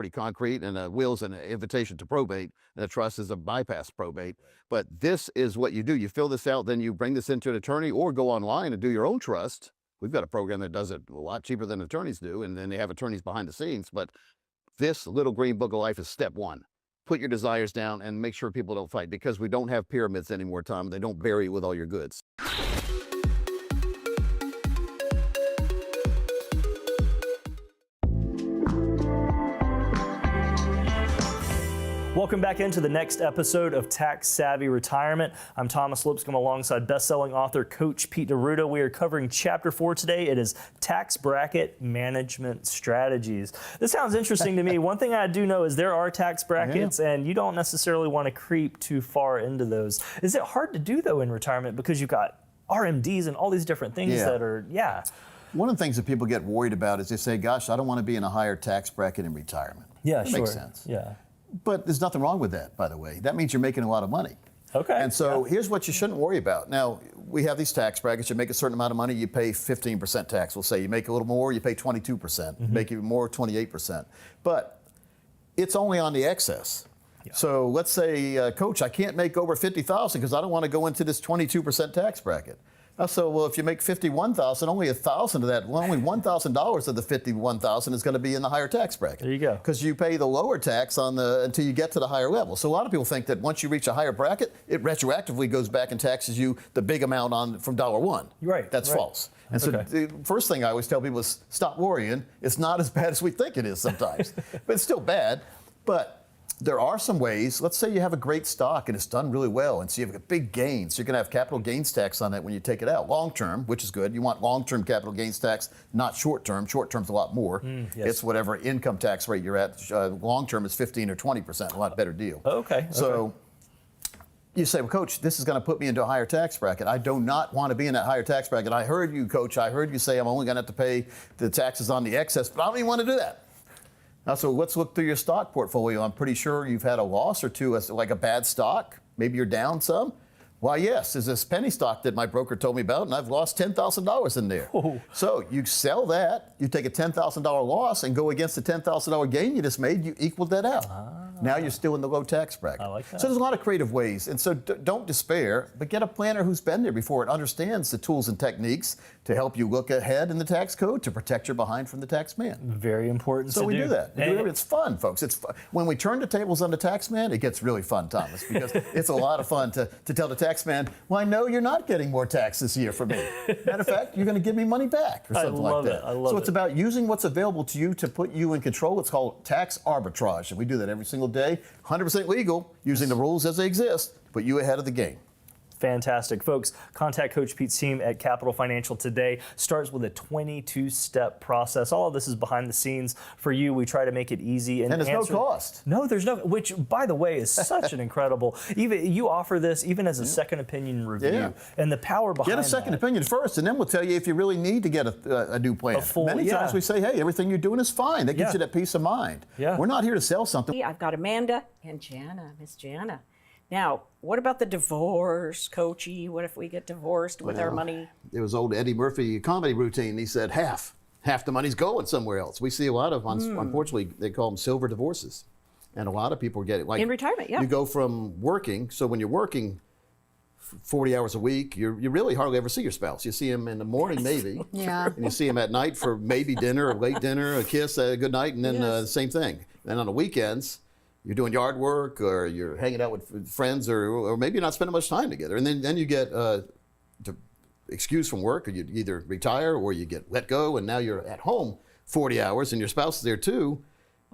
pretty concrete, and a will's an invitation to probate, and a trust is a bypass probate. But this is what you do. You fill this out, then you bring this into an attorney or go online and do your own trust. We've got a program that does it a lot cheaper than attorneys do, and then they have attorneys behind the scenes. But this little green book of life is step one. Put your desires down and make sure people don't fight, because we don't have pyramids anymore, Tom. They don't bury you with all your goods. Welcome back into the next episode of Tax Savvy Retirement. I'm Thomas Lipscomb alongside best-selling author Coach Pete D'Arruda. We are covering Chapter 4 today. It is Tax Bracket Management Strategies. This sounds interesting to me. One thing I do know is there are tax brackets, and you don't necessarily want to creep too far into those. Is it hard to do, though, in retirement because you've got RMDs and all these different things that are, One of the things that people get worried about is they say, gosh, I don't want to be in a higher tax bracket in retirement. Yeah, that makes sense. Yeah. But there's nothing wrong with that, by the way. That means you're making a lot of money. Okay. And so here's what you shouldn't worry about. Now, we have these tax brackets. You make a certain amount of money, you pay 15% tax. We'll say you make a little more, you pay 22%. Make even more, 28%. But it's only on the excess. Yeah. So let's say, Coach, I can't make over $50,000 because I don't want to go into this 22% tax bracket. So, well, if you make $51,000, only $1,000 of that, well, only $1,000 of the $51,000 is going to be in the higher tax bracket. There you go. Because you pay the lower tax on until you get to the higher level. So a lot of people think that once you reach a higher bracket, it retroactively goes back and taxes you the big amount from $1. Right. That's false. And so the first thing I always tell people is stop worrying. It's not as bad as we think it is sometimes, but it's still bad. But there are some ways. Let's say you have a great stock and it's done really well, and so you have a big gain. So you're going to have capital gains tax on that when you take it out. Long term, which is good. You want long-term capital gains tax, not short-term. Short-term's a lot more. It's whatever income tax rate you're at. Long-term is 15 or 20%, a lot better deal. Okay. So you say, well, Coach, this is going to put me into a higher tax bracket. I do not want to be in that higher tax bracket. I heard you, Coach. I heard you say I'm only going to have to pay the taxes on the excess, but I don't even want to do that. Now, so let's look through your stock portfolio. I'm pretty sure you've had a loss or two, like a bad stock. Maybe you're down some. Why, yes, there's this penny stock that my broker told me about, and I've lost $10,000 in there. Oh. So you sell that, you take a $10,000 loss and go against the $10,000 gain you just made, you equaled that out. Now you're still in the low tax bracket. I like that. So there's a lot of creative ways. And so don't despair, but get a planner who's been there before and understands the tools and techniques to help you look ahead in the tax code to protect your behind from the tax man. Very important so to we do. do that. It's fun, folks. It's fun. When we turn the tables on the tax man, it gets really fun, Thomas, because it's a lot of fun to tell the tax man, well, I know you're not getting more tax this year from me. Matter of fact, you're going to give me money back or something like that. I love it. So it's about using what's available to you to put you in control. It's called tax arbitrage, and we do that every single day. 100% legal, using the rules as they exist to put you ahead of the game. Fantastic. Folks, contact Coach Pete's team at Capital Financial today. Starts with a 22-step process. All of this is behind the scenes for you. We try to make it easy. And there's no cost. No, there's no, which, by the way, is such an incredible, even you offer this even as a second opinion review. And the power behind Get a second opinion first, and then we'll tell you if you really need to get a new plan. Many times we say, hey, everything you're doing is fine. That gives you that peace of mind. We're not here to sell something. I've got Amanda and Jana, Miss Jana. Now, what about the divorce, Coachy? What if we get divorced with our money? It was old Eddie Murphy comedy routine. He said half the money's going somewhere else. We see a lot of, unfortunately, they call them silver divorces. And a lot of people get it. Like, in retirement, you go from working, so when you're working 40 hours a week, you really hardly ever see your spouse. You see him in the morning, maybe. And you see him at night for maybe dinner, or late dinner, a kiss, a good night, and then the same thing. Then on the weekends, you're doing yard work, or you're hanging out with friends, or maybe you're not spending much time together. And then you get excused from work, or you either retire or you get let go, and now you're at home 40 hours, and your spouse is there too.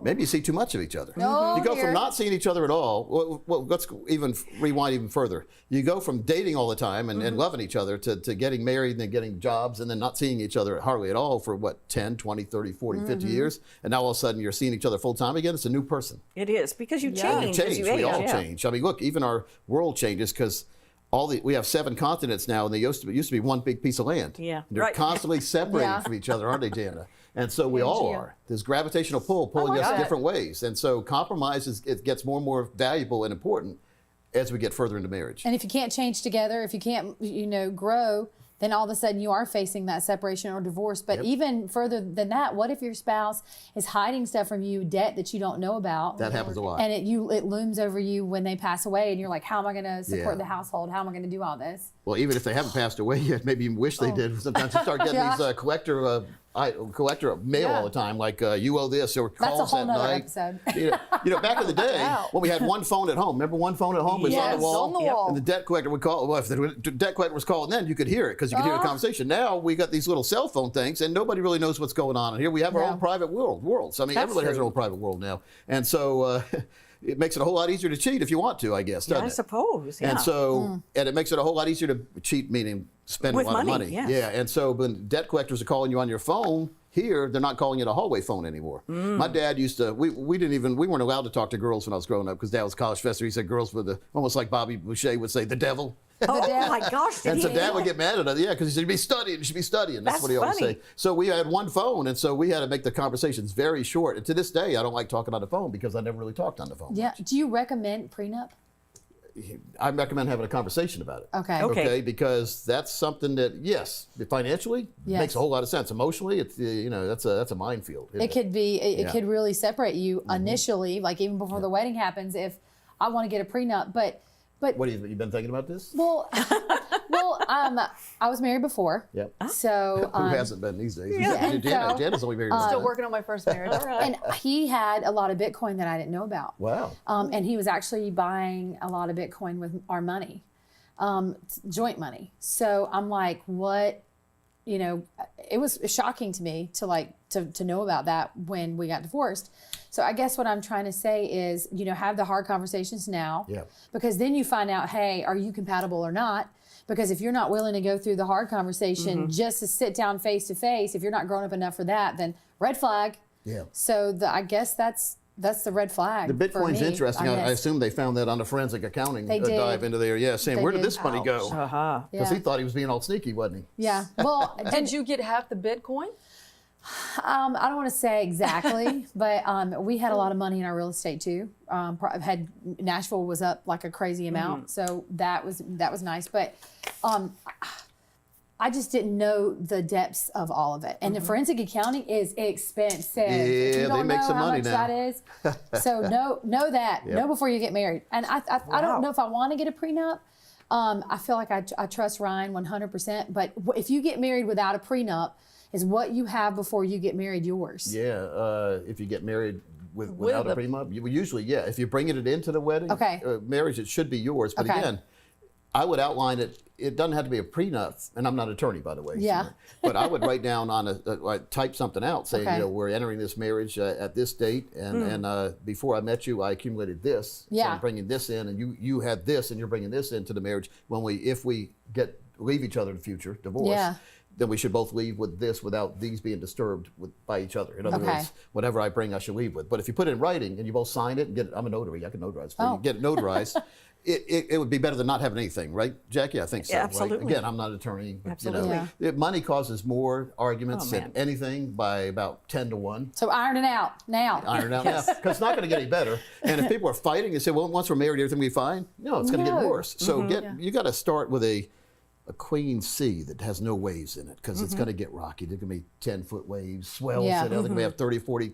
Maybe you see too much of each other. You go from not seeing each other at all. Well, let's even rewind even further. You go from dating all the time and loving each other to getting married and then getting jobs and then not seeing each other hardly at all for, 10, 20, 30, 40, 50 years. And now all of a sudden you're seeing each other full time again. It's a new person. It is, because you change. You change. We all change. I mean, look, even our world changes because we have 7 continents now, and they used to be one big piece of land. They're constantly separating from each other, aren't they, Jana? And so we all are. There's gravitational pull pulling us different ways. And so compromise it gets more and more valuable and important as we get further into marriage. And if you can't change together, if you can't, grow, then all of a sudden you are facing that separation or divorce. But even further than that, what if your spouse is hiding stuff from you, debt that you don't know about? That happens a lot. And it looms over you when they pass away, and you're like, how am I going to support the household? How am I going to do all this? Well, even if they haven't passed away yet, maybe you wish they did. Sometimes you start getting these collector mail all the time, like you owe this, or That's calls a whole at nother night. episode. You know, back in the day when we had one phone at home, remember one phone at home was on the wall? on the wall. And the debt collector would call. Well, if the debt collector was calling, then you could hear it because you could hear the conversation. Now we got these little cell phone things, and nobody really knows what's going on in here. We have our own private worlds. I mean, everybody has their own private world now, and so it makes it a whole lot easier to cheat if you want to, I guess, doesn't I it? suppose. Yeah. And so, and it makes it a whole lot easier to cheat, meaning spend With a lot of money, money. yes. Yeah, and so when debt collectors are calling you on your phone, here they're not calling it a hallway phone anymore. My dad used to. We weren't allowed to talk to girls when I was growing up because Dad was a college professor. He said girls were almost like Bobby Boucher would say, the devil. Oh my gosh! Did And so he Dad know would that? get mad at us, because he said, you should be studying. That's what he always funny. say. So we had one phone, and so we had to make the conversations very short. And to this day, I don't like talking on the phone because I never really talked on the phone. Yeah. Do you recommend prenup? I recommend having a conversation about it. Okay. Okay. Because that's something that, yes, financially makes a whole lot of sense. Emotionally, it's that's a minefield. isn't It could be. It could really separate you Mm-hmm. initially, like even before the wedding happens. If I want to get a prenup, but What have you been thinking about this? well, I was married before. Yep. So Who hasn't been these days? and so, Janice only married one Still time. working on my first marriage. and he had a lot of Bitcoin that I didn't know about. Wow. And he was actually buying a lot of Bitcoin with our money, joint money. So I'm like, what? You know, it was shocking to me to know about that when we got divorced. So I guess what I'm trying to say is, have the hard conversations now, Yeah. because then you find out, hey, are you compatible or not? Because if you're not willing to go through the hard conversation just to sit down face to face, if you're not grown up enough for that, then red flag. Yeah. So I guess that's the red flag. The for Bitcoin's me, interesting. I guess. assume they found that on a forensic accounting They did. dive into there. Yeah, saying, They where did did. this money go? Uh-huh. Because he thought he was being all sneaky, wasn't he? Yeah. Well, Did you get half the Bitcoin? I don't want to say exactly, but we had a lot of money in our real estate too. Nashville was up like a crazy amount, so that was nice. But I just didn't know the depths of all of it. And the forensic accounting is expensive. If you Yeah, don't they make know some how money much now. that is. So know that. Know before you get married. And I don't know if I want to get a prenup. I feel like I trust Ryan 100%. But if you get married without a prenup, is what you have before you get married yours? Yeah, if you get married without a the- prenup, you usually, if you're bringing it into the wedding, Okay. Marriage, it should be yours. But Okay. again, I would outline it. It doesn't have to be a prenup, and I'm not an attorney, by the way. Yeah. But I would write down type something out saying, Okay. we're entering this marriage at this date, and before I met you, I accumulated this. So Yeah. I'm bringing this in, and you had this, and you're bringing this into the marriage. If we leave each other in the future, divorce. Yeah. Then we should both leave with this without these being disturbed by each other. In other Okay. words, whatever I bring, I should leave with. But if you put it in writing and you both sign it and get it, I'm a notary, I can notarize for you. Get it notarized. It would be better than not having anything, right, Jackie? I think so. Yeah, right? absolutely. Again, I'm not an attorney, but Absolutely. money causes more arguments Oh, than man. anything by about 10 to 1. So iron it out now. Iron it out now, because it's not going to get any better. And if people are fighting and say, well, once we're married, everything will be fine. No, it's going to get No. worse. So you got to start with a queen C that has no waves in it, because it's going to get rocky. There's going to be 10-foot waves, swells. Yeah. They're going to have 30, 40,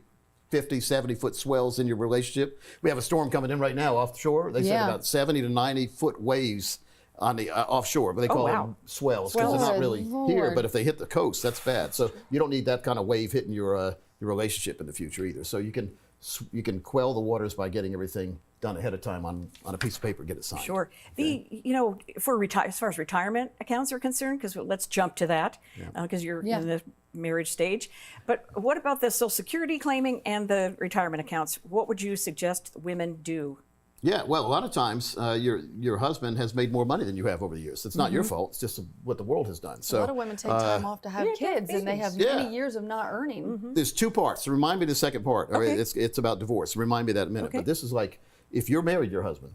50, 70-foot swells in your relationship. We have a storm coming in right now offshore. They said Yeah. about 70 to 90-foot waves on the offshore, but they call wow. them swells because they're Swells. not really Good here. Lord. But if they hit the coast, that's bad. So you don't need that kind of wave hitting your relationship in the future either. So you can quell the waters by getting everything done ahead of time on a piece of paper, get it signed. Sure. As far as retirement accounts are concerned, because let's jump to that, because you're in the marriage stage. But what about the Social Security claiming and the retirement accounts? What would you suggest women do? Yeah, well, a lot of times your husband has made more money than you have over the years. It's not your fault. It's just what the world has done. So A lot of women take time off to have kids, and they have Yeah. many years of not earning. there's two parts. Remind me the second part. All right, Okay. it's about divorce. Remind me that in a minute. Okay. But this is like, if you're married to your husband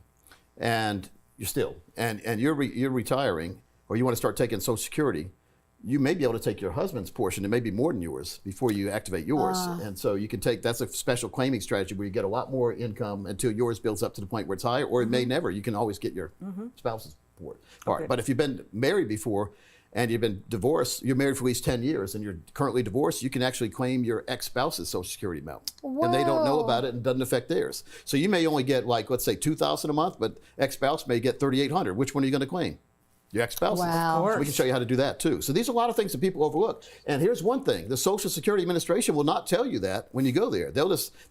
and you're still, and you're retiring, or you want to start taking Social Security, you may be able to take your husband's portion. It may be more than yours before you activate yours. And so you can that's a special claiming strategy where you get a lot more income until yours builds up to the point where it's higher, or it may never. You can always get your spouse's part. But if you've been married before and you've been divorced, you're married for at least 10 years, and you're currently divorced, you can actually claim your ex-spouse's Social Security amount. And they don't know about it and it doesn't affect theirs. So you may only get like, let's say $2,000 a month, but ex-spouse may get $3,800. Which one are you going to claim? Your ex-spouse. Wow. So we can show you how to do that too. So these are a lot of things that people overlook. And here's one thing: the Social Security Administration will not tell you that when you go there.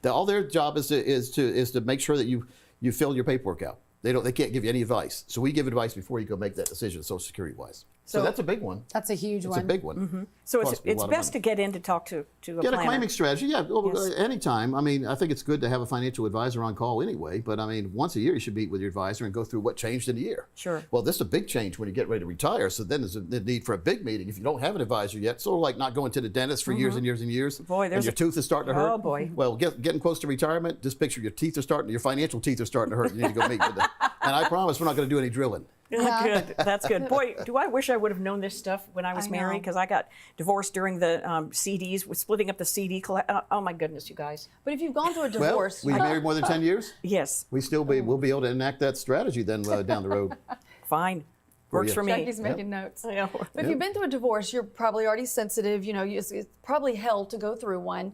All their job is to make sure that you fill your paperwork out. They can't give you any advice. So we give advice before you go make that decision, Social Security wise. So that's a big one. That's a huge one. It's a big one. So Costs me a it's lot of best money. to get in to talk to a Get planner. a claiming strategy, yeah. Well, Yes. Anytime. I mean, I think it's good to have a financial advisor on call anyway. But I mean, once a year you should meet with your advisor and go through what changed in a year. Sure. Well, this is a big change when you get ready to retire. So then there's the need for a big meeting. If you don't have an advisor yet, sort of like not going to the dentist for years and years and years. Boy, and there's your tooth is starting to hurt. Oh, boy. Well, getting close to retirement, just picture your financial teeth are starting to hurt. You need to go meet with them. And I promise we're not going to do any drilling. Good. That's good. Boy, do I wish I would have known this stuff when I was I married, know. because I got divorced during the CDs, with splitting up the CD. Oh my goodness, you guys. But if you've gone through a Well, divorce, we married more than 10 years. Yes, We'll be able to enact that strategy then down the road. fine. Works you. for me. Jackie's making notes. I know. But if you've been through a divorce, you're probably already sensitive. You know, it's probably hell to go through one.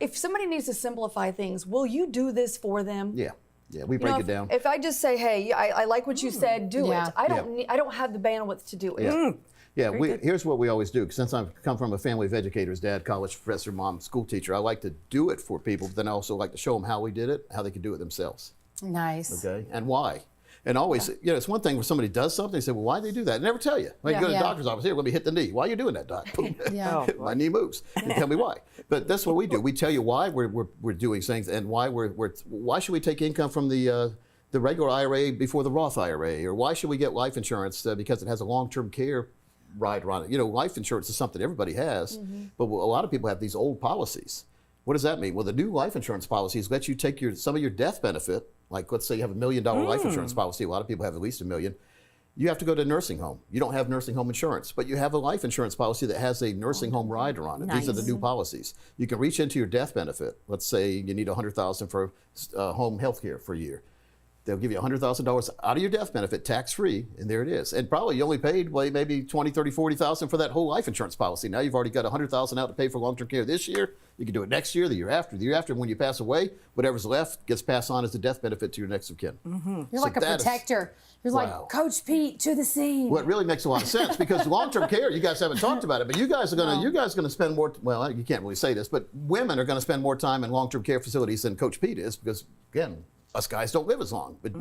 If somebody needs to simplify things, will you do this for them? Yeah. Yeah, we You know, break it down. If I just say, "Hey, I like what you said, do Yeah. it," I don't have the bandwidth to do it. Yeah. Yeah, here's what we always do. Since I've come from a family of educators, dad, college professor, mom, school teacher, I like to do it for people, but then I also like to show them how we did it, how they can do it themselves. Nice. Okay, and why. And always, it's one thing when somebody does something, they say, well, why do they do that? They never tell you. Like you go to the Yeah. doctor's office, here, let me hit the knee. Why are you doing that, doc? Boom. Yeah. My knee moves. And tell me why. But that's what we do. We tell you why we're doing things and why why should we take income from the regular IRA before the Roth IRA, or why should we get life insurance because it has a long-term care rider on it. You know, life insurance is something everybody has, but a lot of people have these old policies. What does that mean? Well, the new life insurance policies let you take some of your death benefit, like let's say you have $1 million life insurance policy, a lot of people have at least $1 million. You have to go to a nursing home. You don't have nursing home insurance, but you have a life insurance policy that has a nursing home rider on it. These are the new policies. You can reach into your death benefit. Let's say you need $100,000 for home health care for a year. They'll give you $100,000 out of your death benefit, tax-free, and there it is. And probably you only paid maybe $20,000, $30,000, $40,000 for that whole life insurance policy. Now you've already got $100,000 out to pay for long-term care this year. You can do it next year, the year after. The year after, when you pass away, whatever's left gets passed on as a death benefit to your next of kin. You're like a protector. You're Wow. like Coach Pete to the scene. Well, it really makes a lot of sense because long-term care, you guys haven't talked about it, but you guys are gonna spend more. Well, you can't really say this, but women are going to spend more time in long-term care facilities than Coach Pete is because, again, us guys don't live as long. But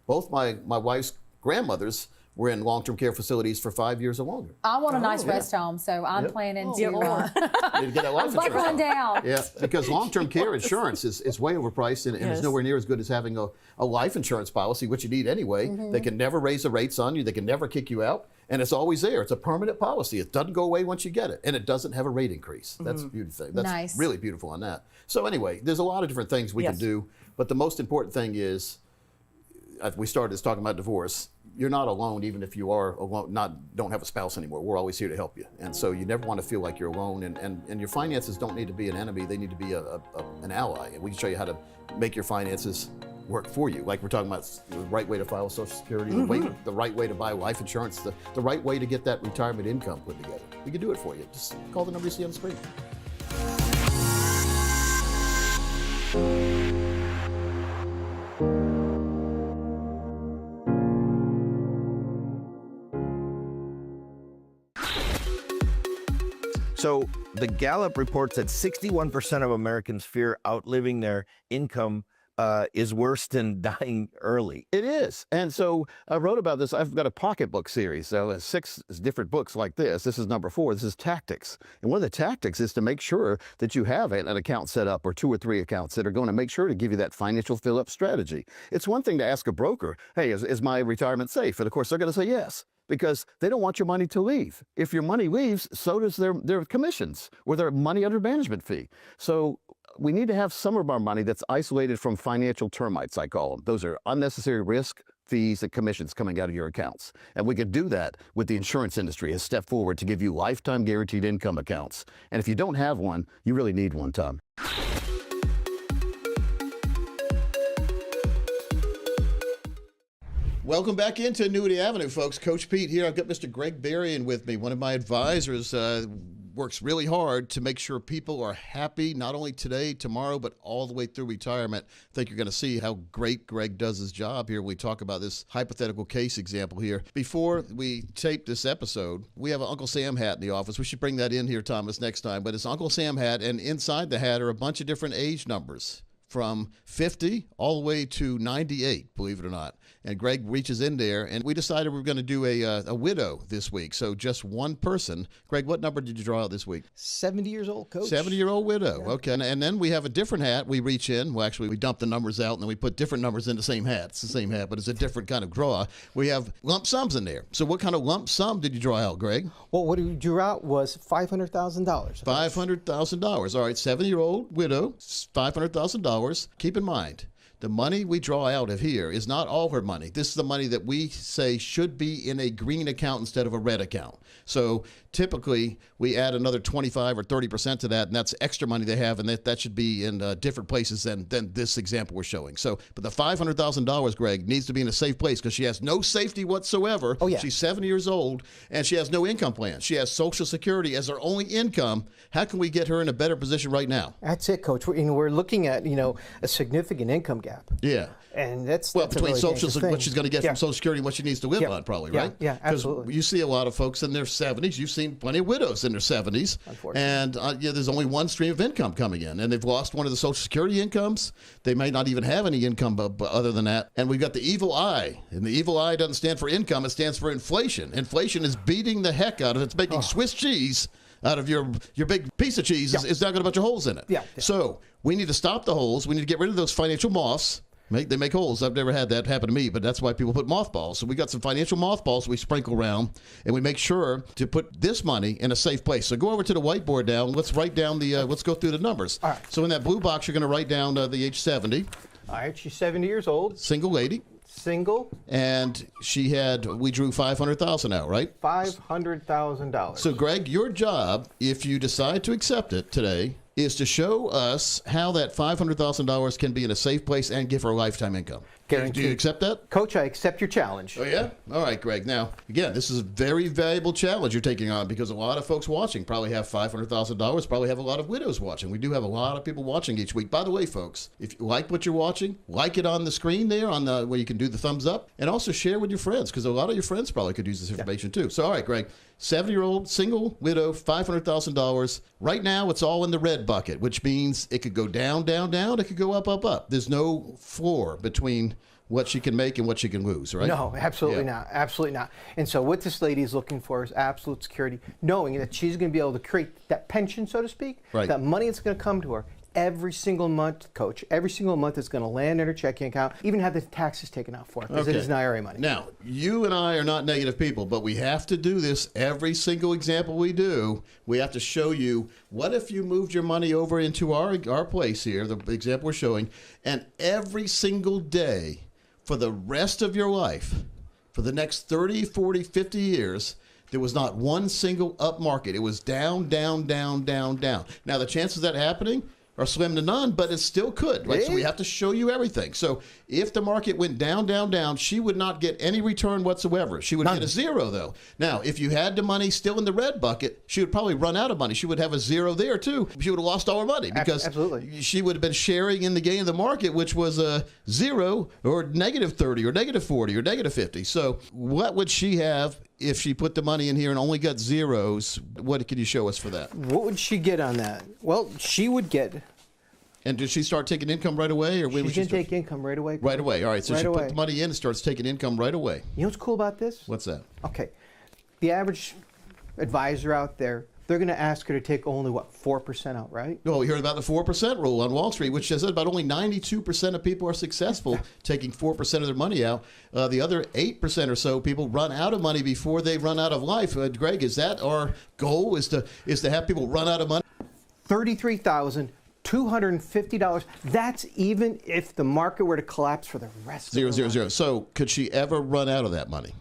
both my wife's grandmothers were in long-term care facilities for 5 years or longer. I want a nice rest home, so I'm planning to You get that life buckle insurance. down. Yeah, because long-term care insurance is way overpriced and Yes. it's nowhere near as good as having a life insurance policy, which you need anyway. They can never raise the rates on you. They can never kick you out. And it's always there. It's a permanent policy. It doesn't go away once you get it. And it doesn't have a rate increase. That's beautiful. That's Nice. really beautiful on that. So anyway, there's a lot of different things we can Yes. do. But the most important thing is, we started this talking about divorce. You're not alone, even if you are alone, don't have a spouse anymore. We're always here to help you. And so you never want to feel like you're alone. And your finances don't need to be an enemy. They need to be an ally. And we can show you how to make your finances work for you. Like we're talking about the right way to file Social Security, the right way to buy life insurance, the right way to get that retirement income put together. We can do it for you. Just call the number you see on the screen. So the Gallup reports that 61% of Americans fear outliving their income is worse than dying early. It is. And so I wrote about this. I've got a pocketbook series. So 6 different books like this. This is number 4. This is tactics. And one of the tactics is to make sure that you have an account set up or 2 or 3 accounts that are going to make sure to give you that financial fill-up strategy. It's one thing to ask a broker, hey, is my retirement safe? And of course, they're going to say yes, because they don't want your money to leave. If your money leaves, so does their commissions or their money under management fee. So we need to have some of our money that's isolated from financial termites, I call them. Those are unnecessary risk, fees, and commissions coming out of your accounts. And we can do that with the insurance industry has stepped forward to give you lifetime guaranteed income accounts. And if you don't have one, you really need one, Tom. Welcome back into Annuity Avenue, folks. Coach Pete here. I've got Mr. Greg Berrien with me, one of my advisors. Works really hard to make sure people are happy, not only today, tomorrow, but all the way through retirement. I think you're going to see how great Greg does his job here when we talk about this hypothetical case example here. Before we tape this episode, we have an Uncle Sam hat in the office. We should bring that in here, Thomas, next time. But it's Uncle Sam hat, and inside the hat are a bunch of different age numbers, from 50 all the way to 98, believe it or not. And Greg reaches in there, and we decided we were going to do a widow this week. So just one person. Greg, what number did you draw out this week? 70 years old, Coach. 70-year-old widow. Yeah. Okay. And then we have a different hat. We reach in. Well, actually, we dump the numbers out, and then we put different numbers in the same hat. It's the same hat, but it's a different kind of draw. We have lump sums in there. So what kind of lump sum did you draw out, Greg? Well, what we drew out was $500,000. $500,000. All right, 70-year-old widow, $500,000. Keep in mind, the money we draw out of here is not all her money. This is the money that we say should be in a green account instead of a red account. So typically, we add another 25 or 30% to that, and that's extra money they have, and that should be in different places than this example we're showing. So, but the $500,000, Greg, needs to be in a safe place because she has no safety whatsoever. Oh, yeah. She's 70 years old, and she has no income plan. She has Social Security as her only income. How can we get her in a better position right now? That's it, Coach. We're looking at, a significant income gap. Yeah. And that's between really Social, thing. what she's going to get from Social Security and what she needs to live on, probably, right? Yeah, absolutely. Because you see a lot of folks in their 70s. You've seen plenty of widows in their 70s. Unfortunately. And there's only one stream of income coming in, and they've lost one of the Social Security incomes. They may not even have any income other than that. And we've got the evil eye, and the evil eye doesn't stand for income. It stands for inflation. Inflation is beating the heck out of it. It's making Swiss cheese out of your big piece of cheese. It's now got a bunch of holes in it. Yeah. So we need to stop the holes. We need to get rid of those financial moths. They make holes. I've never had that happen to me, but that's why people put mothballs. So we got some financial mothballs we sprinkle around, and we make sure to put this money in a safe place. So go over to the whiteboard now. Let's write down let's go through the numbers. All right. So in that blue box, you're going to write down the age 70. All right, she's 70 years old. Single lady. Single. And we drew $500,000 out, right? $500,000. So Greg, your job, if you decide to accept it today, is to show us how that $500,000 can be in a safe place and give her a lifetime income. Guaranteed. Do you accept that? Coach, I accept your challenge. Oh, yeah? All right, Greg. Now, again, this is a very valuable challenge you're taking on because a lot of folks watching probably have $500,000, probably have a lot of widows watching. We do have a lot of people watching each week. By the way, folks, if you like what you're watching, like it on the screen there where you can do the thumbs up, and also share with your friends because a lot of your friends probably could use this information too. So, all right, Greg, 70-year-old, single, widow, $500,000. Right now, it's all in the red bucket, which means it could go down, down, down. It could go up, up, up. There's no floor between what she can make and what she can lose, right? No, absolutely not. Absolutely not. And so what this lady is looking for is absolute security, knowing that she's going to be able to create that pension, so to speak, right. That money that's going to come to her every single month, Coach. Every single month is going to land in her checking account, even have the taxes taken out for her because it is an IRA money. Now, you and I are not negative people, but we have to do this every single example we do. We have to show you, what if you moved your money over into our place here, the example we're showing, and every single day for the rest of your life, for the next 30, 40, 50 years, there was not one single up market. It was down, down, down, down, down. Now, the chances of that happening are slim to none, but it still could. Right? So we have to show you everything. So if the market went down, down, down, she would not get any return whatsoever. She would get a zero, though. Now, if you had the money still in the red bucket, she would probably run out of money. She would have a zero there, too. She would have lost all her money because she would have been sharing in the gain of the market, which was a zero or negative 30 or negative 40 or negative 50. So what would she have if she put the money in here and only got zeros? What can you show us for that? What would she get on that? Well, she would get... And did she start taking income right away? Or when She's going to take income right away. Right away. All right. So right she away. put the money in and starts taking income right away. You know what's cool about this? What's that? Okay. The average advisor out there, they're going to ask her to take only, 4% out, right? Well, we heard about the 4% rule on Wall Street, which says that about only 92% of people are successful taking 4% of their money out. The other 8% or so people run out of money before they run out of life. Greg, is that our goal, is to have people run out of money? $33,250. That's even if the market were to collapse for the rest of Zero. So could she ever run out of that money?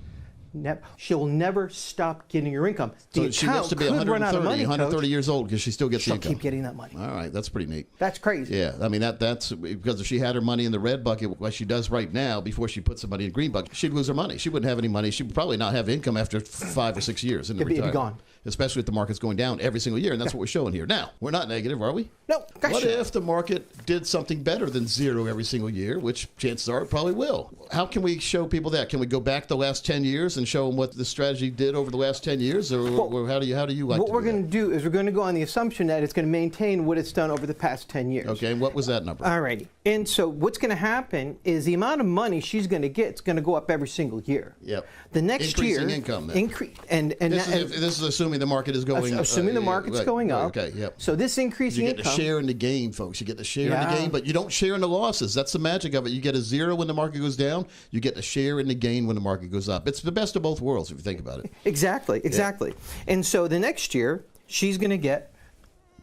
she'll never stop getting your income. The So she lives account to be could run out of 130, money, 130 Coach. years old because she still gets the She'll income. keep getting that money. All right, that's pretty neat. That's crazy. Yeah, I mean that's because if she had her money in the red bucket like she does right now, before she puts the money in the green bucket, she'd lose her money. She wouldn't have any money. She would probably not have income after 5 or 6 years in the It'd be retirement. gone. Especially if the market's going down every single year, and that's what we're showing here. Now, we're not negative, are we? No, gosh, What no. if the market did something better than zero every single year, which chances are it probably will? How can we show people that? Can we go back the last 10 years and show them what the strategy did over the last 10 years, or how do you like What to we're do that? going to do is we're going to go on the assumption that it's going to maintain what it's done over the past 10 years. Okay, and what was that number? All righty. And so what's going to happen is the amount of money she's going to get is going to go up every single year. Yep. The next Increasing year, income then. This is assuming the market is going assuming the market's right, going up. Okay, yep. So this increasing You get income. to share in the gain, folks. You get to share in the gain, but you don't share in the losses. That's the magic of it. You get a zero when the market goes down. You get to share in the gain when the market goes up. It's the best of both worlds if you think about it. Exactly. And so the next year, she's going to get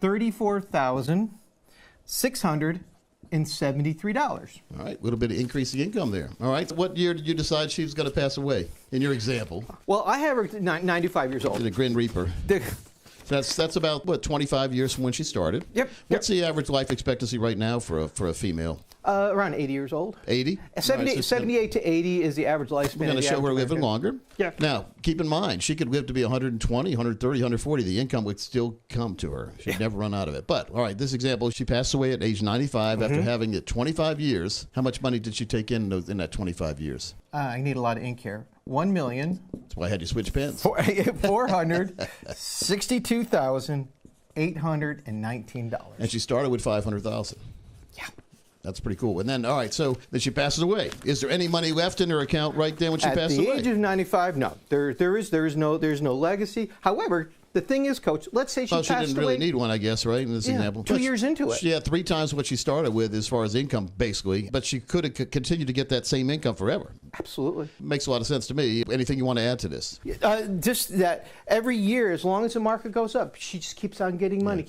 $34,673. All right, a little bit of increasing income there. All right, what year did you decide she was going to pass away? In your example, Well, I have her 95 years old. the Grin Reaper. The- That's about what 25 years from when she started. Yep. What's the average life expectancy right now for a female? Around 80 years old. 80. 78 to 80 is the average lifespan. We're going to show her living longer. Yeah. Now, keep in mind, she could live to be 120, 130, 140. The income would still come to her. She'd never run out of it. But, all right, this example, she passed away at age 95 after having it 25 years. How much money did she take in that 25 years? I need a lot of ink here. 1,000,000. That's why I had you switch pens. $462,819. And she started with 500,000. Yeah. That's pretty cool. And then, all right, so then she passes away. Is there any money left in her account right then when she At passes the away? age of 95, no. There's no legacy. However, the thing is, Coach, let's say she Well, she passed didn't away. really need one, I guess, right, in this Yeah, example. 2 But years into it. She had 3 times what she started with as far as income, basically. But she could have continued to get that same income forever. Absolutely. Makes a lot of sense to me. Anything you want to add to this? Just that every year, as long as the market goes up, she just keeps on getting money,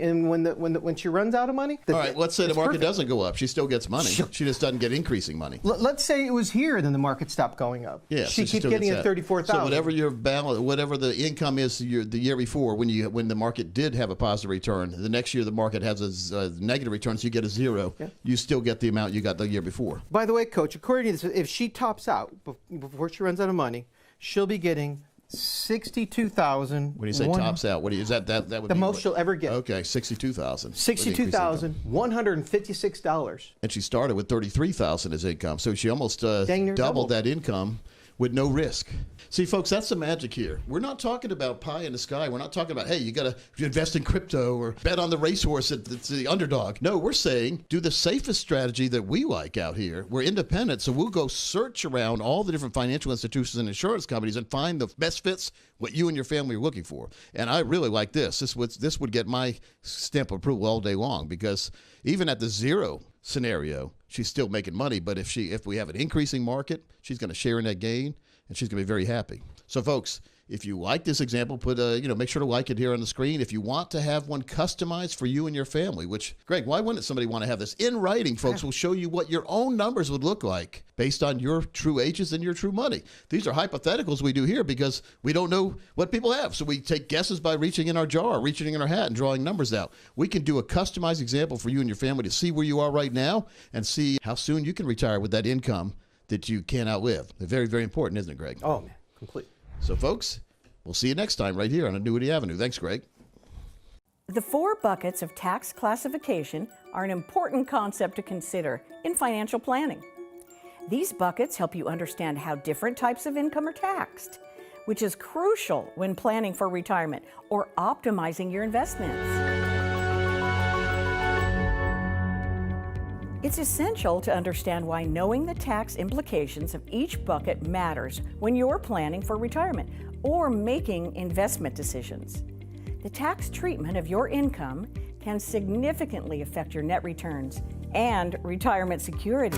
and when she runs out of money, All right, let's say the it's market perfect. doesn't go up. She still gets money. She just doesn't get increasing money. Let's say it was here, then the market stopped going up. Yeah, she so keeps still getting gets at that. 34,000. So whatever your balance, whatever the income is the year before, when the market did have a positive return, the next year the market has a negative return, so you get a zero. Yeah. You still get the amount you got the year before. By the way, Coach, according to this, if she tops out before she runs out of money, she'll be getting 62,000. When you say tops out, what do you, is that would The be most what? she'll ever get. Okay, 62,000. $62,156. And she started with 33,000 as income, so she almost Dang near doubled doubled. that income with no risk. See, folks, that's the magic here. We're not talking about pie in the sky. We're not talking about, hey, you got to invest in crypto or bet on the racehorse that's the underdog. No, we're saying do the safest strategy that we like out here. We're independent, so we'll go search around all the different financial institutions and insurance companies and find the best fits what you and your family are looking for. And I really like this. This would get my stamp of approval all day long, because even at the zero scenario, she's still making money. But if we have an increasing market, she's going to share in that gain, and she's going to be very happy. So, folks, if you like this example, make sure to like it here on the screen. If you want to have one customized for you and your family, which, Greg, why wouldn't somebody want to have this in writing? Folks, will show you what your own numbers would look like based on your true ages and your true money. These are hypotheticals we do here because we don't know what people have. So we take guesses by reaching in our jar, reaching in our hat, and drawing numbers out. We can do a customized example for you and your family to see where you are right now and see how soon you can retire with that income that you can't outlive. They're very, very important, isn't it, Greg? Oh, man, complete. So, folks, we'll see you next time right here on Annuity Avenue. Thanks, Greg. The 4 buckets of tax classification are an important concept to consider in financial planning. These buckets help you understand how different types of income are taxed, which is crucial when planning for retirement or optimizing your investments. It's essential to understand why knowing the tax implications of each bucket matters when you're planning for retirement or making investment decisions. The tax treatment of your income can significantly affect your net returns and retirement security.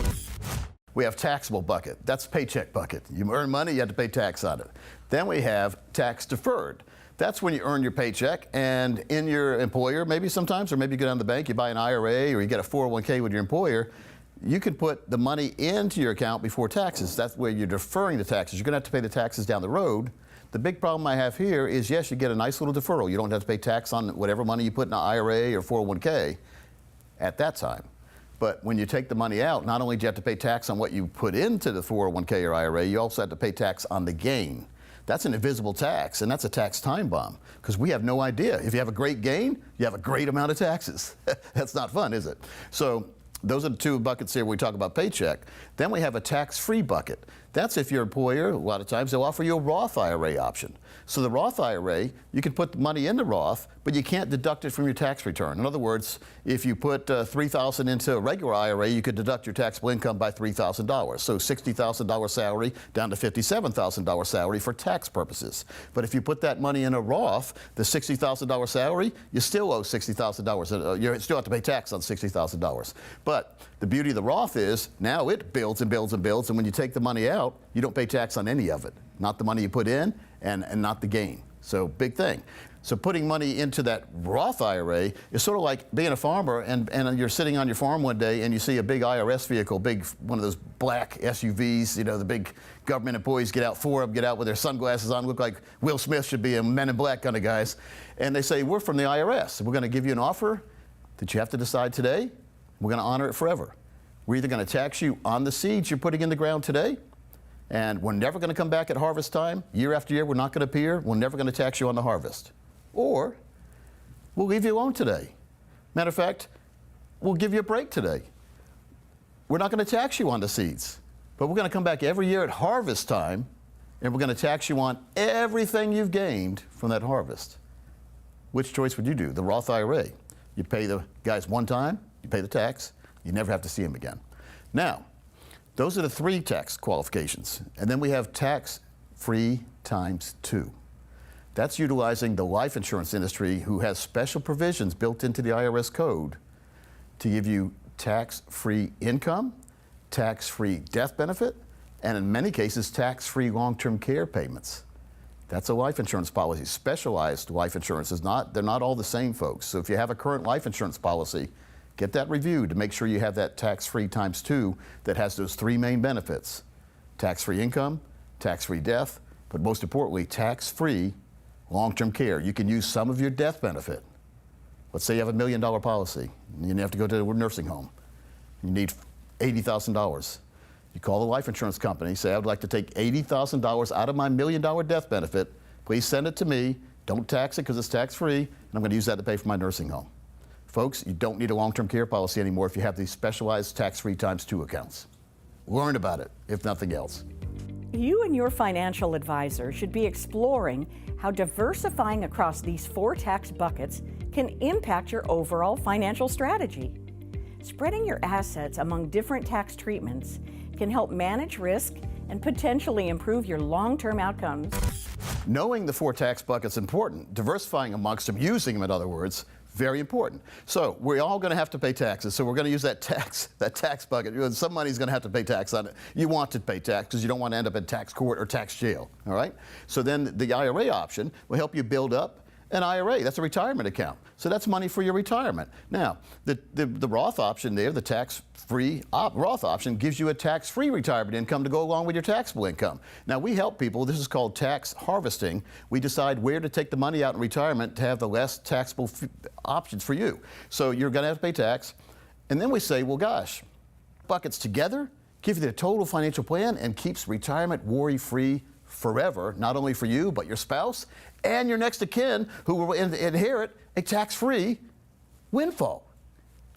We have taxable bucket. That's paycheck bucket. You earn money, you have to pay tax on it. Then we have tax deferred. That's when you earn your paycheck and in your employer, maybe sometimes, or maybe you go down to the bank, you buy an IRA or you get a 401k with your employer. you can put the money into your account before taxes. That's where you're deferring the taxes. You're going to have to pay the taxes down the road. The big problem I have here is, yes, you get a nice little deferral. You don't have to pay tax on whatever money you put in an IRA or 401k at that time. But when you take the money out, not only do you have to pay tax on what you put into the 401k or IRA, you also have to pay tax on the gain. That's an invisible tax, and that's a tax time bomb, because we have no idea. If you have a great gain, you have a great amount of taxes. That's not fun, is it? So those are the two buckets here when we talk about paycheck. Then we have a tax-free bucket. That's if your employer, a lot of times, they'll offer you a Roth IRA option. So the Roth IRA, you can put the money in the Roth, but you can't deduct it from your tax return. In other words, if you put $3,000 into a regular IRA, you could deduct your taxable income by $3,000. So $60,000 salary down to $57,000 salary for tax purposes. But if you put that money in a Roth, the $60,000 salary, you still owe $60,000. You still have to pay tax on $60,000. But the beauty of the Roth is now it builds and builds and builds, and when you take the money out, you don't pay tax on any of it. Not the money you put in and not the gain. So big thing. So putting money into that Roth IRA is sort of like being a farmer and you're sitting on your farm one day and you see a big IRS vehicle, one of those black SUVs, you know, the big government employees get out, four of them get out with their sunglasses on, look like Will Smith should be a Men in Black kind of guys. And they say, we're from the IRS. We're going to give you an offer that you have to decide today. We're going to honor it forever. We're either going to tax you on the seeds you're putting in the ground today, and we're never going to come back at harvest time. Year after year, we're not going to appear. We're never going to tax you on the harvest. Or we'll leave you alone today. Matter of fact, we'll give you a break today. We're not going to tax you on the seeds, but we're going to come back every year at harvest time, and we're going to tax you on everything you've gained from that harvest. Which choice would you do? The Roth IRA. You pay the guys one time, you pay the tax, you never have to see them again. Now, those are the three tax qualifications. And then we have tax-free times two. That's utilizing the life insurance industry, who has special provisions built into the IRS code to give you tax-free income, tax-free death benefit, and in many cases, tax-free long-term care payments. That's a life insurance policy. Specialized life insurance is not, they're not all the same, folks. So if you have a current life insurance policy, get that reviewed to make sure you have that tax-free times two that has those three main benefits: tax-free income, tax-free death, but most importantly, tax-free long-term care. You can use some of your death benefit. Let's say you have $1 million policy and you have to go to a nursing home. You need $80,000. You call the life insurance company, say, I would like to take $80,000 out of my $1 million death benefit. Please send it to me. Don't tax it because it's tax-free, and I'm going to use that to pay for my nursing home. Folks, you don't need a long-term care policy anymore if you have these specialized tax-free times two accounts. Learn about it, if nothing else. You and your financial advisor should be exploring how diversifying across these four tax buckets can impact your overall financial strategy. Spreading your assets among different tax treatments can help manage risk and potentially improve your long-term outcomes. Knowing the four tax buckets is important. Diversifying amongst them, using them, in other words, very important. So we're all going to have to pay taxes. So we're going to use that tax bucket. Some money's going to have to pay tax on it. You want to pay tax because you don't want to end up in tax court or tax jail. All right. So then the IRA option will help you build up an IRA. That's a retirement account. So that's money for your retirement. Now, the Roth option there, the tax-free Roth option, gives you a tax-free retirement income to go along with your taxable income. Now, we help people. This is called tax harvesting. We decide where to take the money out in retirement to have the less taxable options for you. So you're going to have to pay tax. And then we say, well, gosh, buckets together give you the total financial plan and keeps retirement worry-free forever, not only for you, but your spouse and your next of kin, who will inherit a tax-free windfall.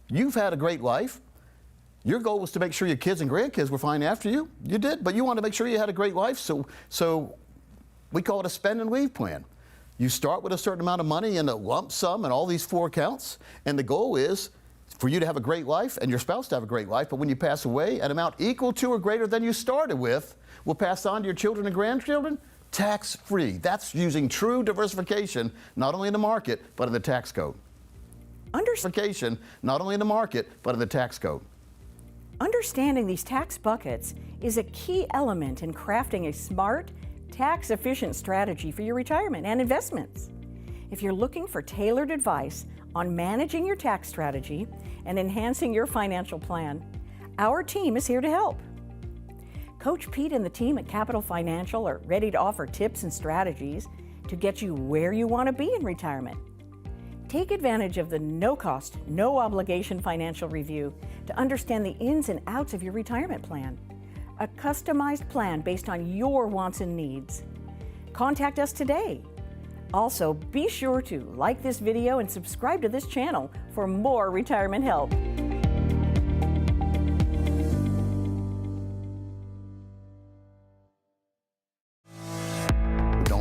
You've had a great life. Your goal was to make sure your kids and grandkids were fine after you. You did, but you want to make sure you had a great life, so we call it a spend and leave plan. You start with a certain amount of money in a lump sum in all these four accounts, and the goal is for you to have a great life and your spouse to have a great life, but when you pass away, an amount equal to or greater than you started with will pass on to your children and grandchildren tax-free. That's using true diversification, not only in the market, but in the tax code. Diversification, not only in the market, but in the tax code. Understanding these tax buckets is a key element in crafting a smart, tax-efficient strategy for your retirement and investments. If you're looking for tailored advice on managing your tax strategy and enhancing your financial plan, Our team is here to help. Coach Pete and the team at Capital Financial are ready to offer tips and strategies to get you where you want to be in retirement. Take advantage of the no-cost, no-obligation financial review to understand the ins and outs of your retirement plan. A customized plan based on your wants and needs. Contact us today. Also, be sure to like this video and subscribe to this channel for more retirement help.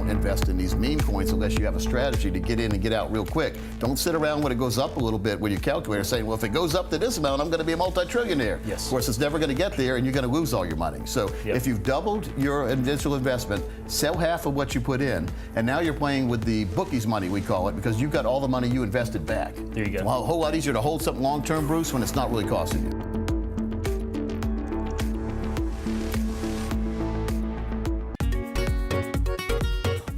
Invest in these meme coins unless you have a strategy to get in and get out real quick. Don't sit around when it goes up a little bit with your calculator saying, well, if it goes up to this amount, I'm going to be a multi-trillionaire. Yes. Of course, it's never going to get there and you're going to lose all your money. So if you've doubled your initial investment, sell half of what you put in, and now you're playing with the bookies money, we call it, because you've got all the money you invested back. There you go. Well, a whole lot easier to hold something long-term, Bruce, when it's not really costing you.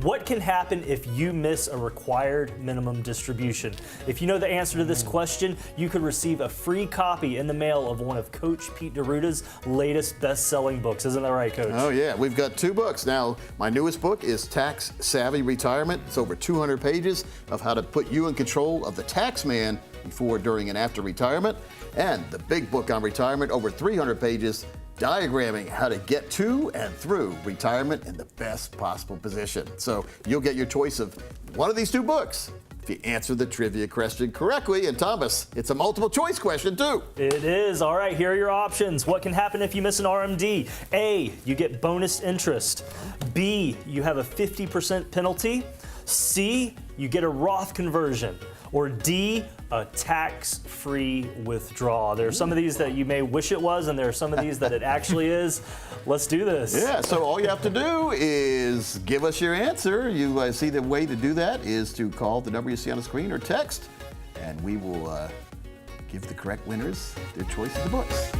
What can happen if you miss a required minimum distribution? If you know the answer to this question, you could receive a free copy in the mail of one of Coach Pete D'Arruda's latest best-selling books. Isn't that right, Coach? Oh, yeah. We've got 2 books. Now, my newest book is Tax Savvy Retirement. It's over 200 pages of how to put you in control of the tax man before, during, and after retirement. And the big book on retirement, over 300 pages, diagramming how to get to and through retirement in the best possible position. So you'll get your choice of one of these 2 books if you answer the trivia question correctly. And Thomas, it's a multiple choice question too. It is. All right, here are your options. What can happen if you miss an RMD? A, you get bonus interest. B, you have a 50% penalty. C, you get a Roth conversion. Or D, a tax-free withdrawal. There are some of these that you may wish it was, and there are some of these that it actually is. Let's do this. Yeah, so all you have to do is give us your answer. You see the way to do that is to call the number you see on the screen or text, and we will give the correct winners their choice of the books.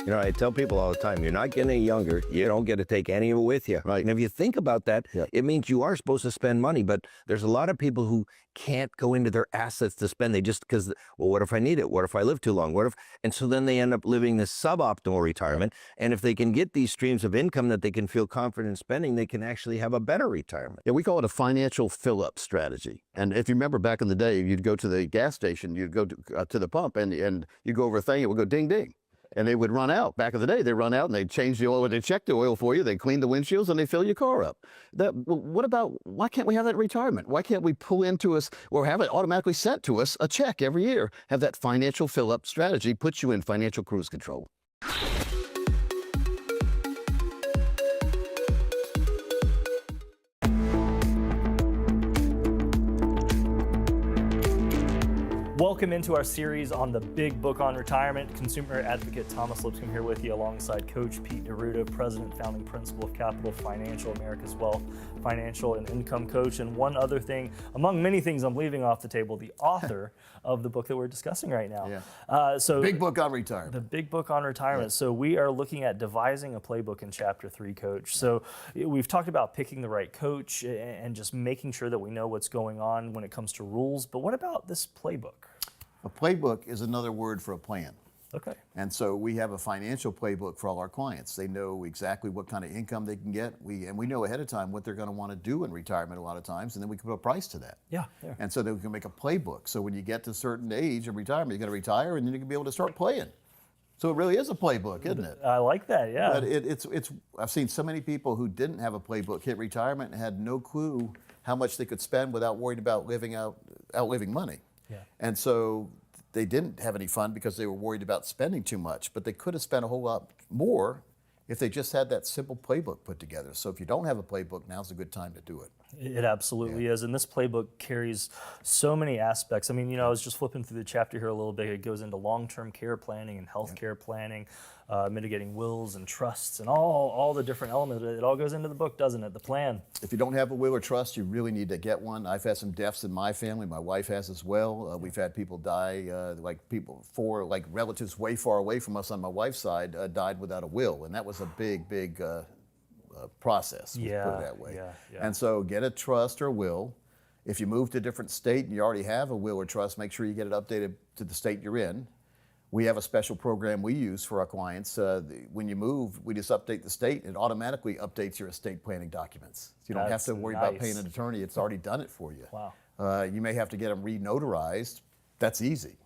You know, I tell people all the time, you're not getting any younger. You don't get to take any of it with you. Right. And if you think about that, it means you are supposed to spend money. But there's a lot of people who can't go into their assets to spend. They just, because, well, what if I need it? What if I live too long? What if? And so then they end up living this suboptimal retirement. And if they can get these streams of income that they can feel confident in spending, they can actually have a better retirement. Yeah, we call it a financial fill-up strategy. And if you remember back in the day, you'd go to the gas station, you'd go to the pump, and you'd go over a thing, it would go ding, ding. And they would run out. Back in the day, they'd run out and they'd change the oil, they'd check the oil for you, they'd clean the windshields, and they'd fill your car up. What about, why can't we have that in retirement? Why can't we pull into us, or have it automatically sent to us, a check every year? Have that financial fill-up strategy put you in financial cruise control. Welcome into our series on the big book on retirement. Consumer advocate Thomas Lipscomb here with you alongside Coach Pete D'Arruda, President, Founding Principal of Capital Financial, America's Wealth Financial and Income Coach. And one other thing, among many things I'm leaving off the table, the author of the book that we're discussing right now. Yeah. So Big book on retirement. The big book on retirement. Yeah. So we are looking at devising a playbook in Chapter 3, Coach. So we've talked about picking the right coach and just making sure that we know what's going on when it comes to rules. But what about this playbook? A playbook is another word for a plan. Okay. And so we have a financial playbook for all our clients. They know exactly what kind of income they can get. We know ahead of time what they're going to want to do in retirement a lot of times, and then we can put a price to that. Yeah. And so then we can make a playbook. So when you get to a certain age of retirement, you're going to retire, and then you can be able to start playing. So it really is a playbook, isn't it? I like that, yeah. But it's I've seen so many people who didn't have a playbook hit retirement and had no clue how much they could spend without worrying about outliving money. Yeah. And so they didn't have any fun because they were worried about spending too much, but they could have spent a whole lot more if they just had that simple playbook put together. So if you don't have a playbook, now's a good time to do it. It absolutely is. And this playbook carries so many aspects. I mean, I was just flipping through the chapter here a little bit. It goes into long-term care planning and healthcare planning, mitigating wills and trusts and all the different elements. It all goes into the book, doesn't it? The plan. If you don't have a will or trust, you really need to get one. I've had some deaths in my family. My wife has as well. We've had people die, relatives way far away from us on my wife's side died without a will. And that was a big process. Let's Yeah, put it that way. yeah. And so get a trust or will. If you move to a different state and you already have a will or trust, make sure you get it updated to the state you're in. We have a special program we use for our clients. When you move, we just update the state. It automatically updates your estate planning documents. So you don't have to worry about paying an attorney. It's already done it for you. Wow. You may have to get them re-notarized. That's easy.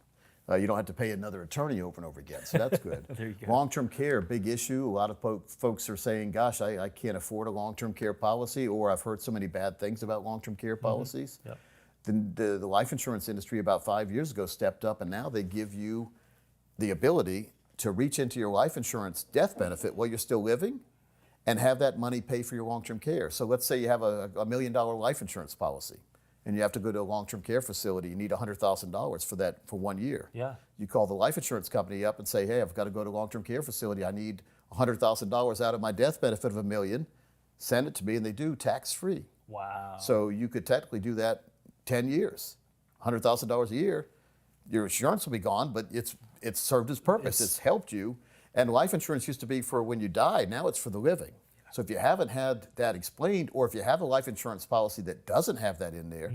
You don't have to pay another attorney over and over again, so that's good. There you go. Long-term care, big issue. A lot of folks are saying, gosh, I can't afford a long-term care policy, or I've heard so many bad things about long-term care policies. Yep. The life insurance industry about 5 years ago stepped up, and now they give you the ability to reach into your life insurance death benefit while you're still living and have that money pay for your long-term care. So let's say you have a $1 million life insurance policy and you have to go to a long-term care facility. You need $100,000 for that for 1 year. Yeah. You call the life insurance company up and say, hey, I've got to go to a long-term care facility. I need $100,000 out of my death benefit of $1 million. Send it to me, and they do tax-free. Wow. So you could technically do that 10 years, $100,000 a year. Your insurance will be gone, but it's served its purpose. It's helped you. And life insurance used to be for when you die. Now it's for the living. So if you haven't had that explained, or if you have a life insurance policy that doesn't have that in there,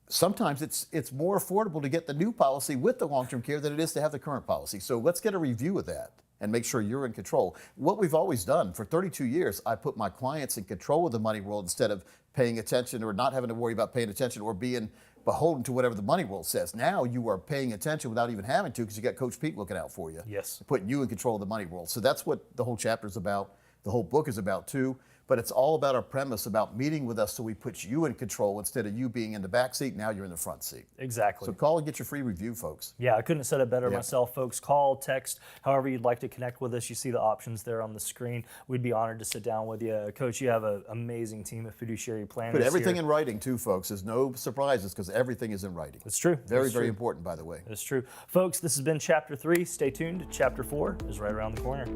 sometimes it's more affordable to get the new policy with the long-term care than it is to have the current policy. So let's get a review of that and make sure you're in control. What we've always done for 32 years, I put my clients in control of the money world instead of paying attention or not having to worry about paying attention or being beholden to whatever the money world says. Now you are paying attention without even having to, because you got Coach Pete looking out for you. Yes. Putting you in control of the money world. So that's what the whole chapter is about. The whole book is about too. But it's all about our premise about meeting with us so we put you in control instead of you being in the back seat. Now you're in the front seat. Exactly. So call and get your free review, folks. Yeah, I couldn't have said it better myself, folks. Call, text, however you'd like to connect with us. You see the options there on the screen. We'd be honored to sit down with you. Coach, you have an amazing team of fiduciary planners. Put everything here. in writing too, folks. There's no surprises because everything is in writing. It's true. Very, It's very true. important, by the way. It's true. Folks, this has been Chapter 3. Stay tuned. Chapter 4 is right around the corner.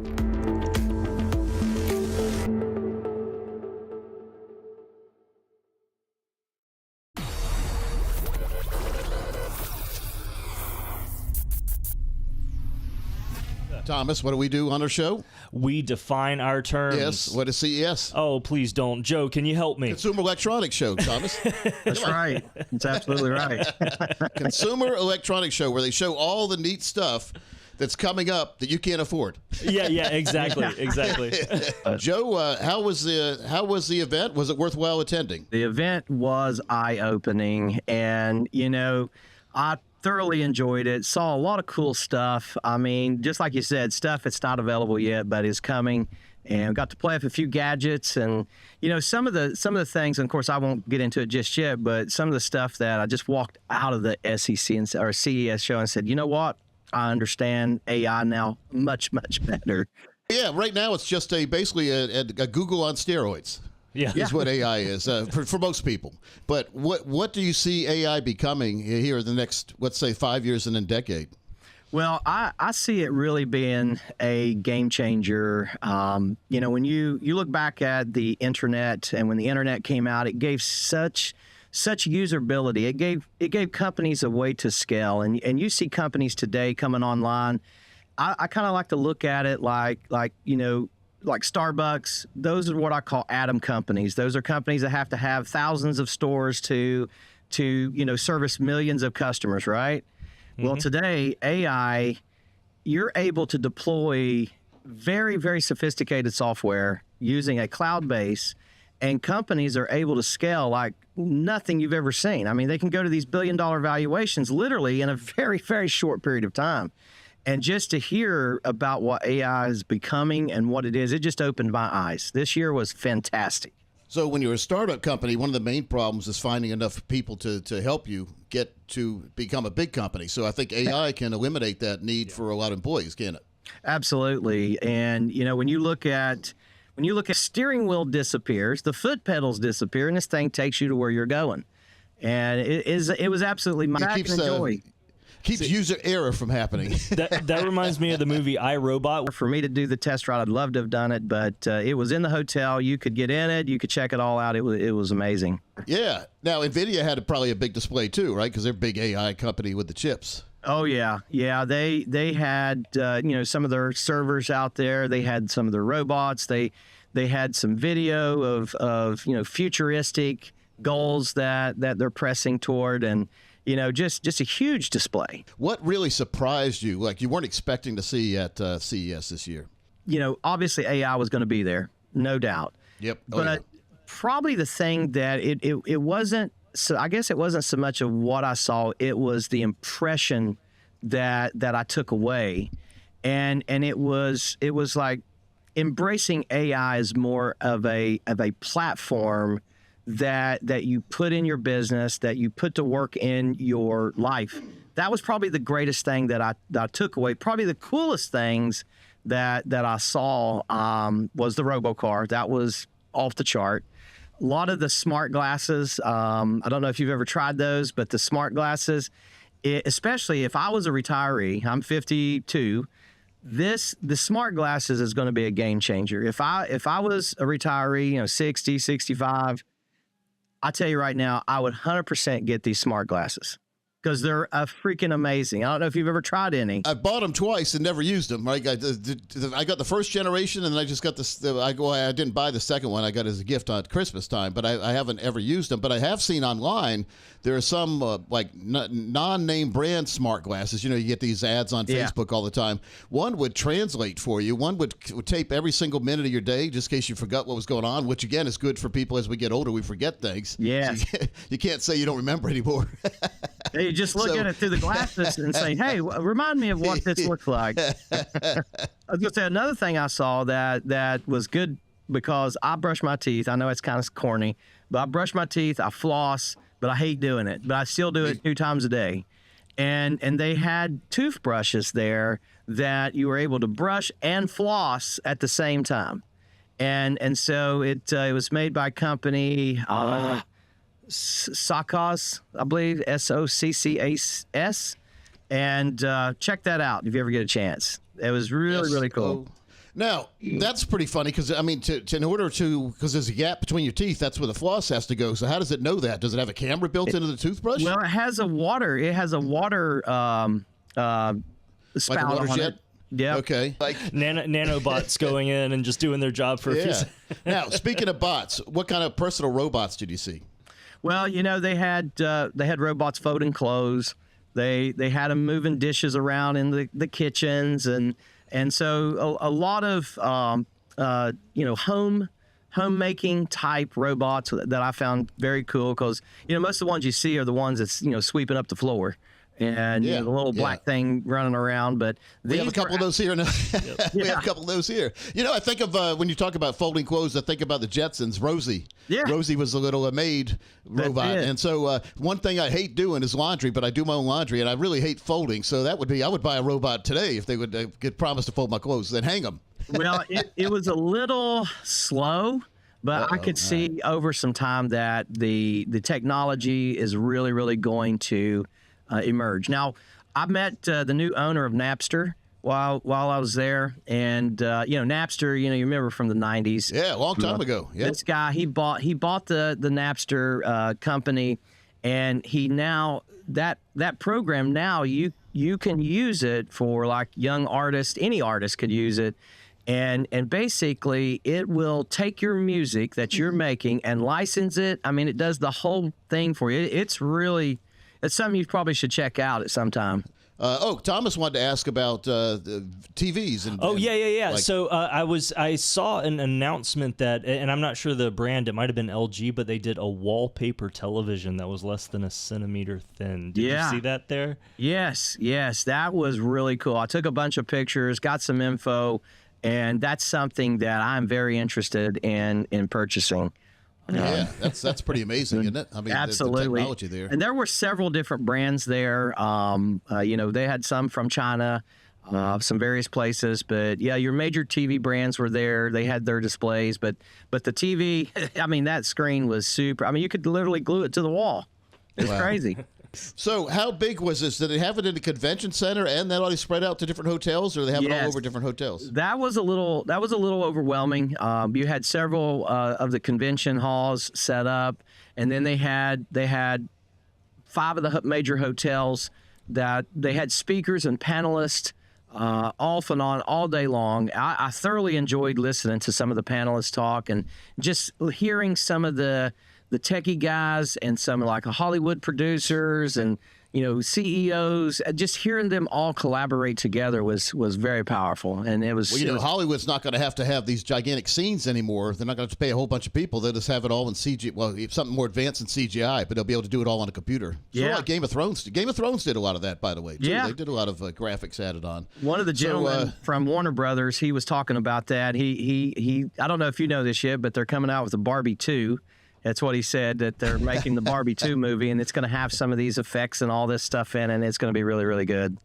Thomas, what do we do on our show? We define our terms. Yes. What is CES? Oh, please don't. Joe, can you help me? Consumer Electronics Show, Thomas. That's right. That's absolutely right. Consumer Electronics Show, where they show all the neat stuff that's coming up that you can't afford. Yeah, exactly. Joe, how was the event? Was it worthwhile attending? The event was eye-opening, and I thoroughly enjoyed it. Saw a lot of cool stuff. I mean, just like you said, stuff that's not available yet but is coming. And got to play with a few gadgets, and some of the things. And of course, I won't get into it just yet. But some of the stuff that I just walked out of the SEC or CES show and said, you know what? I understand AI now much better. Yeah, right now it's just basically a Google on steroids. Yeah. Is what AI is for most people. But what do you see AI becoming here in the next, let's say, 5 years and a decade? Well, I see it really being a game changer. When you look back at the internet, and when the internet came out, it gave such usability. It gave companies a way to scale, and you see companies today coming online. I kind of like to look at it like Starbucks. Those are what I call atom companies. Those are companies that have to have thousands of stores to service millions of customers, right? Mm-hmm. Well, today, AI, you're able to deploy very, very sophisticated software using a cloud base, and companies are able to scale like nothing you've ever seen. I mean, they can go to these billion-dollar valuations literally in a very, very short period of time. And just to hear about what AI is becoming and what it is, it just opened my eyes. This year was fantastic. So when you're a startup company, one of the main problems is finding enough people to help you get to become a big company. So I think AI can eliminate that need for a lot of employees, can it? Absolutely. And, when you look at steering wheel disappears, the foot pedals disappear, and this thing takes you to where you're going. And it was absolutely my joy. Keeps user error from happening. That reminds me of the movie iRobot. For me to do the test ride, I'd love to have done it, but it was in the hotel. You could get in it. You could check it all out. It was amazing. Yeah. Now, NVIDIA had probably a big display too, right? Because they're a big AI company with the chips. Oh, yeah. Yeah, they had, some of their servers out there. They had some of their robots. They They had some video of futuristic goals that they're pressing toward, and just a huge display. What really surprised you, like you weren't expecting to see at CES this year? Obviously AI was going to be there, no doubt. Yep. But probably the thing that it wasn't, so I guess it wasn't so much of what I saw, it was the impression that I took away. And it was like embracing AI as more of a platform that you put in your business, that you put to work in your life. That was probably the greatest thing that I took away. Probably the coolest things that I saw was the RoboCar. That was off the chart. A lot of the smart glasses. I don't know if you've ever tried those, but the smart glasses, especially if I was a retiree, I'm 52. The smart glasses is going to be a game changer. If I was a retiree, 60, 65, I tell you right now, I would 100% get these smart glasses because they're freaking amazing. I don't know if you've ever tried any. I bought them twice and never used them. Right? I got the first generation, and then I just got this. I didn't buy the second one. I got it as a gift on Christmas time, but I haven't ever used them. But I have seen online there are some non-name brand smart glasses. You get these ads on Facebook all the time. One would translate for you. One would tape every single minute of your day, just in case you forgot what was going on. Which again is good for people as we get older. We forget things. Yeah, so you can't say you don't remember anymore. You just look at it through the glasses and say, hey, remind me of what this looks like. I was going to say another thing I saw that was good because I brush my teeth. I know it's kind of corny, but I brush my teeth, I floss, but I hate doing it. But I still do it 2 times a day. And they had toothbrushes there that you were able to brush and floss at the same time. And so it was made by a company, SpeakEasy, I believe, SOCCAS, and check that out if you ever get a chance. It was really cool. Now that's pretty funny because in order to, because there's a gap between your teeth, that's where the floss has to go. So how does it know that? Does it have a camera built into the toothbrush? Well, it has a water spout like a water on jet? it. Yeah. Okay. Like nanobots going in and just doing their job for a few seconds. Now, speaking of bots, what kind of personal robots did you see? Well, they had robots folding clothes. They had them moving dishes around in the kitchens, and so a lot of homemaking type robots that I found very cool because most of the ones you see are the ones that's sweeping up the floor. And the little black thing running around, but we have a couple of those here. We have a couple of those here. I think of when you talk about folding clothes, I think about the Jetsons. Rosie. Yeah. Rosie was a little maid robot, and so one thing I hate doing is laundry, but I do my own laundry, and I really hate folding. So I would buy a robot today if they would get promised to fold my clothes, then hang them. Well, it was a little slow. But I could see over some time that the technology is really, really going to emerge. Now, I met the new owner of Napster while I was there, and Napster, you remember from the 90s. Yeah, a long time ago. Yep. This guy, he bought the Napster company, and he now that program now you can use it for like young artists. Any artist could use it. And basically, it will take your music that you're making and license it. I mean, it does the whole thing for you. It's something you probably should check out at some time. Thomas wanted to ask about the TVs. Yeah. So I saw an announcement that, and I'm not sure the brand, it might have been LG, but they did a wallpaper television that was less than a centimeter thin. Did you see that there? Yes, that was really cool. I took a bunch of pictures, got some info, and that's something that I'm very interested in purchasing. Yeah, that's pretty amazing, isn't it? I mean, absolutely. The technology there. And there were several different brands there. They had some from China, some various places. But yeah, your major TV brands were there. They had their displays. But the TV, I mean, that screen was super. I mean, you could literally glue it to the wall. It's crazy. So how big was this? Did they have it in the convention center and then already spread out to different hotels, or they have it all over different hotels? That was a little overwhelming. You had several of the convention halls set up, and then they had 5 of the major hotels that they had speakers and panelists off and on all day long. I thoroughly enjoyed listening to some of the panelists talk and just hearing some of the techie guys and some like Hollywood producers and CEOs. Just hearing them all collaborate together was very powerful, and it was. Well, Hollywood's not going to have these gigantic scenes anymore. They're not going to have to pay a whole bunch of people. They'll just have it all in CGI. Well, something more advanced in CGI, but they'll be able to do it all on a computer. Sort of like Game of Thrones. Game of Thrones did a lot of that, by the way. Too. Yeah, they did a lot of graphics added on. One of the gentlemen from Warner Brothers, he was talking about that. He I don't know if you know this yet, but they're coming out with a Barbie 2. That's what he said, that they're making the Barbie 2 movie, and it's going to have some of these effects and all this stuff in, and it's going to be really, really good.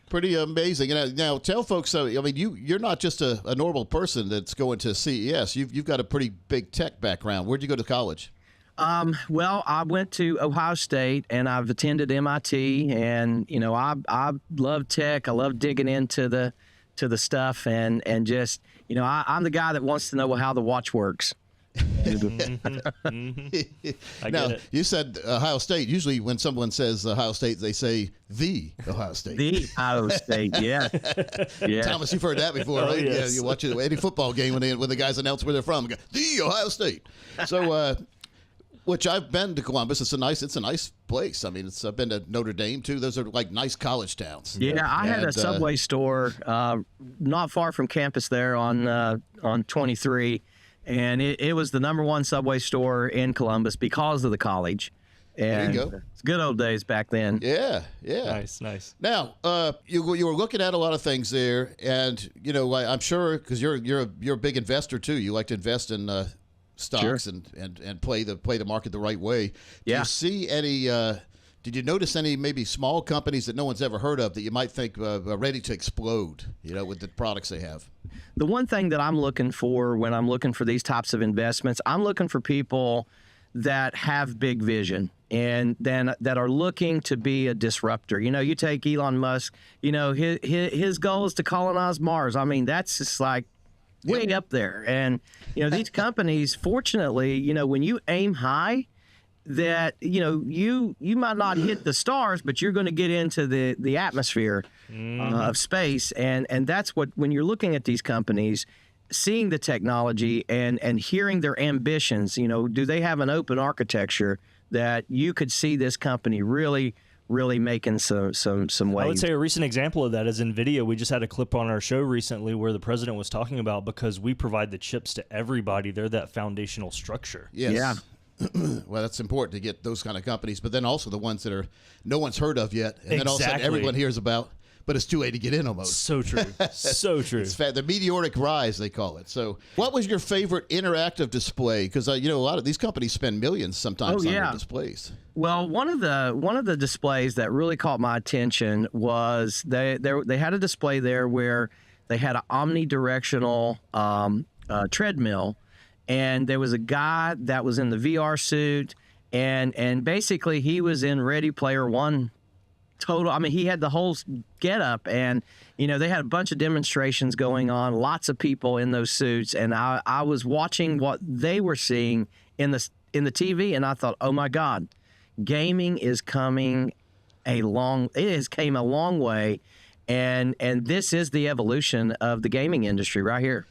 Pretty amazing. Now tell folks, you're not just a normal person that's going to CES. You've got a pretty big tech background. Where'd you go to college? Well, I went to Ohio State, and I've attended MIT, and, I love tech. I love digging into the stuff, and just, I'm the guy that wants to know how the watch works. Now, you said Ohio State. Usually when someone says Ohio State, they say the Ohio State. The Ohio State, yeah. Thomas, you've heard that before, right? Yes. Yeah, you watch any football game when the guys announce where they're from. Go, the Ohio State. So, which I've been to Columbus. It's a nice place. I mean, I've been to Notre Dame too. Those are like nice college towns. Yeah, I had a Subway store not far from campus there on 23. And it was the #1 Subway store in Columbus because of the college. And there you go. It's good old days back then. Yeah. Nice. Now, you were looking at a lot of things there, and I'm sure because you're a big investor too. You like to invest in stocks and play the market the right way. Do you see any? Did you notice any maybe small companies that no one's ever heard of that you might think are ready to explode, with the products they have? The one thing that I'm looking for when I'm looking for these types of investments, I'm looking for people that have big vision and then that are looking to be a disruptor. You take Elon Musk, his goal is to colonize Mars. I mean, that's just like way up there. And, these companies, fortunately, when you aim high, that you might not hit the stars, but you're going to get into the atmosphere of space, and that's what, when you're looking at these companies, seeing the technology and hearing their ambitions, do they have an open architecture that you could see this company really making some waves? I would say a recent example of that is NVIDIA. We just had a clip on our show recently where the president was talking about, because we provide the chips to everybody, they're that foundational structure. Yes. Yeah. Well, that's important to get those kind of companies, but then also the ones that no one's heard of yet, and then all of a sudden everyone hears about, but it's too late to get in almost. So true. So true. It's the meteoric rise, they call it. So what was your favorite interactive display? Because, a lot of these companies spend millions sometimes on their displays. Well, one of the displays that really caught my attention was they had a display there where they had an omnidirectional treadmill. And there was a guy that was in the VR suit, and basically he was in Ready Player One total. I mean, he had the whole getup, and they had a bunch of demonstrations going on, lots of people in those suits, and I was watching what they were seeing in the TV, and I thought, oh my God, gaming is coming it has came a long way, and this is the evolution of the gaming industry right here.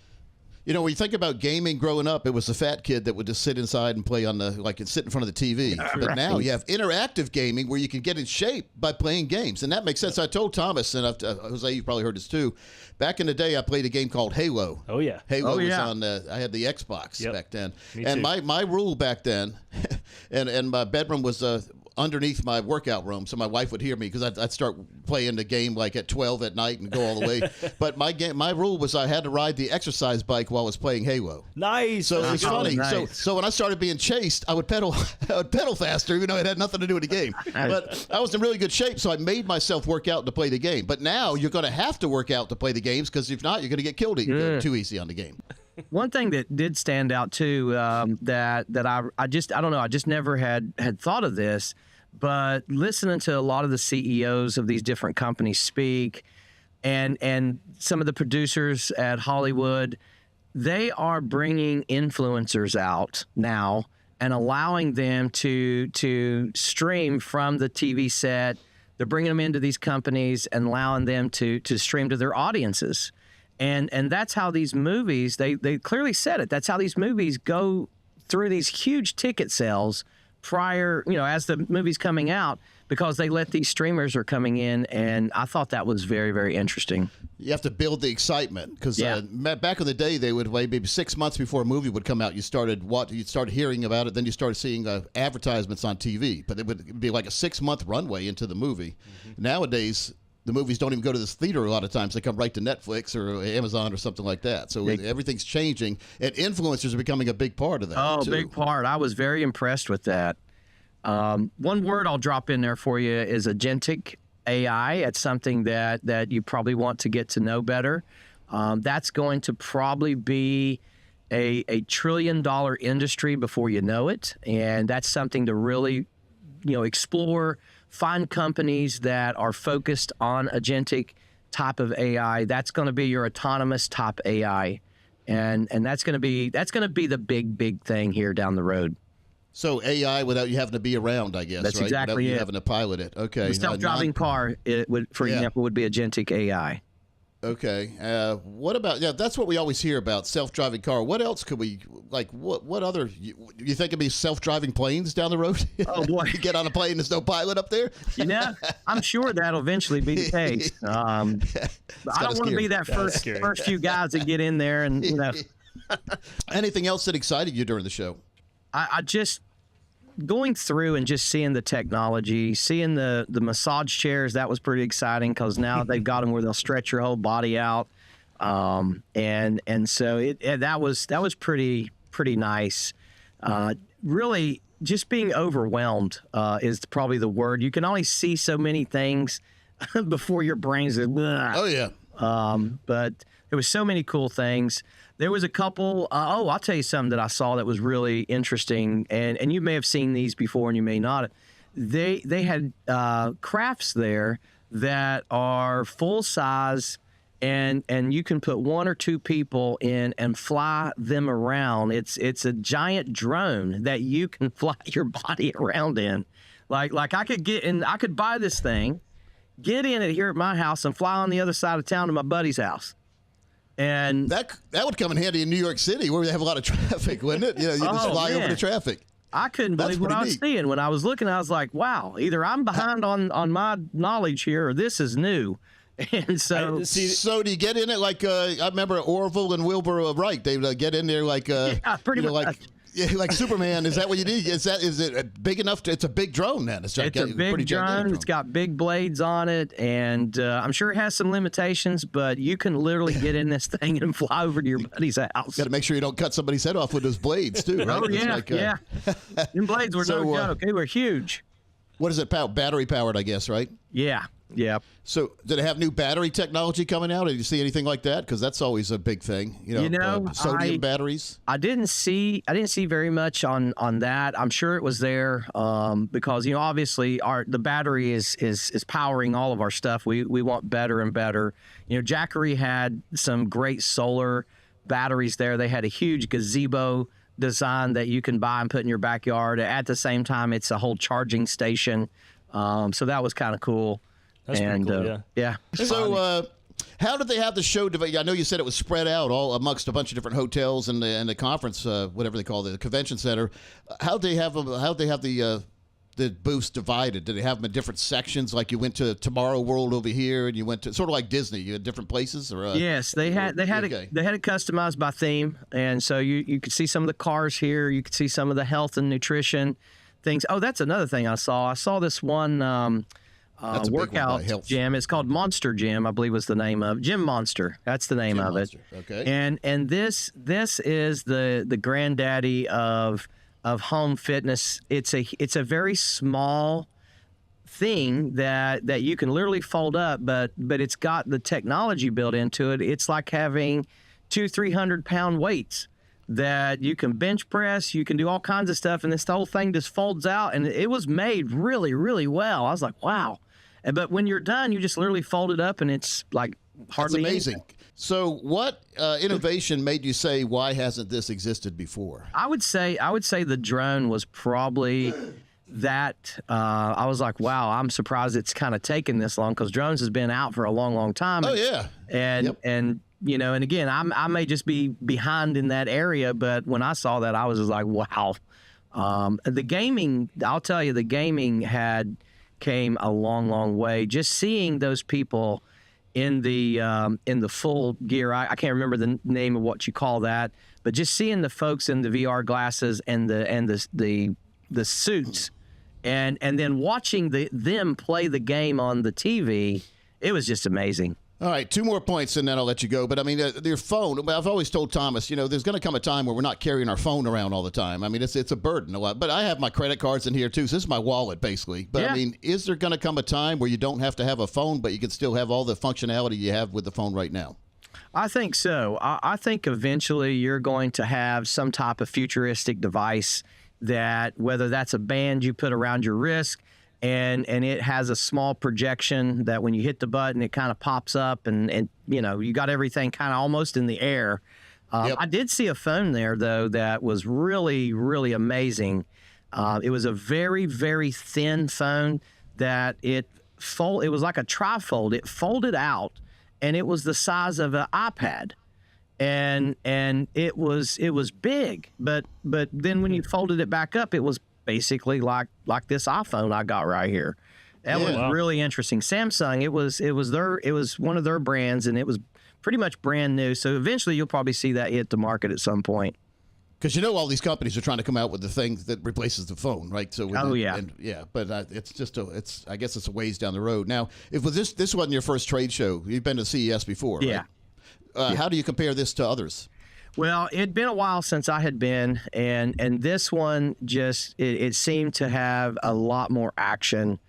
When you think about gaming growing up, it was the fat kid that would just sit inside and play and sit in front of the TV. But now you have interactive gaming where you can get in shape by playing games. And that makes sense. I told Thomas, and Jose, you probably heard this too. Back in the day, I played a game called Halo. Oh, yeah. Halo was on, I had the Xbox back then. Me and too. my rule back then, and my bedroom was underneath my workout room, so my wife would hear me because I'd start playing the game like at 12 at night and go all the way. But my rule was I had to ride the exercise bike while I was playing Halo. Nice. So it was funny. Nice. So when I started being chased, I would pedal faster, even though it had nothing to do with the game. But I was in really good shape, so I made myself work out to play the game. But now you're going to have to work out to play the games, because if not, you're going to get killed too easy on the game. One thing that did stand out too, that I don't know, I just never had thought of this, but listening to a lot of the CEOs of these different companies speak, and some of the producers at Hollywood, they are bringing influencers out now and allowing them to stream from the TV set They're bringing them into these companies and allowing them to stream to their audiences. And that's how these movies, they clearly said it, that's how these movies go through these huge ticket sales prior, as the movie's coming out, because they let these streamers are coming in. And I thought that was very, very interesting. You have to build the excitement because Yeah. back in the day, they would wait maybe 6 months before a movie would come out. You started hearing about it, then you started seeing advertisements on TV. But it would be like a 6-month runway into the movie. Nowadays, the movies don't even go to this theater a lot of times. They come right to Netflix or Amazon or something like that. So everything's changing, and influencers are becoming a big part of that. Oh, too. big part. I was very impressed with that. One word I'll drop in there for you is agentic AI. It's something that you probably want to get to know better. That's going to probably be a $1 trillion industry before you know it. And that's something to really, explore, find companies that are focused on agentic type of AI. That's going to be your autonomous type AI. And that's going to be the big thing here down the road. So AI without you having to be around, I guess. That's right? exactly without you it. having to pilot it. Okay. The self-driving car, for example, would be agentic AI. Okay. What about? Yeah, that's what we always hear about self-driving car. What else could we like? What other? You think it'd be self-driving planes down the road? Oh boy, you get on a plane, there's no pilot up there. I'm sure that'll eventually be the case. I don't want to be that first few guys that get in there and Anything else that excited you during the show? I just going through and just seeing the technology, seeing the massage chairs, that was pretty exciting because now they've got them where they'll stretch your whole body out. And so that was pretty nice. Really just being overwhelmed is probably the word. You can only see so many things before your brain's like, oh yeah. But there was so many cool things. There was a couple. I'll tell you something that I saw that was really interesting, and you may have seen these before, and you may not. They had crafts there that are full size, and you can put 1 or 2 people in and fly them around. It's a giant drone that you can fly your body around in. Like I could get in, I could buy this thing, get in it here at my house, and fly on the other side of town to my buddy's house. And that would come in handy in New York City where they have a lot of traffic, wouldn't it? You just fly over the traffic. I couldn't believe what I was seeing. When I was looking, I was like, wow, either I'm behind on my knowledge here or this is new. And so do you get in it like I remember Orville and Wilbur Wright? They would get in there like pretty much. Like Superman. Is that what you need? Is it big enough? It's a big drone then. It's a big drone. It's got big blades on it, and I'm sure it has some limitations, but you can literally get in this thing and fly over to your buddy's house. Got to make sure you don't cut somebody's head off with those blades too, right? Oh yeah, Them blades were no joke. They were huge. What is it? Battery powered, I guess, right? Yeah. So, did it have new battery technology coming out? Did you see anything like that? Because that's always a big thing. Sodium batteries. I didn't see very much on that. I'm sure it was there because obviously the battery is powering all of our stuff. We want better and better. Jackery had some great solar batteries there. They had a huge gazebo design that you can buy and put in your backyard. At the same time, it's a whole charging station. So that was kind of cool. That's pretty cool, yeah. So, how did they have the show? I know you said it was spread out all amongst a bunch of different hotels and the conference, whatever they call it, the convention center. How did they have the booths divided? Did they have them in different sections? Like you went to Tomorrow World over here, and you went to sort of like Disney. You had different places, or yes, they had it customized by theme, and so you could see some of the cars here. You could see some of the health and nutrition things. Oh, that's another thing I saw. I saw this one. Workout gym. It's called Monster Gym, I believe was the name of Gym Monster. That's the name of it. Okay. And this is the granddaddy of home fitness. It's a very small thing that you can literally fold up, but it's got the technology built into it. It's like having 200-300 pound weights that you can bench press, you can do all kinds of stuff, and this whole thing just folds out, and it was made really, really well. I was like, wow. But when you're done, you just literally fold it up, and it's like hardly That's amazing. anything. So what innovation made you say, why hasn't this existed before? I would say the drone was probably I was like, wow, I'm surprised it's kind of taken this long, because drones has been out for a long, long time. Oh yeah. And and again, I may just be behind in that area, but when I saw that, I was just like, wow. The gaming, I'll tell you, the gaming came a long, long way. Just seeing those people in the full gear, I can't remember the name of what you call that, but just seeing the folks in the VR glasses and the suits, and then watching them play the game on the TV, it was just amazing. All right, 2 more points and then I'll let you go. But I mean, your phone, I've always told Thomas, there's going to come a time where we're not carrying our phone around all the time. I mean, it's a burden a lot. But I have my credit cards in here too, so this is my wallet basically. But Yeah. I mean, is there going to come a time where you don't have to have a phone, but you can still have all the functionality you have with the phone right now? I think so. I think eventually you're going to have some type of futuristic device that, whether that's a band you put around your wrist, and it has a small projection that when you hit the button, it kind of pops up, and you got everything kind of almost in the air. Yep. I did see a phone there, though, that was really, really amazing. It was a very, very thin phone that it was like a trifold. It folded out, and it was the size of an iPad. And it was big, but then when you folded it back up, it was basically like this iPhone I got right here. That was really interesting. Samsung, it was one of their brands, and it was pretty much brand new. So eventually you'll probably see that hit the market at some point. Because all these companies are trying to come out with the thing that replaces the phone, right? So but I guess it's a ways down the road. Now, if this wasn't your first trade show, you've been to CES before, Yeah. right? How do you compare this to others? Well, it'd been a while since I had been, and this one just it seemed to have a lot more action.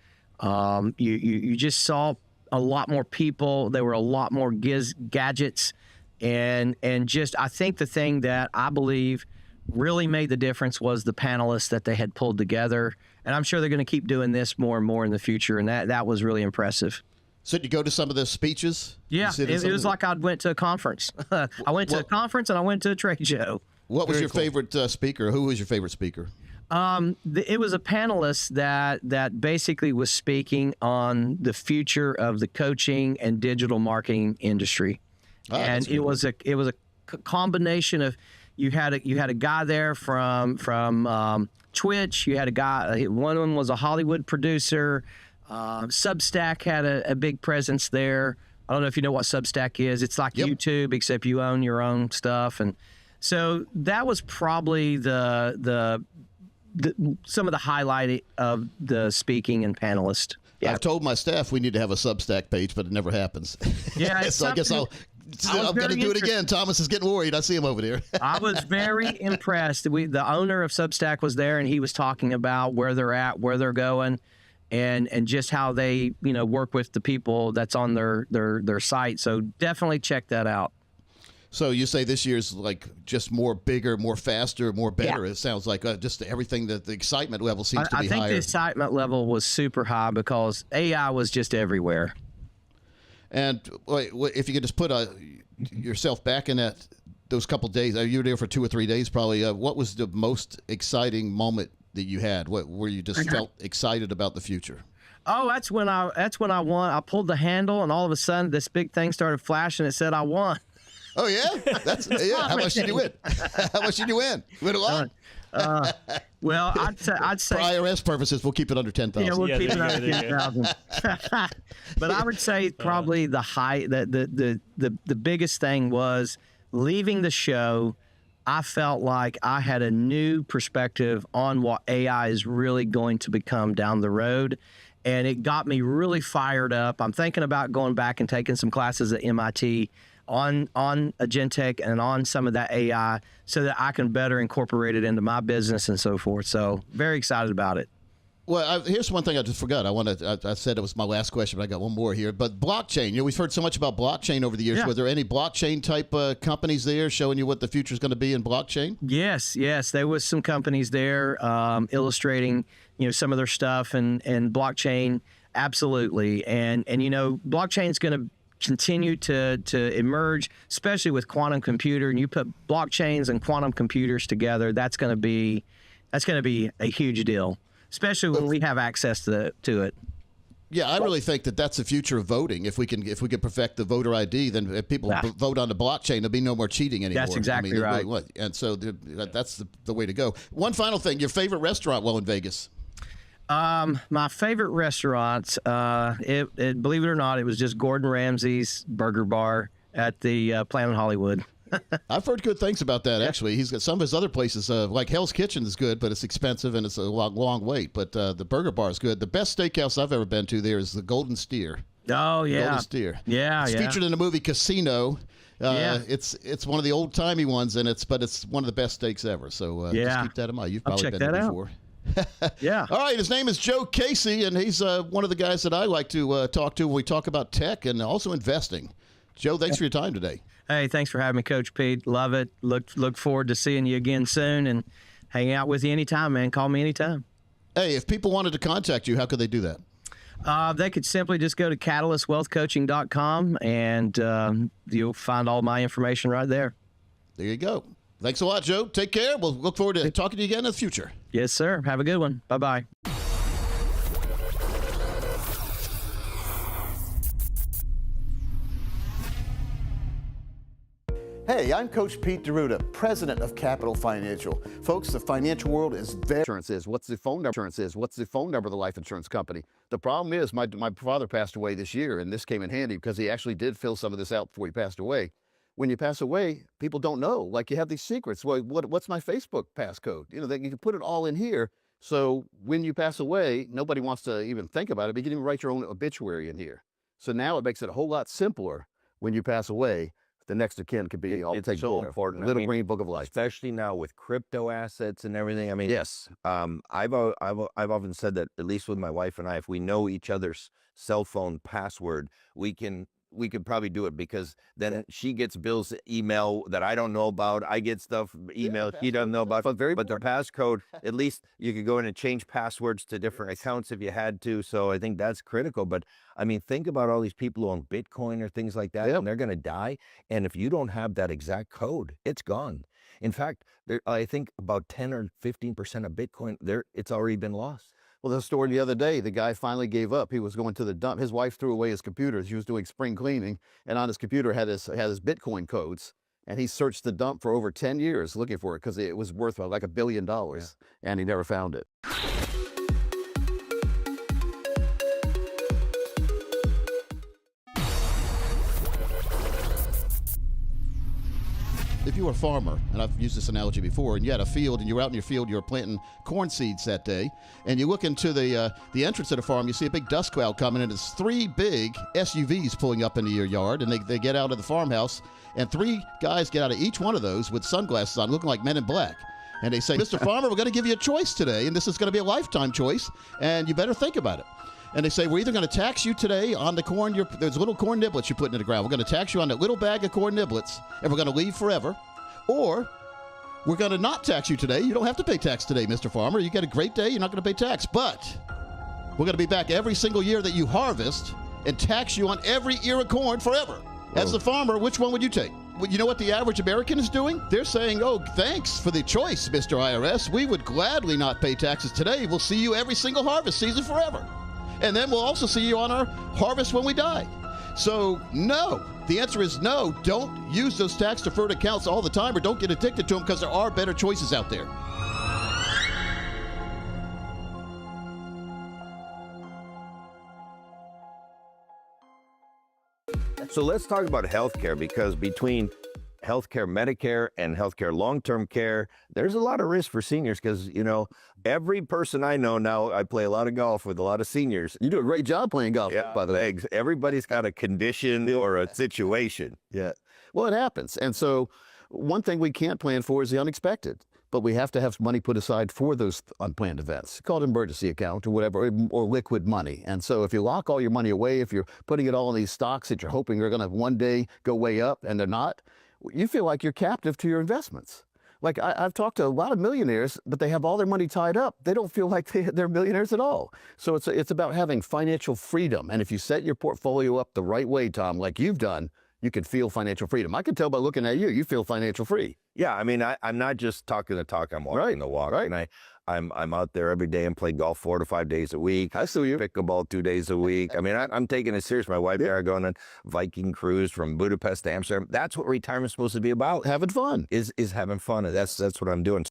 You just saw a lot more people. There were a lot more gadgets, and just I think the thing that I believe really made the difference was the panelists that they had pulled together. And I'm sure they're going to keep doing this more and more in the future, and that was really impressive. So did you go to some of the speeches? Yeah, it was like I went to a conference. I went to a conference and I went to a trade show. What was your favorite speaker? Who was your favorite speaker? It was a panelist that basically was speaking on the future of the coaching and digital marketing industry, and it was a combination of you had a guy there from Twitch. You had a guy. One of them was a Hollywood producer. Substack had a big presence there. I don't know if you know what Substack is. It's like YouTube, except you own your own stuff. And so that was probably the some of the highlight of the speaking and panelist. Yeah. I've told my staff we need to have a Substack page, but it never happens. Yeah, so I guess I'm going to do it again. Thomas is getting worried. I see him over there. I was very impressed. The owner of Substack was there, and he was talking about where they're at, where they're going, and just how they work with the people that's on their site. So definitely check that out. So you say this year's like just more bigger, more faster, more better. Yeah. It sounds like just everything that the excitement level seems to be I think higher. the excitement level was super high because AI was just everywhere. And if you could just put yourself back in those couple days, you were there for 2 or 3 days probably. What was the most exciting moment that you had? Where you just felt excited about the future? Oh, that's when I won. I pulled the handle, and all of a sudden, this big thing started flashing. It said I won. Oh yeah, How much did you win? How much did you win? You win a lot. Well, I'd say for IRS purposes, we'll keep it under 10,000. Yeah, we'll keep it under 10,000. But I would say probably the biggest thing was leaving the show. I felt like I had a new perspective on what AI is really going to become down the road. And it got me really fired up. I'm thinking about going back and taking some classes at MIT on Agentech and on some of that AI so that I can better incorporate it into my business and so forth. So very excited about it. Well, here's one thing I just forgot. I said it was my last question, but I got one more here. But blockchain, we've heard so much about blockchain over the years. Yeah. Were there any blockchain type companies there showing you what the future is going to be in blockchain? Yes. There was some companies there illustrating, some of their stuff and blockchain. Absolutely. And blockchain is going to continue to emerge, especially with quantum computer. And you put blockchains and quantum computers together, that's going to be a huge deal. especially when we have access to it. Yeah, I really think that that's the future of voting. If we can perfect the voter ID, then people vote on the blockchain. There'll be no more cheating anymore. That's exactly right. And so that's the way to go. One final thing: your favorite restaurant while in Vegas? My favorite restaurants, believe it or not, it was just Gordon Ramsay's Burger Bar at the Planet Hollywood. I've heard good things about that, actually. He's got some of his other places, like Hell's Kitchen is good, but it's expensive and it's a long wait. But the Burger Bar is good. The best steakhouse I've ever been to there is the Golden Steer. Oh, yeah. Golden Steer. Yeah, it's featured in the movie Casino. Yeah. It's one of the old-timey ones, but it's one of the best steaks ever. So just keep that in mind. You've probably been there before. Yeah. All right. His name is Joe Casey, and he's one of the guys that I like to talk to when we talk about tech and also investing. Joe, thanks for your time today. Hey, thanks for having me, Coach Pete. Love it. Look forward to seeing you again soon and hanging out with you anytime, man. Call me anytime. Hey, if people wanted to contact you, how could they do that? They could simply just go to catalystwealthcoaching.com and you'll find all my information right there. There you go. Thanks a lot, Joe. Take care. We'll look forward to talking to you again in the future. Yes, sir. Have a good one. Bye-bye. Hey, I'm Coach Pete D'Arruda, president of Capital Financial. Folks, the financial world is very... Insurance is, what's the phone number? Insurance is, what's the phone number of the life insurance company? The problem is my father passed away this year, and this came in handy because he actually did fill some of this out before he passed away. When you pass away, people don't know. Like, you have these secrets. Well, what's my Facebook passcode? You know, you can put it all in here. So when you pass away, nobody wants to even think about it, but you can even write your own obituary in here. So now it makes it a whole lot simpler when you pass away. The next of kin could be it's so important. Little green book of life, especially now with crypto assets and everything. I mean, yes. I've often said that, at least with my wife and I, if we know each other's cell phone password, we could probably do it, because then she gets Bill's email that I don't know about. I get stuff email he doesn't know about. But their passcode, at least you could go in and change passwords to different accounts if you had to. So I think that's critical. But I mean, think about all these people who own Bitcoin or things like that, and they're going to die. And if you don't have that exact code, it's gone. In fact, I think about 10 or 15% of Bitcoin, it's already been lost. Well, the story the other day, the guy finally gave up. He was going to the dump. His wife threw away his computers. He was doing spring cleaning, and on his computer had his Bitcoin codes. And he searched the dump for over 10 years looking for it because it was worth like $1 billion, and he never found it. If you were a farmer, and I've used this analogy before, and you had a field, and you were out in your field, you were planting corn seeds that day, and you look into the entrance of the farm, you see a big dust cloud coming, and it's 3 big SUVs pulling up into your yard, and they get out of the farmhouse, and 3 guys get out of each one of those with sunglasses on, looking like Men in Black. And they say, Mr. Farmer, we're going to give you a choice today, and this is going to be a lifetime choice, and you better think about it. And they say, we're either going to tax you today on the corn, there's little corn niblets you're putting in the ground. We're going to tax you on that little bag of corn niblets, and we're going to leave forever. Or we're going to not tax you today. You don't have to pay tax today, Mr. Farmer. You get a great day, you're not going to pay tax. But we're going to be back every single year that you harvest and tax you on every ear of corn forever. As the farmer, which one would you take? Well, you know what the average American is doing? They're saying, oh, thanks for the choice, Mr. IRS. We would gladly not pay taxes today. We'll see you every single harvest season forever. And then we'll also see you on our harvest when we die. So, no. The answer is no. Don't use those tax-deferred accounts all the time, or don't get addicted to them, because there are better choices out there. So let's talk about healthcare, because between healthcare, Medicare, and healthcare long-term care, there's a lot of risk for seniors, because, you know, every person I know now, I play a lot of golf with a lot of seniors. You do a great job playing golf, by the way. Everybody's got a condition or a situation. Yeah. Well, it happens. And so one thing we can't plan for is the unexpected. But we have to have money put aside for those unplanned events. It's called emergency account or whatever, or liquid money. And so if you lock all your money away, if you're putting it all in these stocks that you're hoping are going to one day go way up and they're not, you feel like you're captive to your investments. Like I've talked to a lot of millionaires, but they have all their money tied up. They don't feel like they're millionaires at all. So it's about having financial freedom. And if you set your portfolio up the right way, Tom, like you've done, you can feel financial freedom. I can tell by looking at you, you feel financial free. Yeah, I mean, I'm not just talking the talk, I'm walking the walk. Right. And I'm out there every day and play golf 4 to 5 days a week. I still pickleball 2 days a week. I mean, I'm taking it serious. My wife and I are going on Viking cruise from Budapest to Amsterdam. That's what retirement's supposed to be about. Having fun. Is having fun. And that's what I'm doing.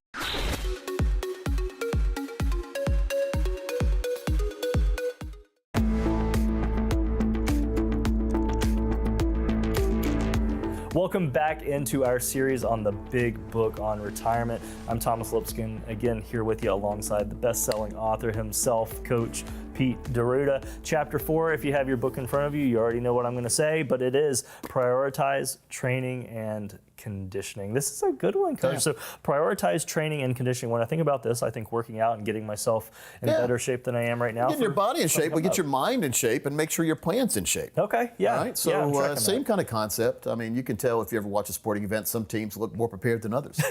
Welcome back into our series on the big book on retirement. I'm Thomas Lipscomb, again here with you alongside the best-selling author himself, Coach Pete D'Arruda. Chapter 4, if you have your book in front of you, you already know what I'm going to say, but it is prioritize training and conditioning. This is a good one, Coach. Yeah. So prioritize training and conditioning. When I think about this, I think working out and getting myself in better shape than I am right now. Get your body in shape, but get your mind in shape and make sure your plan's in shape. Okay, yeah. All right? So same kind of concept. I mean, you can tell if you ever watch a sporting event, some teams look more prepared than others.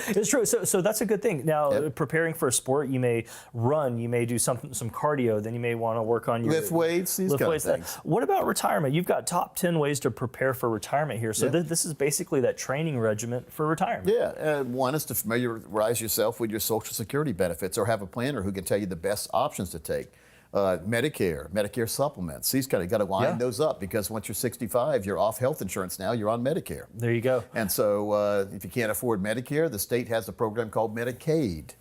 It's true. So that's a good thing. Now, preparing for a sport, you may run, you may do some cardio, then you may want to work on your lift weights, these kind of things. What about retirement? You've got top 10 ways to prepare for retirement here. So this is basically that training regiment for retirement. Yeah, one is to familiarize yourself with your Social Security benefits or have a planner who can tell you the best options to take. Medicare supplements. These kind of got to line those up because once you're 65, you're off health insurance now, you're on Medicare. There you go. And so if you can't afford Medicare, the state has a program called Medicaid.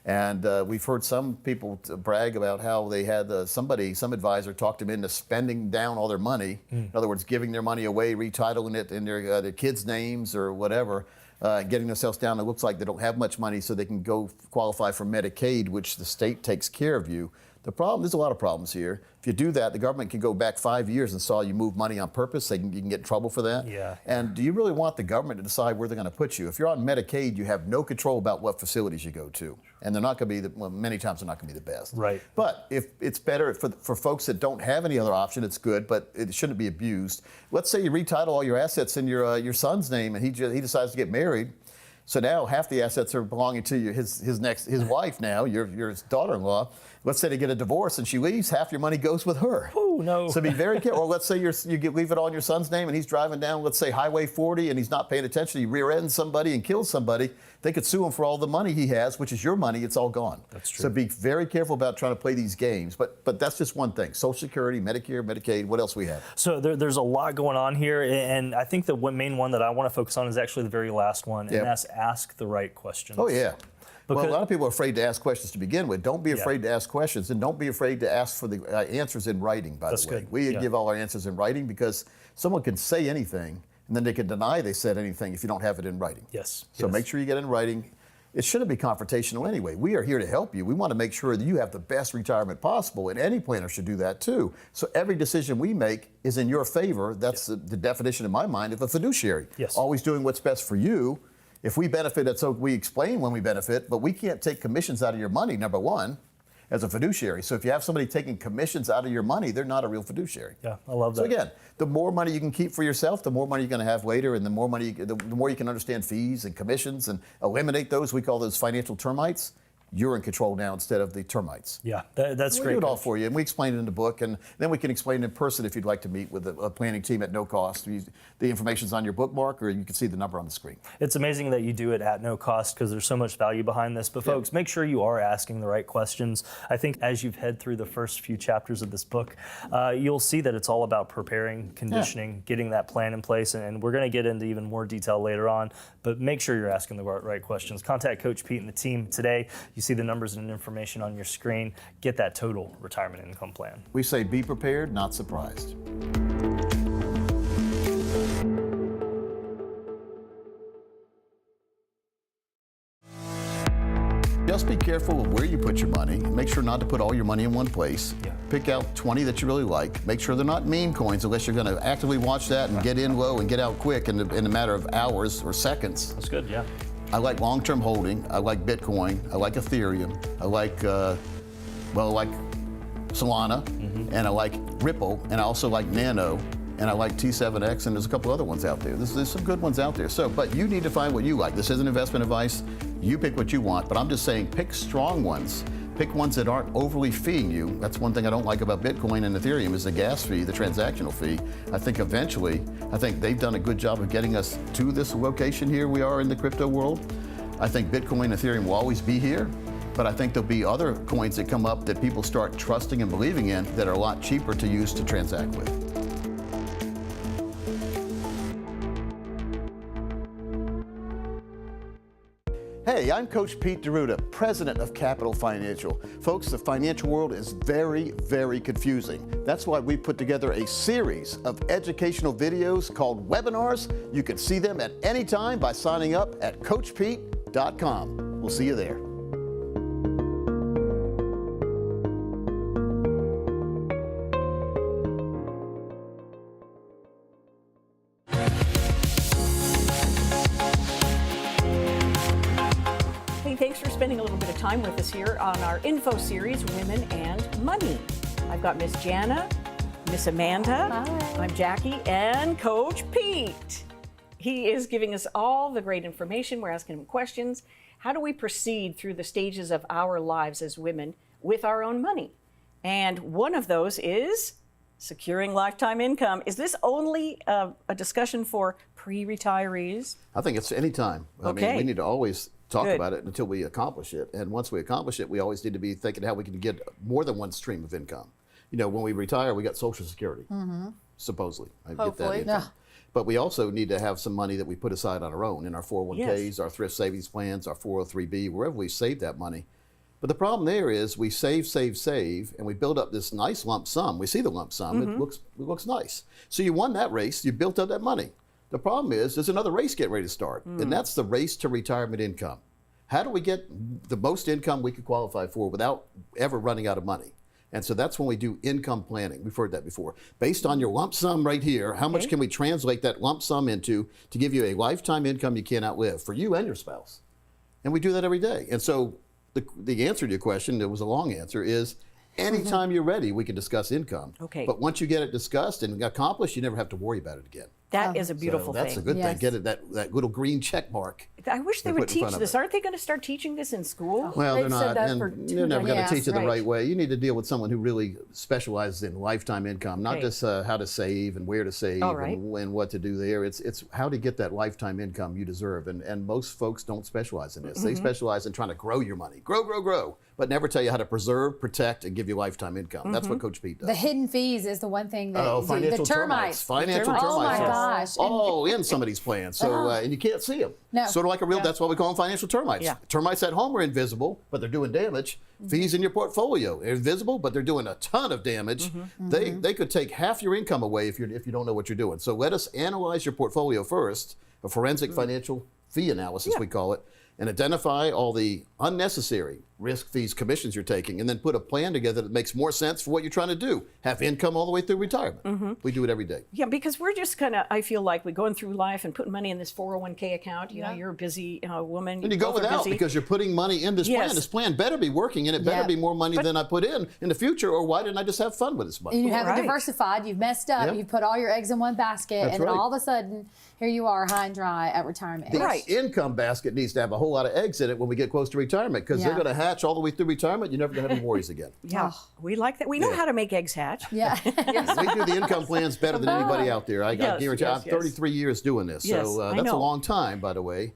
And we've heard some people brag about how they had some advisor talked them into spending down all their money. In other words, giving their money away, retitling it in their kids' names or whatever, getting themselves down. It looks like they don't have much money so they can go qualify for Medicaid, which the state takes care of you. The problem, there's a lot of problems here. If you do that, the government can go back 5 years and saw you move money on purpose. You can get in trouble for that. Yeah. And do you really want the government to decide where they're going to put you? If you're on Medicaid, you have no control about what facilities you go to. And they're not going to be, many times they're not going to be the best. Right. But if it's better for folks that don't have any other option, it's good, but it shouldn't be abused. Let's say you retitle all your assets in your son's name and he decides to get married. So now half the assets are belonging to his wife now, your daughter-in-law. Let's say they get a divorce and she leaves, half your money goes with her. Oh, no. So be very careful. Or let's say leave it all in your son's name and he's driving down, let's say Highway 40 and he's not paying attention. He rear-ends somebody and kills somebody. They could sue him for all the money he has, which is your money. It's all gone. That's true. So be very careful about trying to play these games. But that's just one thing. Social Security, Medicare, Medicaid, what else we have? So there's a lot going on here. And I think the main one that I want to focus on is actually the very last one. And that's ask the right questions. Oh, yeah. Well, a lot of people are afraid to ask questions to begin with. Don't be afraid to ask questions, and don't be afraid to ask for the answers in writing, by the way. Good. We give all our answers in writing because someone can say anything, and then they can deny they said anything if you don't have it in writing. Yes. So make sure you get it in writing. It shouldn't be confrontational anyway. We are here to help you. We want to make sure that you have the best retirement possible, and any planner should do that too. So every decision we make is in your favor. That's the definition in my mind of a fiduciary. Yes. Always doing what's best for you. If we benefit, so we explain when we benefit, but we can't take commissions out of your money, number one, as a fiduciary. So if you have somebody taking commissions out of your money, they're not a real fiduciary. Yeah, I love that. So again, the more money you can keep for yourself, the more money you're going to have later, and the more you can understand fees and commissions and eliminate those. We call those financial termites. You're in control now instead of the termites. Yeah, that's great. We do it all for you, and we explain it in the book, and then we can explain it in person if you'd like to meet with a planning team at no cost. The information's on your bookmark, or you can see the number on the screen. It's amazing that you do it at no cost because there's so much value behind this. But folks, make sure you are asking the right questions. I think as you've head through the first few chapters of this book, you'll see that it's all about preparing, conditioning, getting that plan in place, and we're going to get into even more detail later on. But make sure you're asking the right questions. Contact Coach Pete and the team today. You see the numbers and information on your screen. Get that total retirement income plan. We say be prepared, not surprised. Just be careful of where you put your money. Make sure not to put all your money in one place. Yeah. Pick out 20 that you really like. Make sure they're not meme coins unless you're going to actively watch that and get in low and get out quick in a matter of hours or seconds. That's good, yeah. I like long-term holding. I like Bitcoin. I like Ethereum. I like, Solana, and I like Ripple, and I also like Nano, and I like T7X, and there's a couple other ones out there. There's some good ones out there. So, but you need to find what you like. This isn't investment advice. You pick what you want, but I'm just saying pick strong ones. Pick ones that aren't overly feeing you. That's one thing I don't like about Bitcoin and Ethereum is the gas fee, the transactional fee. I think they've done a good job of getting us to this location here we are in the crypto world. I think Bitcoin and Ethereum will always be here, But I think there'll be other coins that come up that people start trusting and believing in that are a lot cheaper to use to transact with. Hey, I'm Coach Pete DeRuda, president of Capital Financial. Folks, the financial world is very, very confusing. That's why we put together a series of educational videos called webinars. You can see them at any time by signing up at CoachPete.com. We'll see you there. Thanks for spending a little bit of time with us here on our info series, Women and Money. I've got Miss Jana, Miss Amanda, Hi. I'm Jackie, and Coach Pete. He is giving us all the great information. We're asking him questions. How do we proceed through the stages of our lives as women with our own money? And one of those is securing lifetime income. Is this only a discussion for pre-retirees? I think it's any time. I mean, we need to always talk about it until we accomplish it. And once we accomplish it, we always need to be thinking how we can get more than one stream of income. You know, when we retire, we got Social Security, supposedly. I get that income. But we also need to have some money that we put aside on our own in our 401ks, our thrift savings plans, our 403b, wherever we save that money. But the problem there is we save, and we build up this nice lump sum. We see the lump sum, it looks nice. So you won that race, you built up that money. The problem is there's another race getting ready to start, and that's the race to retirement income. How do we get the most income we could qualify for without ever running out of money? And so that's when we do income planning. We've heard that before. Based on your lump sum right here, how much can we translate that lump sum into to give you a lifetime income you can't outlive for you and your spouse? And we do that every day. And so the answer to your question, it was a long answer, is anytime you're ready, we can discuss income. But once you get it discussed and accomplished, you never have to worry about it again. That is a beautiful thing. That's a good thing. Get it, that little green check mark. I wish they would teach this. Aren't they going to start teaching this in school? Well, they're not, and they're never going to teach it the right right way. You need to deal with someone who really specializes in lifetime income, not just how to save and where to save and what to do there. It's how to get that lifetime income you deserve. And most folks don't specialize in this. They specialize in trying to grow your money, grow, but never tell you how to preserve, protect, and give you lifetime income. That's what Coach Pete does. The hidden fees is the one thing that financial the termites. Financial termites. Oh my gosh. All in some of these plans. So and you can't see them. No. Sort of like a real, that's why we call them financial termites. Termites at home are invisible, but they're doing damage. Fees in your portfolio are invisible, but they're doing a ton of damage. They could take half your income away if you don't know what you're doing. So let us analyze your portfolio first, a forensic financial fee analysis we call it, and identify all the unnecessary risk, fees, commissions you're taking, and then put a plan together that makes more sense for what you're trying to do. Have income all the way through retirement. We do it every day. Yeah, because we're just kind of, I feel like we're going through life and putting money in this 401k account. You know, you're a busy woman. And you go without because you're putting money in this plan. This plan better be working, and it better be more money than I put in the future, or why didn't I just have fun with this money? And you haven't diversified, you've messed up, you've put all your eggs in one basket, and then all of a sudden, here you are high and dry at retirement. The income basket needs to have a whole lot of eggs in it when we get close to retirement, because they're going to hatch all the way through retirement. You're never going to have any worries again. We like that. We know how to make eggs hatch. We do the income plans better than anybody out there. I guarantee you. I'm 33 years doing this, so that's a long time, by the way.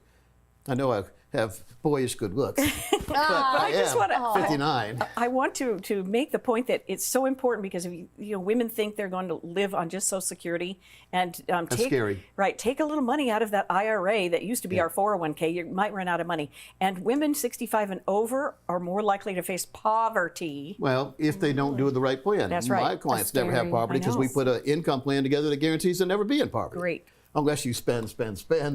I know I have boyish good looks, but I just want to 59. I want to make the point that it's so important because women think they're going to live on just Social Security and That's scary. Take a little money out of that IRA that used to be our 401k. You might run out of money, and women 65 and over are more likely to face poverty. Well, if they don't do the right plan. That's right. My clients never have poverty because we put an income plan together that guarantees they'll never be in poverty. Great. Unless you spend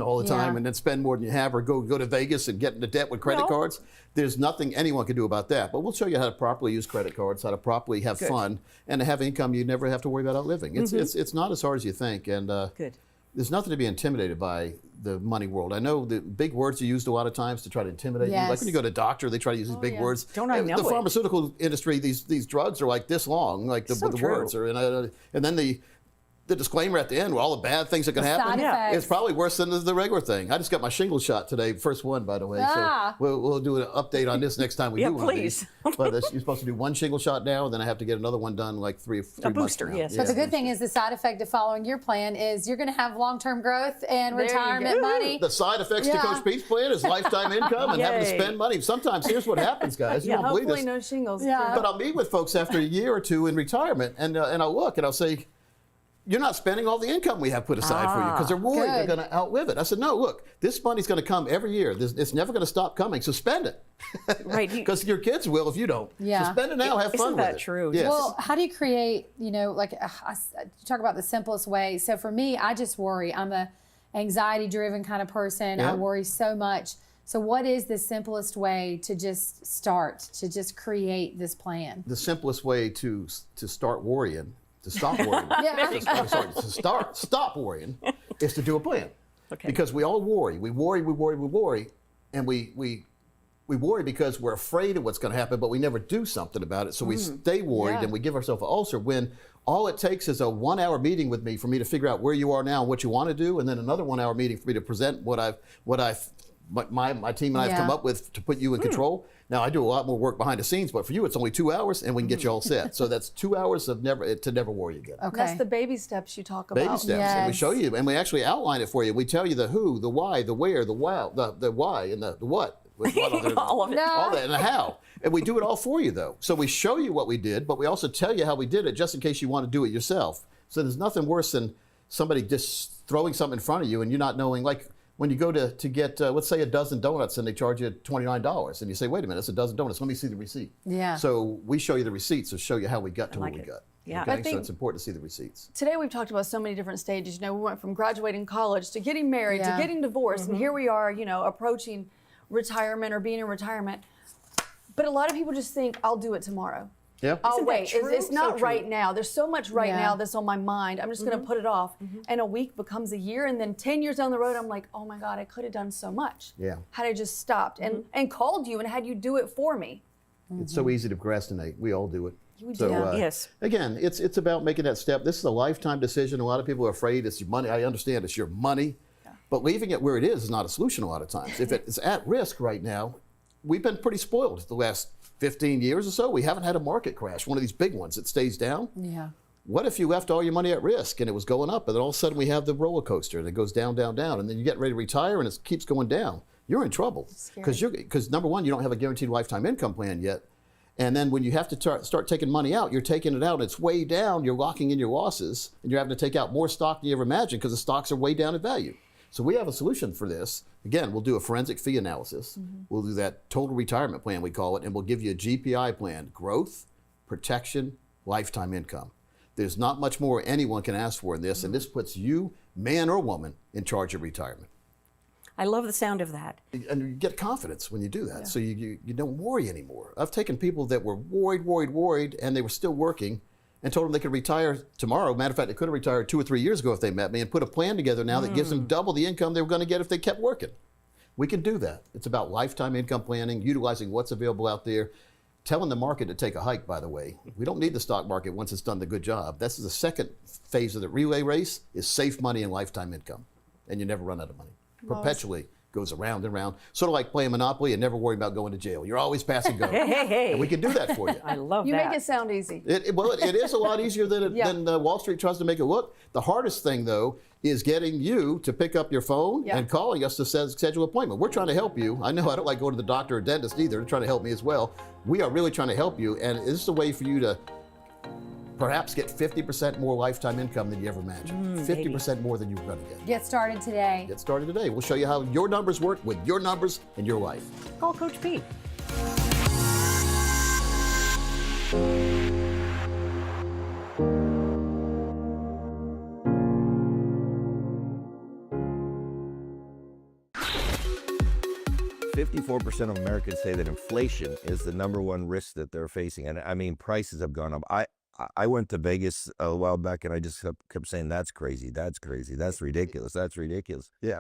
all the time and then spend more than you have, or go to Vegas and get into debt with credit cards. There's nothing anyone can do about that. But we'll show you how to properly use credit cards, how to properly have fun, and to have income you never have to worry about outliving. It's not as hard as you think. And there's nothing to be intimidated by the money world. I know the big words are used a lot of times to try to intimidate you. Like when you go to a doctor, they try to use these big words. Don't I know the pharmaceutical industry, these drugs are like this long, like the words are, and then the disclaimer at the end, where all the bad things that can happen, side effects. it's probably worse than the regular thing. I just got my shingle shot today, first one, by the way. Ah. So we'll do an update on this next time we do one please. of these. But you're supposed to do one shingle shot now, and then I have to get another one done like three months booster, from now. yes. But the good thing is the side effect of following your plan is you're going to have long-term growth and There you retirement go. money. The side effects to Yeah. Coach Pete's plan is lifetime income and having to Yay. spend money. Sometimes here's what happens, guys. You don't believe Hopefully this. no shingles. Yeah. But I'll meet with folks after a year or two in retirement, and I'll look and I'll say, you're not spending all the income we have put aside for you because they're worried they're Good. going to outlive it. I said, no, look, this money's going to come every year. It's never going to stop coming, so spend it. Right. Because your kids will if you don't. Yeah. So spend it now, have fun Isn't with that it. true? Yes. Well, how do you create, you talk about the simplest way. So for me, I just worry. I'm a anxiety-driven kind of person. Yeah. I worry so much. So what is the simplest way to just start, to just create this plan? The simplest way to start worrying, to stop worrying, Yeah. stop worrying, is to do a plan. Okay. Because we all worry. We worry, and we worry because we're afraid of what's going to happen, but we never do something about it. So we stay worried Yeah. and we give ourselves an ulcer when all it takes is a 1 hour meeting with me for me to figure out where you are now and what you want to do, and then another 1 hour meeting for me to present my team and I have come Yeah. up with to put you in control. Now I do a lot more work behind the scenes, but for you it's only 2 hours and we can get you all set. So that's 2 hours of to never worry again. Okay. That's the baby steps you talk about. Baby steps, and we Yes. show you, and we actually outline it for you. We tell you the who, the why, the where, the wow, the why, and the what. With what other- All of it. all that, and the how. And we do it all for you, though. So we show you what we did, but we also tell you how we did it, just in case you want to do it yourself. So there's nothing worse than somebody just throwing something in front of you and you not knowing, like when you go to get, let's say, a dozen donuts and they charge you $29, and you say, wait a minute, it's a dozen donuts. Let me see the receipt. Yeah. So we show you the receipts to show you how we got to like where we it. got. Yeah. Okay? I think- So it's important to see the receipts. Today we've talked about so many different stages. You know, we went from graduating college to getting married Yeah. to getting divorced, and here we are, approaching retirement or being in retirement. But a lot of people just think, I'll do it tomorrow. Yeah. I'll Isn't that wait. true? It's not So true. right now. There's so much right Yeah. now that's on my mind. I'm just going to put it off. And a week becomes a year. And then 10 years down the road, I'm like, oh my God, I could have done so much. Yeah. Had I just stopped and called you and had you do it for me. It's so easy to procrastinate. We all do it. We So, do. Yes. Again, it's about making that step. This is a lifetime decision. A lot of people are afraid it's your money. I understand it's your money. But leaving it where it is not a solution a lot of times. If it's at risk right now, we've been pretty spoiled the last 15 years or so. We haven't had a market crash, one of these big ones that stays down. Yeah. What if you left all your money at risk and it was going up, and then all of a sudden we have the roller coaster and it goes down, down, down, and then you get ready to retire and it keeps going down? You're in trouble because number one, you don't have a guaranteed lifetime income plan yet, and then when you have to start taking money out, you're taking it out. It's way down. You're locking in your losses, and you're having to take out more stock than you ever imagined because the stocks are way down in value. So we have a solution for this. Again, we'll do a forensic fee analysis. We'll do that total retirement plan, we call it, and we'll give you a GPI plan: growth, protection, lifetime income. There's not much more anyone can ask for in this, and this puts you, man or woman, in charge of retirement. I love the sound of that. And you get confidence when you do that, so you don't worry anymore. I've taken people that were worried, and they were still working, and told them they could retire tomorrow. Matter of fact, they could have retired 2 or 3 years ago if they met me, and put a plan together now that gives them double the income they were going to get if they kept working. We can do that. It's about lifetime income planning, utilizing what's available out there, telling the market to take a hike, by the way. We don't need the stock market once it's done the good job. This is the second phase of the relay race, is safe money and lifetime income. And you never run out of money. Perpetually goes around and around. Sort of like playing Monopoly and never worrying about going to jail. You're always passing go. Hey. And we can do that for you. I love You that. make it sound easy. It is a lot easier than Wall Street tries to make it look. The hardest thing, though, is getting you to pick up your phone and calling us to schedule an appointment. We're trying to help you. I know I don't like going to the doctor or dentist either. They're trying to help me as well. We are really trying to help you, and this is a way for you to perhaps get 50% more lifetime income than you ever imagined. 50% more than you were going to get. Get started today. Get started today. We'll show you how your numbers work with your numbers and your life. Call Coach Pete. $54% of Americans say that inflation is the #1 risk that they're facing. And I mean, prices have gone up. I went to Vegas a while back and I just kept saying, that's crazy. That's crazy. That's ridiculous. That's ridiculous. Yeah.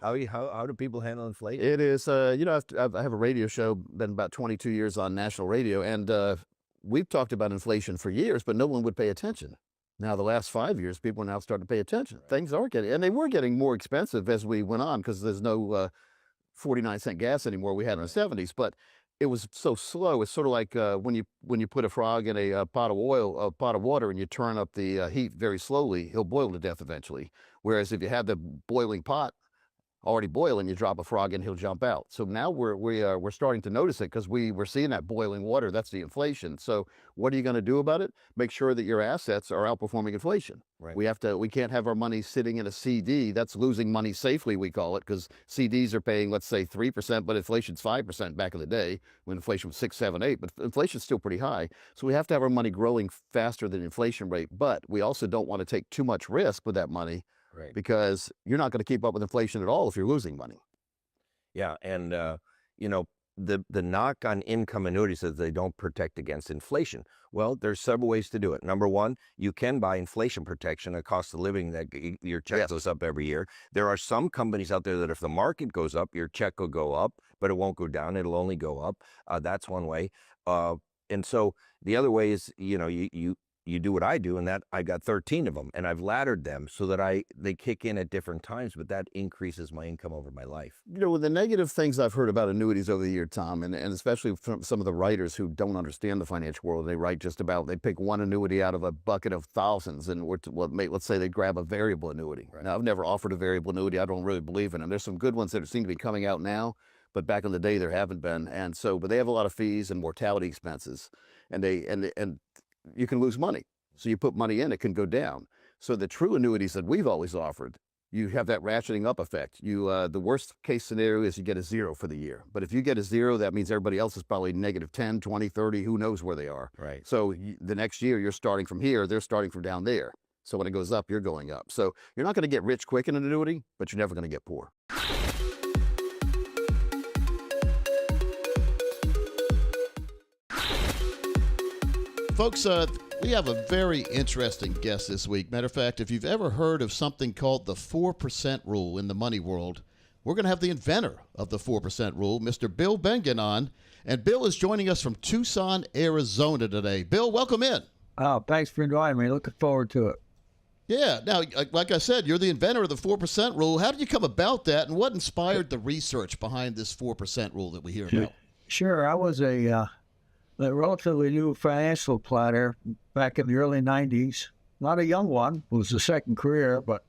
How do people handle inflation? It is, I have a radio show, been about 22 years on national radio, and we've talked about inflation for years, but no one would pay attention. Now, the last 5 years, people are now starting to pay attention. Things are getting, and they were getting more expensive as we went on because there's no 49-cent gas anymore we had in the 70s. But it was so slow. It's sort of like when you put a frog in a pot of water, and you turn up the heat very slowly, he'll boil to death eventually. Whereas if you have the boiling pot already boiling, you drop a frog in, he'll jump out. So now we're starting to notice it because we're seeing that boiling water. That's the inflation. So what are you going to do about it? Make sure that your assets are outperforming inflation. Right. We can't have our money sitting in a CD. That's losing money safely, we call it, because CDs are paying, let's say, 3%, but inflation's 5% back in the day when inflation was 6, 7, 8. But inflation's still pretty high. So we have to have our money growing faster than the inflation rate. But we also don't want to take too much risk with that money. Right. Because you're not going to keep up with inflation at all if you're losing money. Yeah, and the knock on income annuities is they don't protect against inflation. Well, there's several ways to do it. Number one, you can buy inflation protection, a cost of living that your check goes up every year. There are some companies out there that if the market goes up, your check will go up, but it won't go down. It'll only go up. That's one way. And so the other way is, you do what I do, and that I got 13 of them, and I've laddered them so that they kick in at different times, but that increases my income over my life. The negative things I've heard about annuities over the year, Tom, and especially from some of the writers who don't understand the financial world, they pick one annuity out of a bucket of thousands, and let's say they grab a variable annuity. Right. Now, I've never offered a variable annuity. I don't really believe in them. There's some good ones that seem to be coming out now, but back in the day there haven't been, but they have a lot of fees and mortality expenses, and you can lose money. So you put money in, it can go down. So the true annuities that we've always offered, you have that ratcheting up effect. The worst case scenario is you get a 0 for the year. But if you get a 0, that means everybody else is probably negative 10, 20, 30, who knows where they are. Right. So the next year you're starting from here, they're starting from down there. So when it goes up, you're going up. So you're not going to get rich quick in an annuity, but you're never going to get poor. Folks, we have a very interesting guest this week. Matter of fact, if you've ever heard of something called the 4% rule in the money world, we're going to have the inventor of the 4% rule, Mr. Bill Bengen, on. And Bill is joining us from Tucson, Arizona today. Bill, welcome in. Oh, thanks for inviting me. Looking forward to it. Yeah. Now, like I said, you're the inventor of the 4% rule. How did you come about that, and what inspired the research behind this 4% rule that we hear about? Sure. I was a relatively new financial planner back in the early 90s. Not a young one. It was a second career, but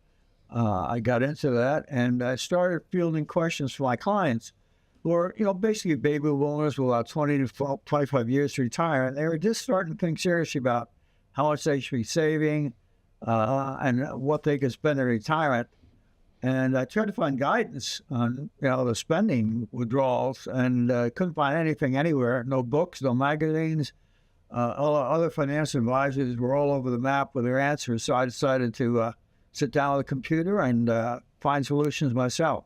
I got into that, and I started fielding questions from my clients who are, basically baby boomers with about 20 to 25 years to retire, and they were just starting to think seriously about how much they should be saving and what they could spend in retirement. And I tried to find guidance on, the spending withdrawals, and couldn't find anything anywhere. No books, no magazines. All other financial advisors were all over the map with their answers. So I decided to sit down with a computer and find solutions myself.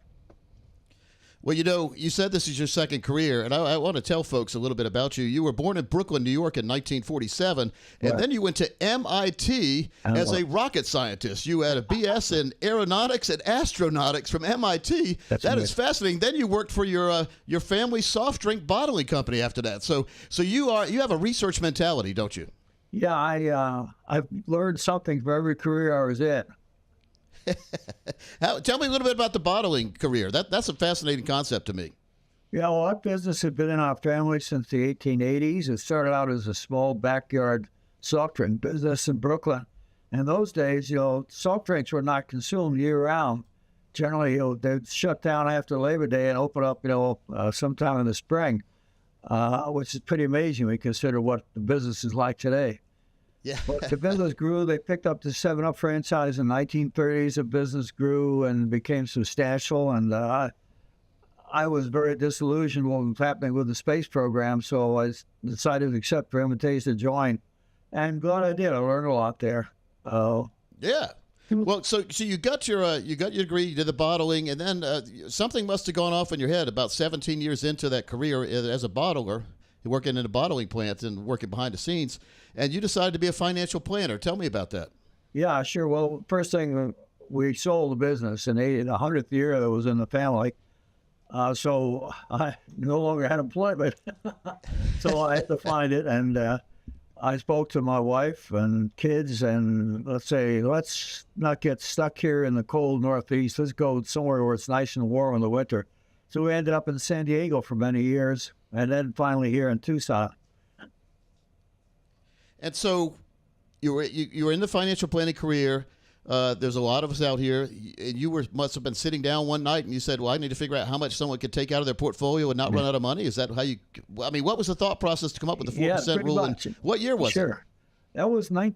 Well, you said this is your second career, and I want to tell folks a little bit about you. You were born in Brooklyn, New York in 1947, and then you went to MIT as a rocket scientist. You had a BS in aeronautics and astronautics from MIT. That is fascinating. Then you worked for your family soft drink bottling company after that. So you have a research mentality, don't you? Yeah, I've learned something for every career I was in. Tell me a little bit about the bottling career. That's a fascinating concept to me. Yeah, well, that business had been in our family since the 1880s. It started out as a small backyard soft drink business in Brooklyn. In those days, soft drinks were not consumed year-round. Generally, they'd shut down after Labor Day and open up, sometime in the spring, which is pretty amazing when you consider what the business is like today. Yeah. But the business grew. They picked up the 7-Up franchise in the 1930s. The business grew and became substantial. And I was very disillusioned with what was happening with the space program, so I decided to accept the invitation to join. And glad I did. I learned a lot there. Yeah. Well, so you got your degree, you did the bottling, and then something must have gone off in your head about 17 years into that career as a bottler, working in a bottling plant and working behind the scenes, and you decided to be a financial planner. Tell me about that. Yeah, sure. Well, first thing, we sold the business in the 100th year that was in the family. So I no longer had employment. So I had to find it, and I spoke to my wife and kids, and let's not get stuck here in the cold Northeast. Let's go somewhere where it's nice and warm in the winter. So we ended up in San Diego for many years, and then finally here in Tucson. And so you were in the financial planning career. There's a lot of us out here. And you must have been sitting down one night and you said, well, I need to figure out how much someone could take out of their portfolio and not run out of money. Is that how you, I mean, what was the thought process to come up with the 4% rule? And what year was it? Sure. That was I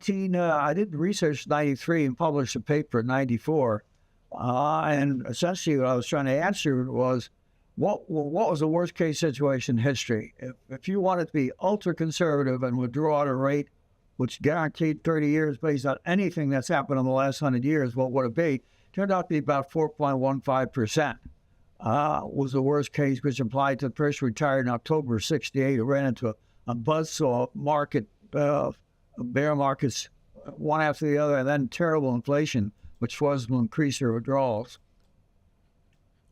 did research in 93 and published a paper in 94. And essentially what I was trying to answer was, what was the worst case situation in history? If you wanted to be ultra conservative and withdraw at a rate which guaranteed 30 years based on anything that's happened in the last 100 years, what would it be? Turned out to be about 4.15%. Was the worst case, which applied to the person retired in October of 68 who ran into a buzzsaw market, bear markets, one after the other, and then terrible inflation, which forced them to increase their withdrawals.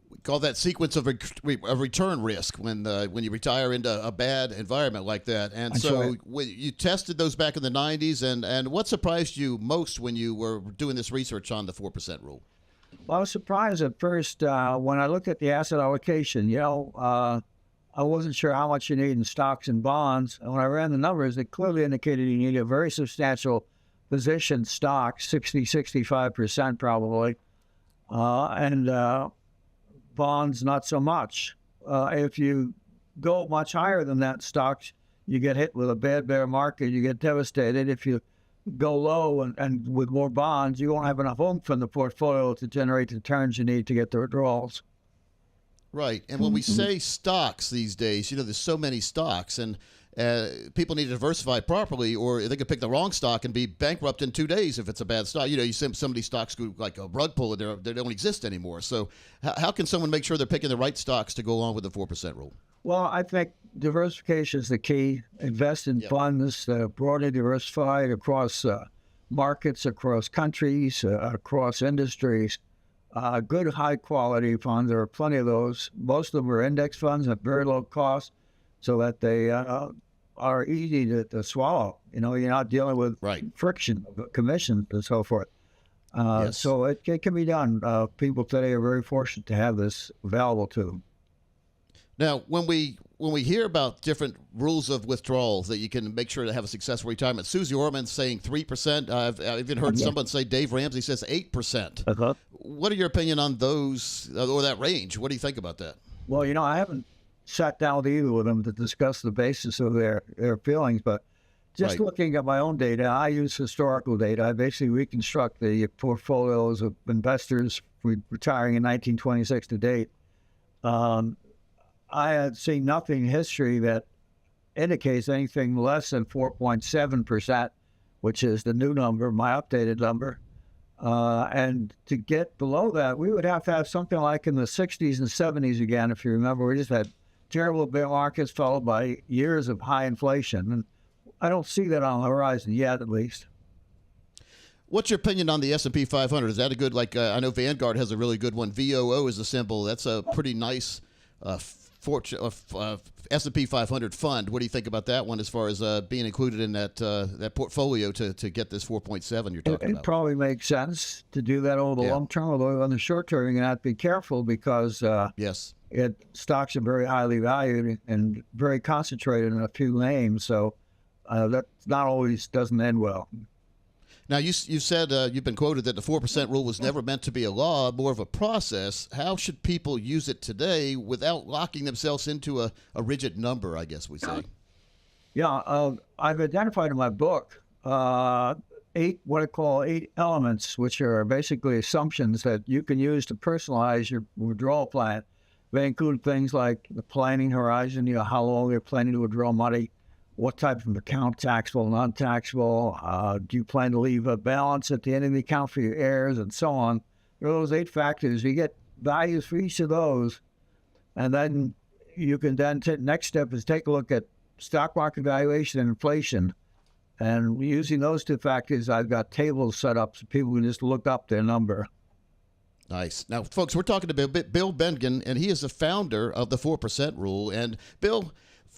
We call that sequence of return risk when you retire into a bad environment like that. And That's so right. you tested those back in the 90s. And what surprised you most when you were doing this research on the 4% rule? Well, I was surprised at first when I looked at the asset allocation. I wasn't sure how much you need in stocks and bonds. And when I ran the numbers, it clearly indicated you need a very substantial position stocks, 65% probably. And bonds, not so much. If you go much higher than that stocks, you get hit with a bad bear market, you get devastated. If you go low and with more bonds, you won't have enough oomph in the portfolio to generate the returns you need to get the withdrawals. Right. And when we say stocks these days, there's so many stocks, and people need to diversify properly, or they could pick the wrong stock and be bankrupt in 2 days if it's a bad stock. You see some of these stocks go like a rug pull, and they don't exist anymore. So how can someone make sure they're picking the right stocks to go along with the 4% rule? Well, I think diversification is the key. Invest in funds broadly diversified across markets, across countries, across industries. Good high-quality funds. There are plenty of those. Most of them are index funds at very low cost, so that they are easy to swallow. You're not dealing with friction, commissions, and so forth. So it can be done. People today are very fortunate to have this available to them. Now, when we hear about different rules of withdrawal that you can make sure to have a successful retirement, Susie Orman's saying 3%. I've even heard someone say, Dave Ramsey says 8%. What are your opinion on those, or that range? What do you think about that? Well, I haven't sat down with either of them to discuss the basis of their feelings, but just looking at my own data, I use historical data. I basically reconstruct the portfolios of investors retiring in 1926 to date. I had seen nothing in history that indicates anything less than 4.7%, which is the new number, my updated number. And to get below that, we would have to have something like in the 60s and 70s again. If you remember, we just had terrible bear markets followed by years of high inflation. And I don't see that on the horizon yet, at least. What's your opinion on the S&P 500? Is that a good, I know Vanguard has a really good one. VOO is the symbol. That's a pretty nice S&P 500 fund. What do you think about that one as far as being included in that portfolio to get this 4.7 you're talking about? It probably makes sense to do that over the long term, although on the short term, you're going to have to be careful because stocks are very highly valued and very concentrated in a few names, so that not always doesn't end well. Now, you said you've been quoted that the 4% rule was never meant to be a law, more of a process. How should people use it today without locking themselves into a rigid number, I guess we say? Yeah, I've identified in my book what I call 8 elements, which are basically assumptions that you can use to personalize your withdrawal plan. They include things like the planning horizon, how long you're planning to withdraw money, what type of account, taxable, non-taxable, do you plan to leave a balance at the end of the account for your heirs, and so on. There are those 8 factors. You get values for each of those, and then you can next step is take a look at stock market valuation and inflation. And using those 2 factors, I've got tables set up so people can just look up their number. Nice. Now, folks, we're talking to Bill Bengen, and he is the founder of the 4% rule. And Bill,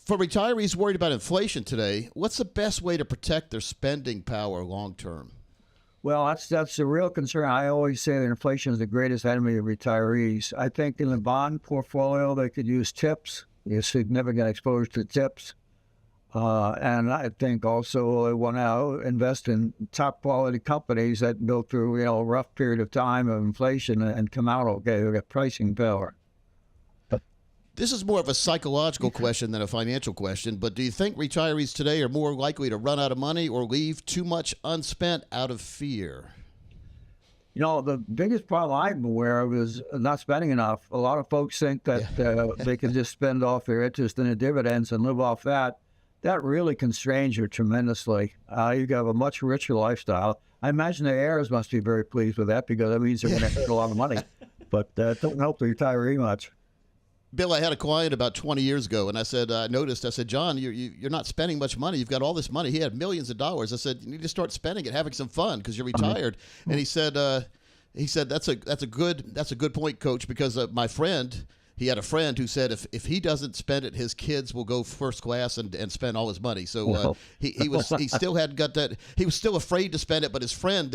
For retirees worried about inflation today, what's the best way to protect their spending power long term? Well, that's a real concern. I always say that inflation is the greatest enemy of retirees. I think in the bond portfolio, they could use tips, significant exposure to tips. And I think also they want to invest in top quality companies that go through a rough period of time of inflation and come out okay. They got pricing power. This is more of a psychological question than a financial question, but do you think retirees today are more likely to run out of money or leave too much unspent out of fear? The biggest problem I'm aware of is not spending enough. A lot of folks think that they can just spend off their interest and the dividends and live off that. That really constrains you tremendously. You have a much richer lifestyle. I imagine the heirs must be very pleased with that because that means they're going to get a lot of money. But that don't help the retiree much. Bill, I had a client about 20 years ago, and I said, John, you're not spending much money. You've got all this money. He had millions of dollars. I said, you need to start spending it, having some fun because you're retired. And he said, that's a good point, Coach, because my friend, he had a friend who said if he doesn't spend it, his kids will go first class and spend all his money. So he still hadn't got that. He was still afraid to spend it, but his friend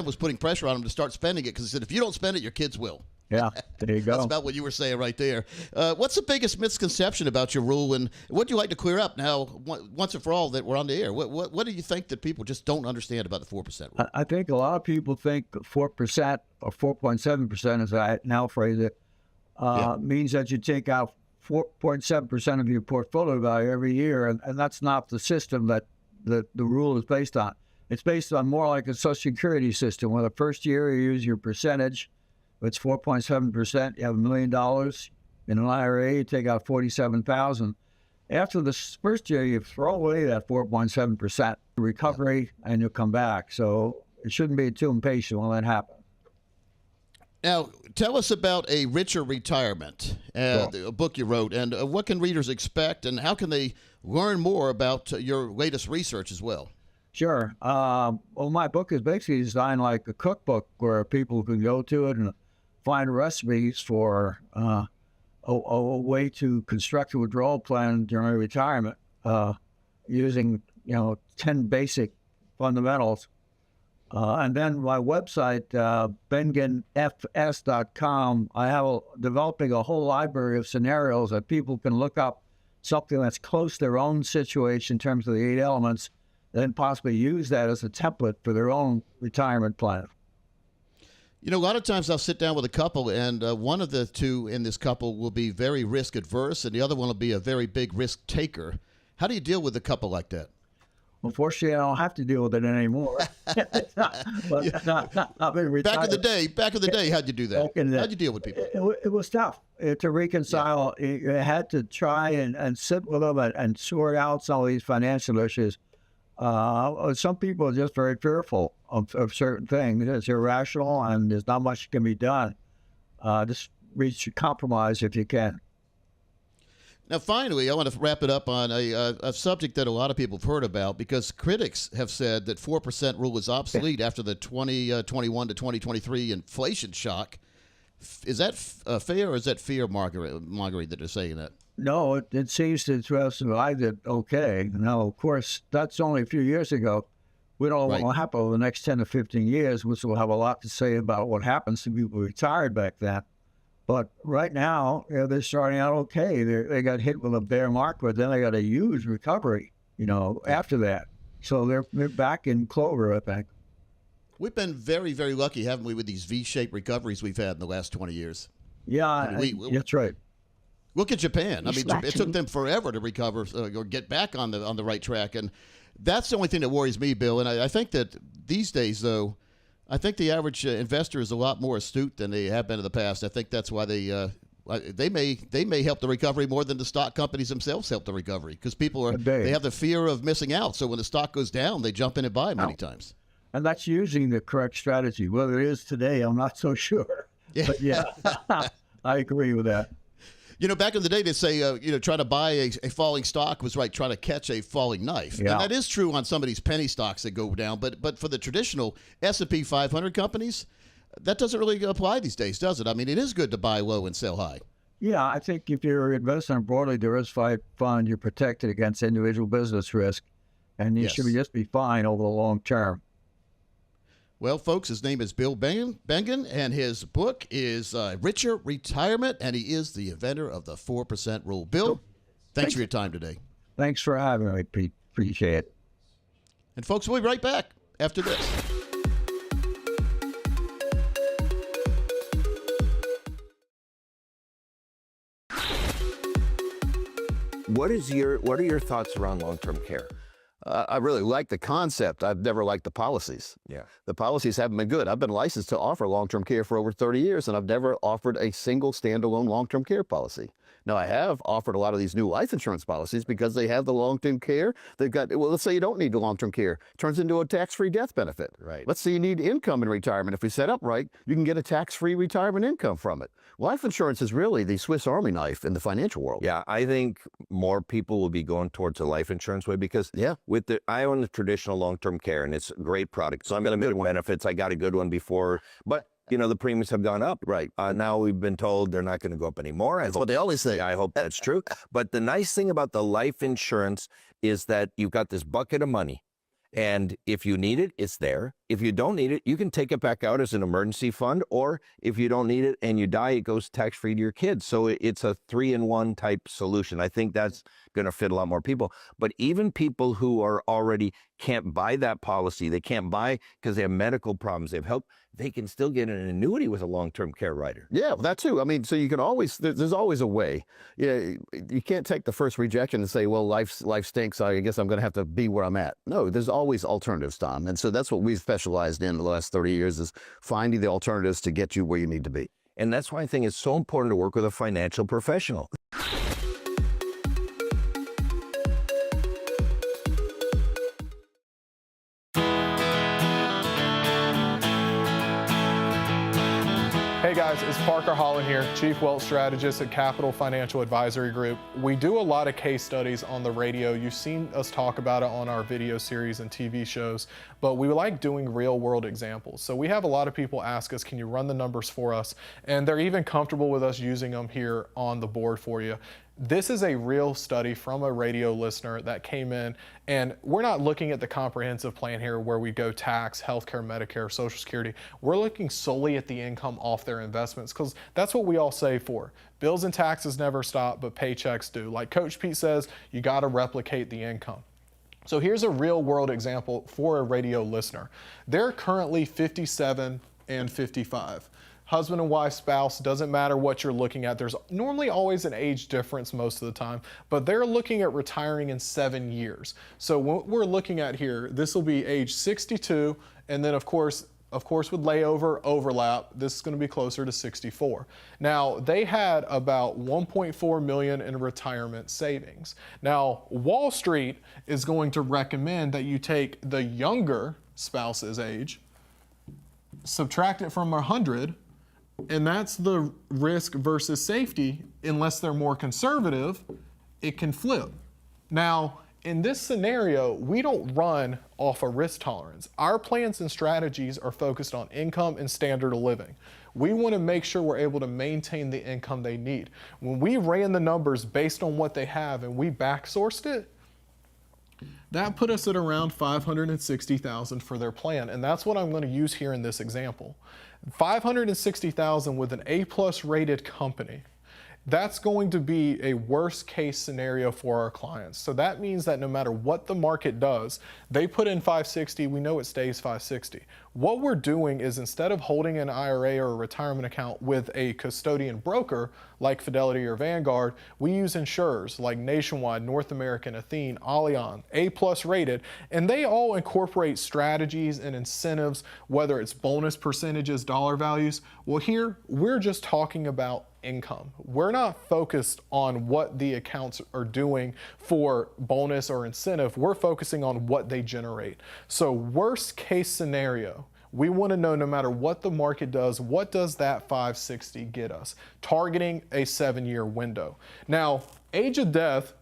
was putting pressure on him to start spending it because he said, if you don't spend it, your kids will. Yeah, there you go. That's about what you were saying right there. What's the biggest misconception about your rule, and what do you like to clear up now, once and for all, that we're on the air? What do you think that people just don't understand about the 4% rule? I think a lot of people think 4% or 4.7%, as I now phrase it, means that you take out 4.7% of your portfolio value every year, and that's not the system that the rule is based on. It's based on more like a Social Security system, where the first year you use your percentage. It's 4.7%. You have $1 million in an IRA. You take out $47,000. After the first year, you throw away that 4.7% recovery, and you'll come back. So it shouldn't be too impatient when that happens. Now, tell us about A Richer Retirement, a book you wrote, and what can readers expect, and how can they learn more about your latest research as well? Sure. Well, my book is basically designed like a cookbook where people can go to it and find recipes for a way to construct a withdrawal plan during retirement using 10 basic fundamentals. And then my website, bengenfs.com, I have developing a whole library of scenarios that people can look up something that's close to their own situation in terms of the 8 elements, then possibly use that as a template for their own retirement plan. A lot of times I'll sit down with a couple, and one of the two in this couple will be very risk adverse, and the other one will be a very big risk taker. How do you deal with a couple like that? Unfortunately, I don't have to deal with it anymore. I've been retired. Back in the day, how'd you do that? How'd you deal with people? It was tough to reconcile. Yeah. You had to try and sit with them and sort out some of these financial issues. Some people are just very fearful of certain things. It's irrational, and there's not much can be done. Just reach a compromise if you can. Now, finally, I want to wrap it up on a subject that a lot of people have heard about, because critics have said that 4% rule is obsolete after the 2021 to 2023 inflation shock. Is that fair, or is that fear, Marguerite, that they're saying that? No, it seems to have survived it okay. Now, of course, that's only a few years ago. We don't know what will happen over the next 10 to 15 years, which will have a lot to say about what happens to people retired back then. But right now, they're starting out okay. They got hit with a bear market, but then they got a huge recovery, after that. So they're back in clover, I think. We've been very, very lucky, haven't we, with these V-shaped recoveries we've had in the last 20 years? Yeah, that's right. Look at Japan. It took them forever to recover or get back on the right track, and that's the only thing that worries me, Bill. And I think that these days, though, I think the average investor is a lot more astute than they have been in the past. I think that's why they may help the recovery more than the stock companies themselves help the recovery, because people they have the fear of missing out. So when the stock goes down, they jump in and buy many times. And that's using the correct strategy. Whether it is today, I'm not so sure. Yeah. But yeah, I agree with that. Back in the day, they say, trying to buy a falling stock was like trying to catch a falling knife. Yeah. And that is true on some of these penny stocks that go down. But for the traditional S&P 500 companies, that doesn't really apply these days, does it? I mean, it is good to buy low and sell high. Yeah, I think if you're investing in a broadly diversified fund, you're protected against individual business risk, and you should just be fine over the long term. Well, folks, his name is Bill Bengen, and his book is Richer Retirement, and he is the inventor of the 4% rule. Bill, thanks for your time today. Thanks for having me, Pete. Appreciate it. And folks, we'll be right back after this. What are your thoughts around long-term care? I really like the concept. I've never liked the policies. Yeah. The policies haven't been good. I've been licensed to offer long-term care for over 30 years, and I've never offered a single standalone long-term care policy. Now, I have offered a lot of these new life insurance policies because they have the long-term care. They've got, well, let's say you don't need the long-term care. It turns into a tax-free death benefit. Right. Let's say you need income in retirement. If we set up right, you can get a tax-free retirement income from it. Life insurance is really the Swiss Army knife in the financial world. Yeah, I think more people will be going towards a life insurance way because I own the traditional long-term care, and it's a great product. So I'm going to get benefits. I got a good one before, but the premiums have gone up. Right. Now we've been told they're not going to go up anymore. That's what they always say. I hope that's true. But the nice thing about the life insurance is that you've got this bucket of money. And if you need it, it's there. If you don't need it, you can take it back out as an emergency fund, or if you don't need it and you die, it goes tax-free to your kids. So it's a 3-in-1 type solution. I think that's going to fit a lot more people. But even people who are already can't buy that policy, they can't buy because they have medical problems, they have health, they can still get an annuity with a long-term care rider. Yeah, that too. I mean, so you can always, there's always a way. Yeah, you can't take the first rejection and say, well, life stinks, I guess I'm going to have to be where I'm at. No, there's always alternatives, Tom. And so that's what we've specialized in the last 30 years, is finding the alternatives to get you where you need to be. And that's why I think it's so important to work with a financial professional. Hey guys, it's Parker Holland here, Chief Wealth Strategist at Capital Financial Advisory Group. We do a lot of case studies on the radio. You've seen us talk about it on our video series and TV shows, but we like doing real world examples. So we have a lot of people ask us, can you run the numbers for us? And they're even comfortable with us using them here on the board for you. This is a real study from a radio listener that came in, and we're not looking at the comprehensive plan here where we go tax, healthcare, Medicare, Social Security. We're looking solely at the income off their investments, because that's what we all save for. Bills and taxes never stop, but paychecks do. Like Coach Pete says, you got to replicate the income. So here's a real world example for a radio listener. They're currently 57 and 55. Husband and wife, spouse, doesn't matter what you're looking at. There's normally always an age difference most of the time, but they're looking at retiring in 7 years. So what we're looking at here, this will be age 62, and then of course with layover, overlap, this is going to be closer to 64. Now, they had about 1.4 million in retirement savings. Now, Wall Street is going to recommend that you take the younger spouse's age, subtract it from 100, and that's the risk versus safety. Unless they're more conservative, it can flip. Now, in this scenario, we don't run off a risk tolerance. Our plans and strategies are focused on income and standard of living. We want to make sure we're able to maintain the income they need. When we ran the numbers based on what they have and we back-sourced it, that put us at around $560,000 for their plan, and that's what I'm going to use here in this example. $560,000 with an A+ rated company. That's going to be a worst case scenario for our clients. So that means that no matter what the market does, they put in 560, we know it stays 560. What we're doing is, instead of holding an IRA or a retirement account with a custodian broker like Fidelity or Vanguard, we use insurers like Nationwide, North American, Athene, Allianz, A+ rated, and they all incorporate strategies and incentives, whether it's bonus percentages, dollar values. Well, here we're just talking about income. We're not focused on what the accounts are doing for bonus or incentive. We're focusing on what they generate. So worst case scenario, we want to know, no matter what the market does, what does that 560 get us? Targeting a 7-year window. Now, age of death,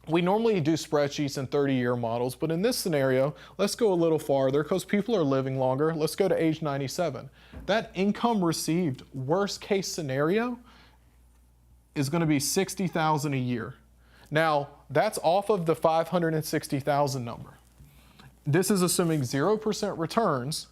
we normally do spreadsheets and 30-year models, but in this scenario, let's go a little farther because people are living longer. Let's go to age 97. That income received worst case scenario is going to be $60,000 a year. Now, that's off of the $560,000 number. This is assuming 0% returns,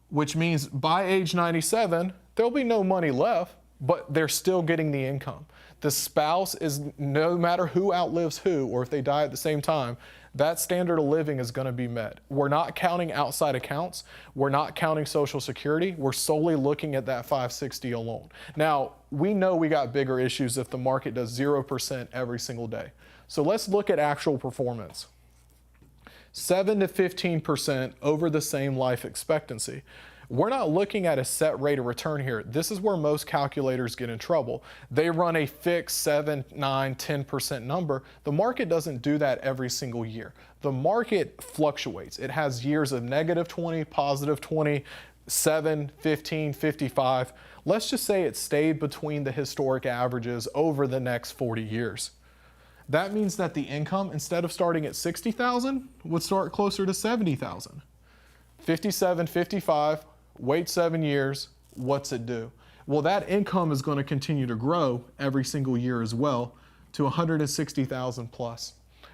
which means by age 97, there'll be no money left, but they're still getting the income. The spouse is, no matter who outlives who, or if they die at the same time, that standard of living is going to be met. We're not counting outside accounts. We're not counting Social Security. We're solely looking at that 560 alone. Now, we know we got bigger issues if the market does 0% every single day. So let's look at actual performance. 7 to 15% over the same life expectancy. We're not looking at a set rate of return here. This is where most calculators get in trouble. They run a fixed 7, 9, 10% number. The market doesn't do that every single year. The market fluctuates. It has years of negative 20, positive 20, 7, 15, 55. Let's just say it stayed between the historic averages over the next 40 years. That means that the income, instead of starting at 60,000, would start closer to 70,000. 57, 55, wait 7 years, what's it do? Well, that income is going to continue to grow every single year as well to 160,000 plus.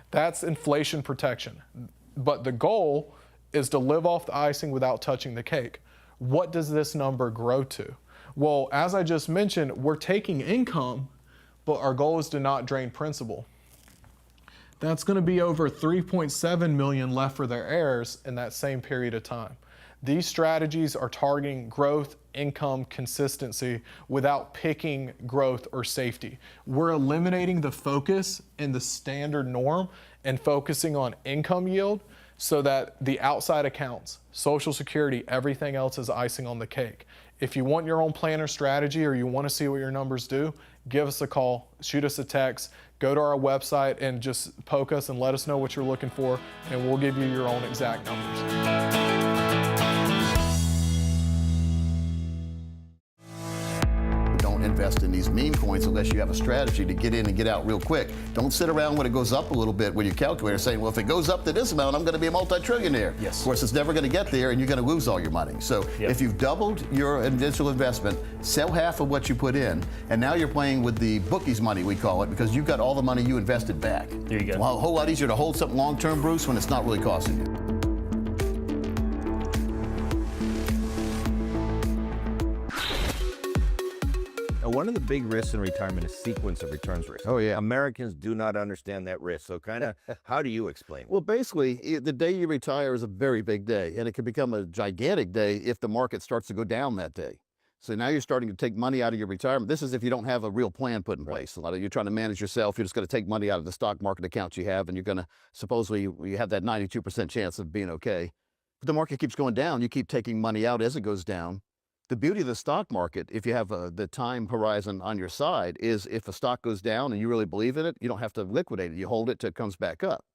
That's inflation protection. But the goal is to live off the icing without touching the cake. What does this number grow to? Well, as I just mentioned, we're taking income, but our goal is to not drain principal. That's going to be over 3.7 million left for their heirs in that same period of time. These strategies are targeting growth, income, consistency without picking growth or safety. We're eliminating the focus in the standard norm and focusing on income yield so that the outside accounts, Social Security, everything else is icing on the cake. If you want your own plan or strategy or you want to see what your numbers do, give us a call, shoot us a text, go to our website and just poke us and let us know what you're looking for, and we'll give you your own exact numbers. Invest in these meme coins unless you have a strategy to get in and get out real quick. Don't sit around when it goes up a little bit with your calculator saying, well, if it goes up to this amount, I'm going to be a multi-trillionaire. Yes. Of course, it's never going to get there and you're going to lose all your money. So if you've doubled your initial investment, sell half of what you put in, and now you're playing with the bookies money, we call it, because you've got all the money you invested back. There you go. Well, a whole lot easier to hold something long-term, Bruce, when it's not really costing you. One of the big risks in retirement is sequence of returns risk. Oh, yeah. Americans do not understand that risk. So kind of, how do you explain it? Well, basically, the day you retire is a very big day, and it can become a gigantic day if the market starts to go down that day. So now you're starting to take money out of your retirement. This is if you don't have a real plan put in place. A lot of you're trying to manage yourself. You're just going to take money out of the stock market accounts you have, and you're going to, supposedly, you have that 92% chance of being okay. But the market keeps going down. You keep taking money out as it goes down. The beauty of the stock market, if you have the time horizon on your side, is if a stock goes down and you really believe in it, you don't have to liquidate it. You hold it till it comes back up.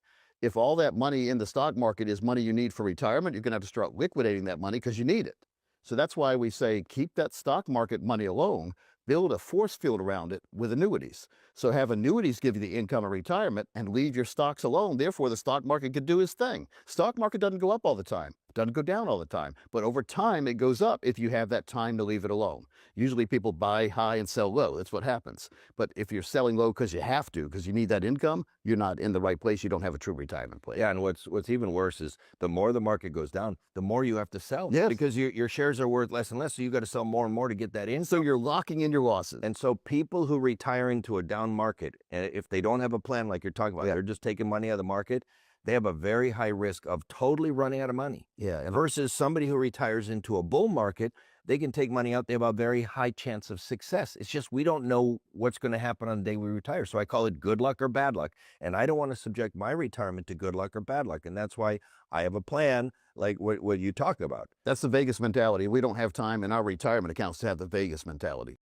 If all that money in the stock market is money you need for retirement, you're going to have to start liquidating that money because you need it. So that's why we say keep that stock market money alone, build a force field around it with annuities. So have annuities give you the income of retirement and leave your stocks alone. Therefore, the stock market can do its thing. Stock market doesn't go up all the time. It doesn't go down all the time. But over time, it goes up if you have that time to leave it alone. Usually people buy high and sell low. That's what happens. But if you're selling low because you have to, because you need that income, you're not in the right place. You don't have a true retirement plan. Yeah, and what's even worse is the more the market goes down, the more you have to sell. Yes. Because your shares are worth less and less, so you've got to sell more and more to get that in. So you're locking in your losses. And so people who retire into a down market, if they don't have a plan like you're talking about, they're just taking money out of the market, they have a very high risk of totally running out of money. Yeah. Versus somebody who retires into a bull market, they can take money out. They have a very high chance of success. It's just we don't know what's going to happen on the day we retire. So I call it good luck or bad luck. And I don't want to subject my retirement to good luck or bad luck. And that's why I have a plan like what you talk about. That's the Vegas mentality. We don't have time in our retirement accounts to have the Vegas mentality.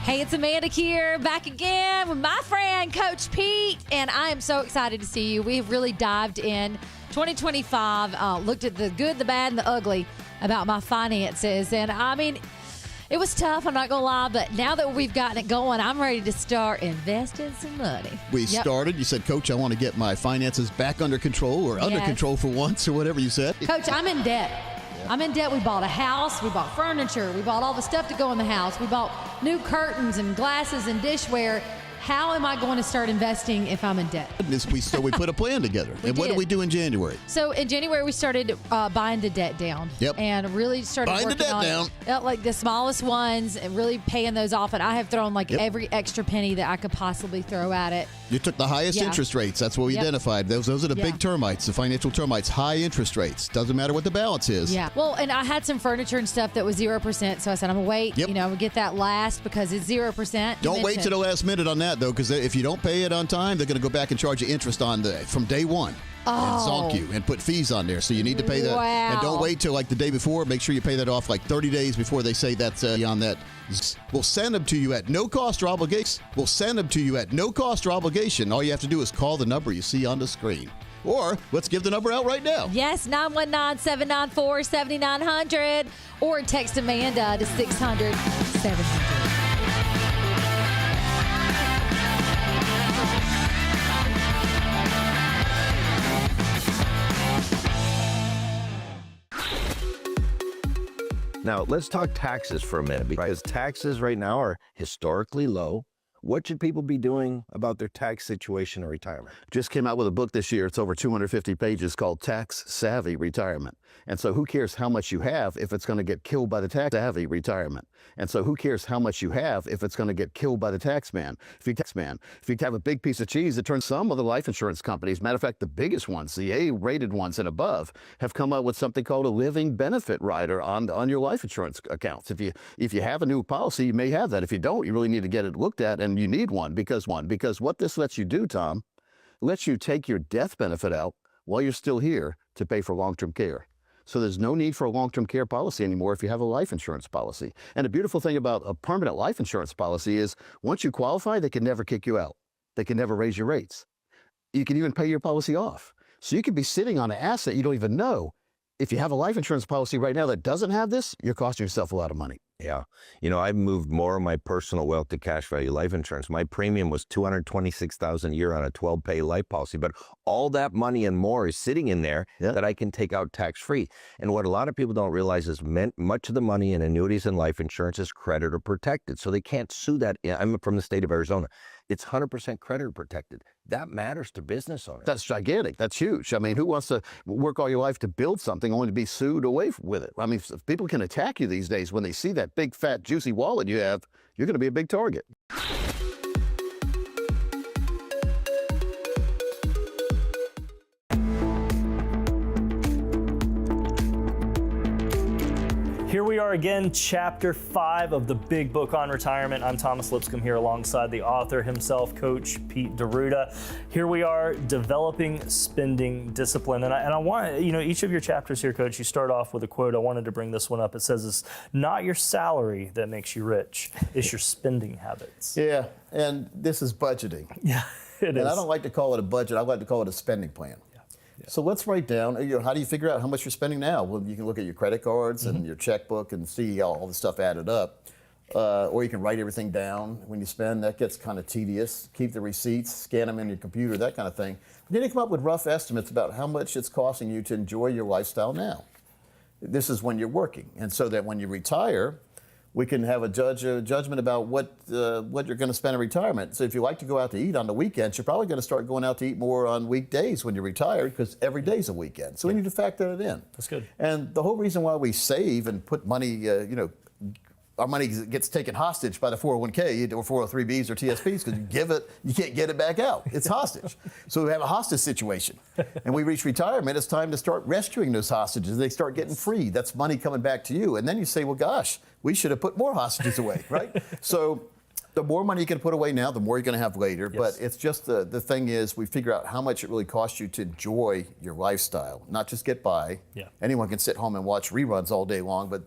Hey, it's Amanda here, back again with my friend, Coach Pete, and I am so excited to see you. We've really dived in 2025, looked at the good, the bad, and the ugly about my finances, and I mean, It was tough, I'm not going to lie, but now that we've gotten it going, I'm ready to start investing some money. We started, you said, Coach, I want to get my finances back under control or under control for once or whatever you said. Coach, I'm in debt. I'm in debt. We bought a house, we bought furniture, we bought all the stuff to go in the house, we bought new curtains and glasses and dishware. How am I going to start investing if I'm in debt? So we put a plan together. And what did we do in January? So in January, we started buying the debt down. Yep. And really started Buying the working debt on down. like the smallest ones and really paying those off. And I have thrown like every extra penny that I could possibly throw at it. You took the highest interest rates. That's what we identified. Those are the big termites, the financial termites, high interest rates. Doesn't matter what the balance is. Yeah. Well, and I had some furniture and stuff that was 0%. So I said, I'm going to wait, I'm going to get that last because it's 0%. Don't wait to the last minute on that, though, because if you don't pay it on time, they're going to go back and charge you interest on from day one. And zonk you and put fees on there. So you need to pay that. Wow. And don't wait till like the day before. Make sure you pay that off like 30 days before they say that's beyond that. We'll send them to you at no cost or obligation. We'll send them to you at no cost or obligation. All you have to do is call the number you see on the screen. Or let's give the number out right now. Yes, 919-794-7900. Or text Amanda to 600-700. Now, let's talk taxes for a minute, because taxes right now are historically low. What should people be doing about their tax situation in retirement? Just came out with a book this year. It's over 250 pages called Tax Savvy Retirement. And so who cares how much you have if it's going to get killed by the tax savvy retirement? And so who cares how much you have if it's going to get killed by the tax man? If you have a big piece of cheese, it turns some of the life insurance companies, matter of fact, the biggest ones, the A-rated ones and above, have come up with something called a living benefit rider on your life insurance accounts. If you have a new policy, you may have that. If you don't, you really need to get it looked at, and you need one because what this lets you do, Tom, lets you take your death benefit out while you're still here to pay for long-term care. So there's no need for a long-term care policy anymore if you have a life insurance policy. And the beautiful thing about a permanent life insurance policy is once you qualify, they can never kick you out. They can never raise your rates. You can even pay your policy off. So you could be sitting on an asset you don't even know. If you have a life insurance policy right now that doesn't have this, you're costing yourself a lot of money. Yeah. I've moved more of my personal wealth to cash value life insurance. My premium was $226,000 a year on a 12-pay life policy, but all that money and more is sitting in there that I can take out tax-free. And what a lot of people don't realize is much of the money in annuities and life insurance is creditor protected, so they can't sue that. I'm from the state of Arizona. It's 100% creditor protected. That matters to business owners. That's gigantic. That's huge. I mean, who wants to work all your life to build something only to be sued away with it? I mean, if people can attack you these days when they see that big, fat, juicy wallet you have, you're going to be a big target. Here we are again, Chapter 5 of the Big Book on Retirement. I'm Thomas Lipscomb here alongside the author himself, Coach Pete D'Arruda. Here we are, developing spending discipline. And I want, each of your chapters here, Coach, you start off with a quote. I wanted to bring this one up. It says, it's not your salary that makes you rich, it's your spending habits. Yeah, and this is budgeting. Yeah, it is. And I don't like to call it a budget. I like to call it a spending plan. Yeah. So let's write down, how do you figure out how much you're spending now? Well, you can look at your credit cards and your checkbook and see all the stuff added up. Or you can write everything down when you spend. That gets kind of tedious. Keep the receipts, scan them in your computer, that kind of thing. But then you come up with rough estimates about how much it's costing you to enjoy your lifestyle now. This is when you're working. And so that when you retire, we can have a judgment about what you're going to spend in retirement. So if you like to go out to eat on the weekends, you're probably going to start going out to eat more on weekdays when you're retired, because every day's a weekend. So we need to factor that in. That's good. And the whole reason why we save and put money, our money gets taken hostage by the 401k or 403bs or TSPs, because you give it, you can't get it back out. It's hostage. So we have a hostage situation. And we reach retirement, it's time to start rescuing those hostages. They start getting free. That's money coming back to you. And then you say, well, gosh, we should have put more hostages away, right? So the more money you can put away now, the more you're going to have later. Yes. But it's just the thing is, we figure out how much it really costs you to enjoy your lifestyle, not just get by. Yeah. Anyone can sit home and watch reruns all day long, but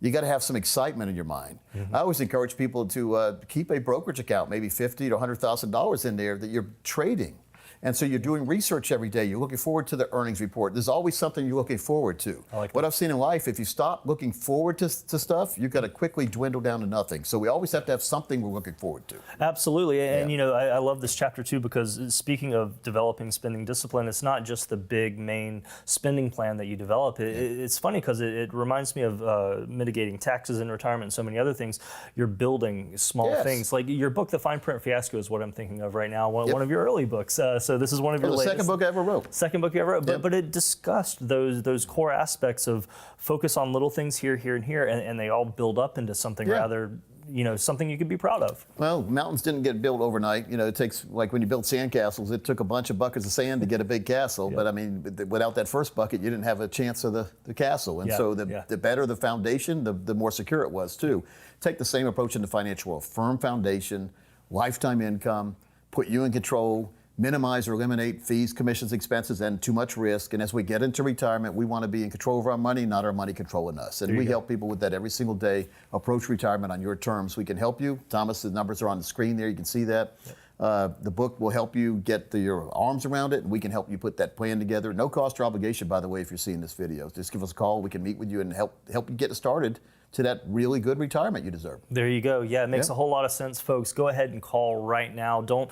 you got to have some excitement in your mind. Mm-hmm. I always encourage people to keep a brokerage account, maybe $50,000 to $100,000 in there that you're trading. And so you're doing research every day. You're looking forward to the earnings report. There's always something you're looking forward to. What I've seen in life, if you stop looking forward to stuff, you're going to quickly dwindle down to nothing. So we always have to have something we're looking forward to. Absolutely. And, you know, I love this chapter too, because speaking of developing spending discipline, it's not just the big main spending plan that you develop. It's funny because it reminds me of mitigating taxes in retirement and so many other things. You're building small things. Like your book, The Fine Print Fiasco, is what I'm thinking of right now. One of your early books. So this is one of your latest. Second book I ever wrote. Second book you ever wrote. But it discussed those core aspects of focus on little things here, here, and here, and they all build up into something rather, you know, something you could be proud of. Well, mountains didn't get built overnight. You know, it takes, like when you build sandcastles, it took a bunch of buckets of sand to get a big castle. But I mean, without that first bucket, you didn't have a chance of the castle. And so the better the foundation, the more secure it was too. Take the same approach in the financial world. Firm foundation, lifetime income, put you in control, minimize or eliminate fees, commissions, expenses, and too much risk. And as we get into retirement, we want to be in control of our money, not our money controlling us. And we help people with that every single day. Approach retirement on your terms. We can help you. Thomas, the numbers are on the screen there. You can see that. The book will help you get your arms around it, and we can help you put that plan together. No cost or obligation, by the way, if you're seeing this video. Just give us a call. We can meet with you and help you get started to that really good retirement you deserve. There you go. Yeah, it makes a whole lot of sense, folks. Go ahead and call right now. Don't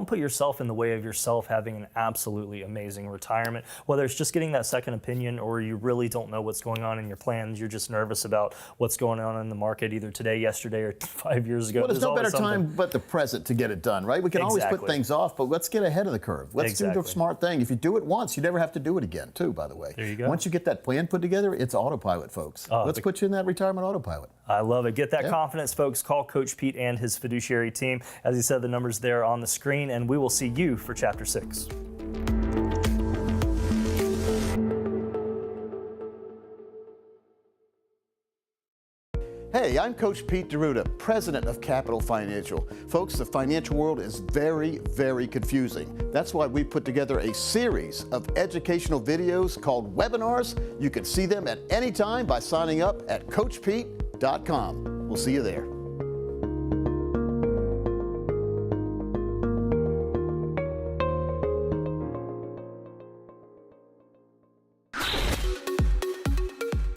put yourself in the way of yourself having an absolutely amazing retirement. Whether it's just getting that second opinion or you really don't know what's going on in your plans, you're just nervous about what's going on in the market either today, yesterday, or 5 years ago. Well, there's no better time but the present to get it done, right? We can always put things off, but let's get ahead of the curve. Let's do the smart thing. If you do it once, you never have to do it again, too, by the way. There you go. Once you get that plan put together, it's autopilot, folks. Let's put you in that retirement autopilot. I love it. Get that confidence, folks. Call Coach Pete and his fiduciary team. As he said, the number's there on the screen, and we will see you for Chapter 6. Hey, I'm Coach Pete DeRuda, president of Capital Financial. Folks, the financial world is very, very confusing. That's why we put together a series of educational videos called webinars. You can see them at any time by signing up at CoachPete.com. We'll see you there.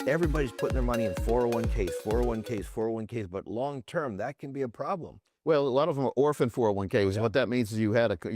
Everybody's putting their money in 401ks, but long term, that can be a problem. Well, a lot of them are orphan 401ks. What that means is you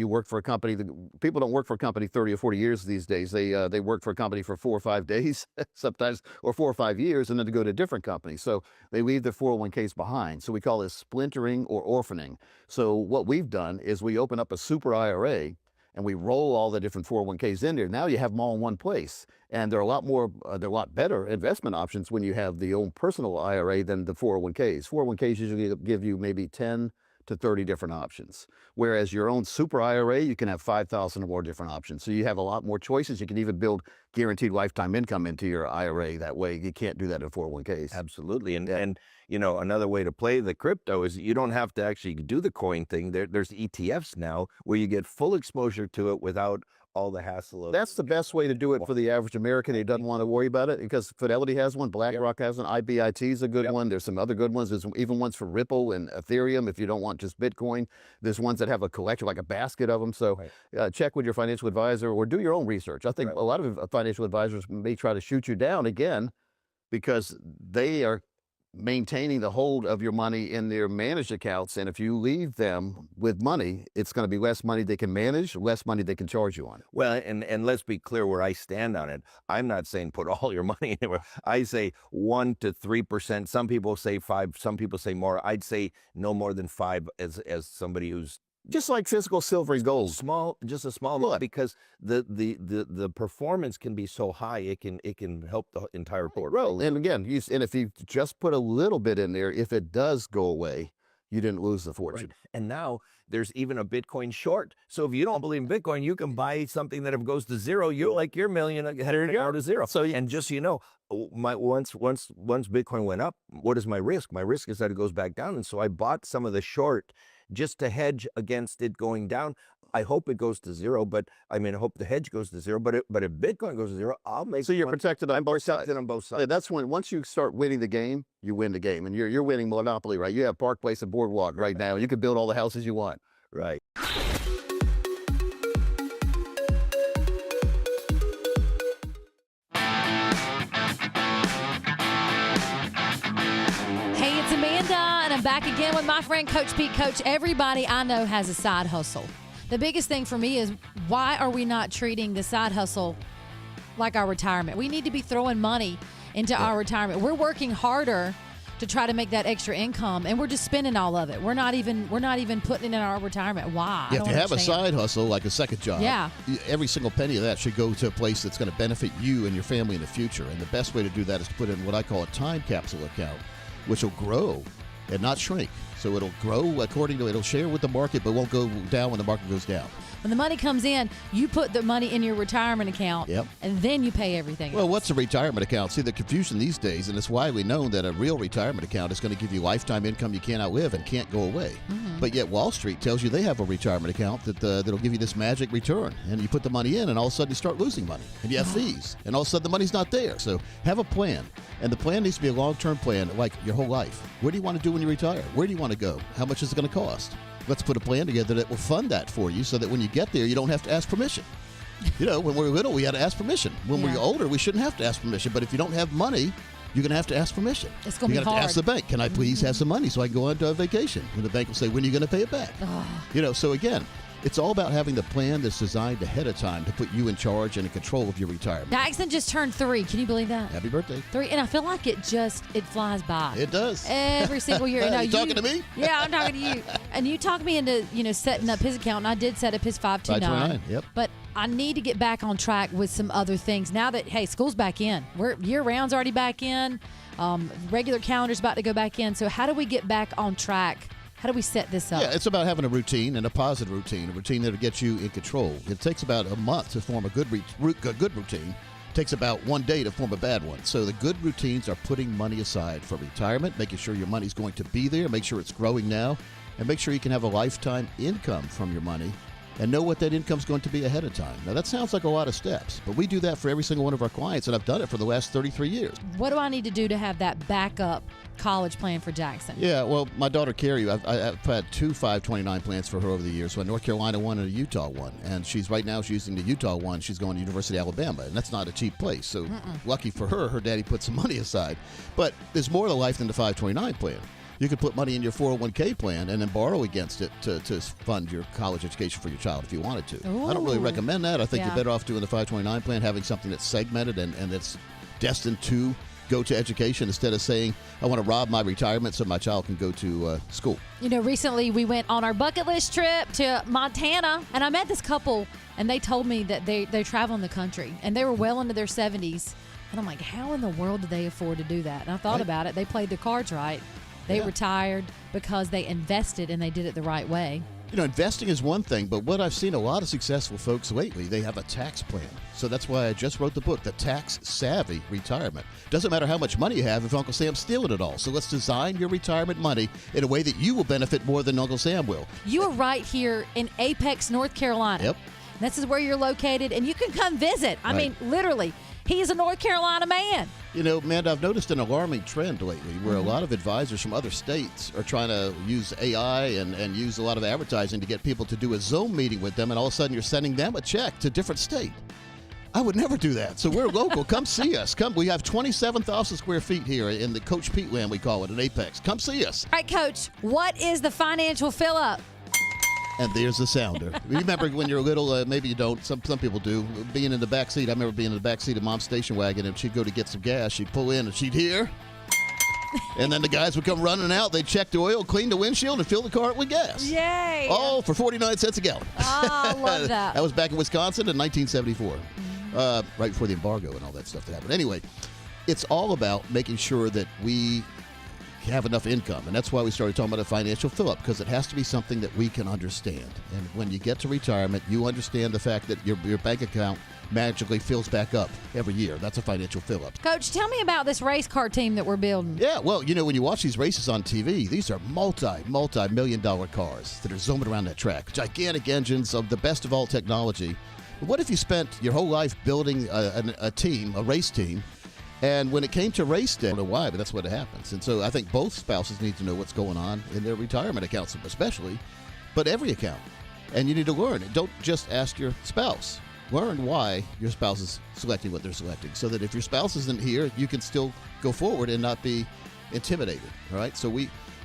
work for a company. People don't work for a company 30 or 40 years these days. They work for a company for 4 or 5 days, sometimes, or 4 or 5 years, and then to go to a different company. So they leave their 401ks behind. So we call this splintering or orphaning. So what we've done is we open up a super IRA, and we roll all the different 401ks in there. Now you have them all in one place. And there are a lot more, they're a lot better investment options when you have the own personal IRA than the 401ks. 401ks usually give you maybe 10 to 30 different options. Whereas your own super IRA, you can have 5,000 or more different options. So you have a lot more choices. You can even build guaranteed lifetime income into your IRA that way. You can't do that in 401ks. Absolutely. And you know, another way to play the crypto is you don't have to actually do the coin thing. There's ETFs now where you get full exposure to it without all the hassle of. That's the best way to do it for the average American who doesn't want to worry about it, because Fidelity has one, BlackRock has one, IBIT is a good one. There's some other good ones. There's even ones for Ripple and Ethereum if you don't want just Bitcoin. There's ones that have a collection, like a basket of them. So check with your financial advisor or do your own research. I think a lot of financial advisors may try to shoot you down again because they are maintaining the hold of your money in their managed accounts. And if you leave them with money, it's going to be less money they can manage, less money they can charge you on. Well, and let's be clear where I stand on it. I'm not saying put all your money anywhere. I say 1 to 3%. Some people say 5, some people say more. I'd say no more than 5 as somebody who's just like physical silver and gold. Just a small amount, because the performance can be so high, it can help the entire portfolio. And again, and if you just put a little bit in there, if it does go away, you didn't lose the fortune. Right. And now there's even a Bitcoin short. So if you don't believe in Bitcoin, you can buy something that if it goes to zero, your million headed to zero. So, and just so you know, once Bitcoin went up, what is my risk? My risk is that it goes back down. And so I bought some of the short just to hedge against it going down. I hope it goes to zero, but I mean, I hope the hedge goes to zero. But if Bitcoin goes to zero, I'll make. So you're protected on both sides. On both sides. That's when once you start winning the game, you win the game, and you're winning Monopoly, right? You have Park Place and Boardwalk right now. You can build all the houses you want. Right. I'm back again with my friend Coach Pete. Coach, everybody I know has a side hustle. The biggest thing for me is, why are we not treating the side hustle like our retirement? We need to be throwing money into our retirement. We're working harder to try to make that extra income, and we're just spending all of it. We're not even putting it in our retirement. Why? You have to have a side hustle, like a second job. Yeah. Every single penny of that should go to a place that's going to benefit you and your family in the future. And the best way to do that is to put in what I call a time capsule account, which will grow and not shrink. So it'll grow according to, it'll share with the market, but won't go down when the market goes down. When the money comes in, you put the money in your retirement account, Yep. and then you pay everything Well, else. what's a retirement account? See, the confusion these days, and it's widely known that a real retirement account is going to give you lifetime income you can't outlive and can't go away. But yet Wall Street tells you they have a retirement account that'll give you this magic return. And you put the money in, and all of a sudden you start losing money, and you have fees, and all of a sudden the money's not there. So have a plan, and the plan needs to be a long-term plan, like your whole life. What do you want to do when you retire? Where do you want to go? How much is it going to cost? Let's put a plan together that will fund that for you, so that when you get there, you don't have to ask permission. You know, when we were little, we had to ask permission. When we're older, we shouldn't have to ask permission. But if you don't have money, you're going to have to ask permission. It's going to be You're going to have to ask hard. the bank, can I please have some money so I can go on to a vacation? And the bank will say, when are you going to pay it back? You know, so again, it's all about having the plan that's designed ahead of time to put you in charge and in control of your retirement. Daxon just turned 3. Can you believe that? Happy birthday. 3, and I feel like it flies by. It does. Every single year. No, You talking to me? Yeah, I'm talking to you. And you talked me into, setting up his account, and I did set up his 529. 529, yep. But I need to get back on track with some other things. Now that, hey, school's back in. Year-round's already back in. Regular calendar's about to go back in. So how do we get back on track? How do we set this up? Yeah, it's about having a routine, and a positive routine, a routine that'll get you in control. It takes about a month to form a good routine. It takes about 1 day to form a bad one. So the good routines are putting money aside for retirement, making sure your money's going to be there, make sure it's growing now, and make sure you can have a lifetime income from your money and know what that income's going to be ahead of time. Now, that sounds like a lot of steps, but we do that for every single one of our clients, and I've done it for the last 33 years. What do I need to do to have that backup college plan for Jackson? Yeah, well, my daughter Carrie, I've had 2 529 plans for her over the years. So a North Carolina one and a Utah one, and she's using the Utah one. She's going to University of Alabama, and that's not a cheap place. So lucky for her, her daddy put some money aside. But there's more to life than the 529 plan. You could put money in your 401k plan and then borrow against it to fund your college education for your child if you wanted to. I don't really recommend that. I think you're better off doing the 529 plan, having something that's segmented and that's destined to go to education, instead of saying, I want to rob my retirement so my child can go to school. Recently we went on our bucket list trip to Montana, and I met this couple, and they told me that they travel in the country, and they were well into their 70s. And I'm like, how in the world do they afford to do that? And I thought about it. They played their cards right. They retired because they invested, and they did it the right way. Investing is one thing, but what I've seen a lot of successful folks lately, they have a tax plan. So that's why I just wrote the book, The Tax Savvy Retirement. Doesn't matter how much money you have if Uncle Sam's stealing it all. So let's design your retirement money in a way that you will benefit more than Uncle Sam will. You are right here in Apex, North Carolina. Yep. This is where you're located, and you can come visit. I mean, literally, he's a North Carolina man. Amanda, I've noticed an alarming trend lately where a lot of advisors from other states are trying to use AI and use a lot of advertising to get people to do a Zoom meeting with them, and all of a sudden you're sending them a check to a different state. I would never do that. So we're local. Come see us. We have 27,000 square feet here in the Coach Pete land, we call it, in Apex. Come see us. All right, Coach, what is the financial fill-up? And there's the sounder. Remember when you're little, maybe you don't, some people do, being in the back seat. I remember being in the back seat of Mom's station wagon, and she'd go to get some gas. She'd pull in, and she'd hear. And then the guys would come running out. They'd check the oil, clean the windshield, and fill the car with gas. Yay. All for 49 cents a gallon. Oh, I love that. That was back in Wisconsin in 1974, right before the embargo and all that stuff that happened. Anyway, it's all about making sure that we have enough income, and that's why we started talking about a financial fill-up, because it has to be something that we can understand. And when you get to retirement, you understand the fact that your bank account magically fills back up every year. That's a financial fill-up. Coach, tell me about this race car team that we're building. Yeah, well, when you watch these races on TV, these are multi-million-dollar cars that are zooming around that track. Gigantic engines of the best of all technology. But what if you spent your whole life building a team, a race team, and when it came to race day, I don't know why, but that's what happens. And so I think both spouses need to know what's going on in their retirement accounts, especially, but every account. And you need to learn. Don't just ask your spouse. Learn why your spouse is selecting what they're selecting, so that if your spouse isn't here, you can still go forward and not be intimidated. All right. So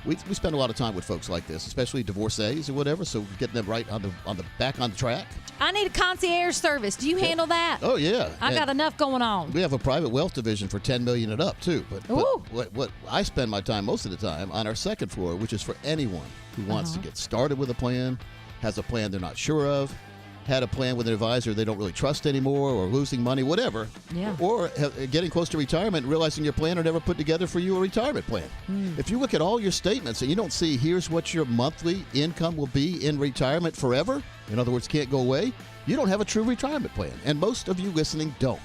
we spend a lot of time with folks like this, especially divorcees or whatever. So getting them right on the back on the track. I need a concierge service. Do you handle that? Oh yeah, I got enough going on. We have a private wealth division for $10 million and up too. But what I spend my time most of the time on our second floor, which is for anyone who wants to get started with a plan, has a plan they're not sure of, had a plan with an advisor they don't really trust anymore, or losing money, whatever. Yeah. Or getting close to retirement and realizing your planner never put together for you a retirement plan. If you look at all your statements and you don't see here's what your monthly income will be in retirement forever, in other words, can't go away, you don't have a true retirement plan. And most of you listening don't.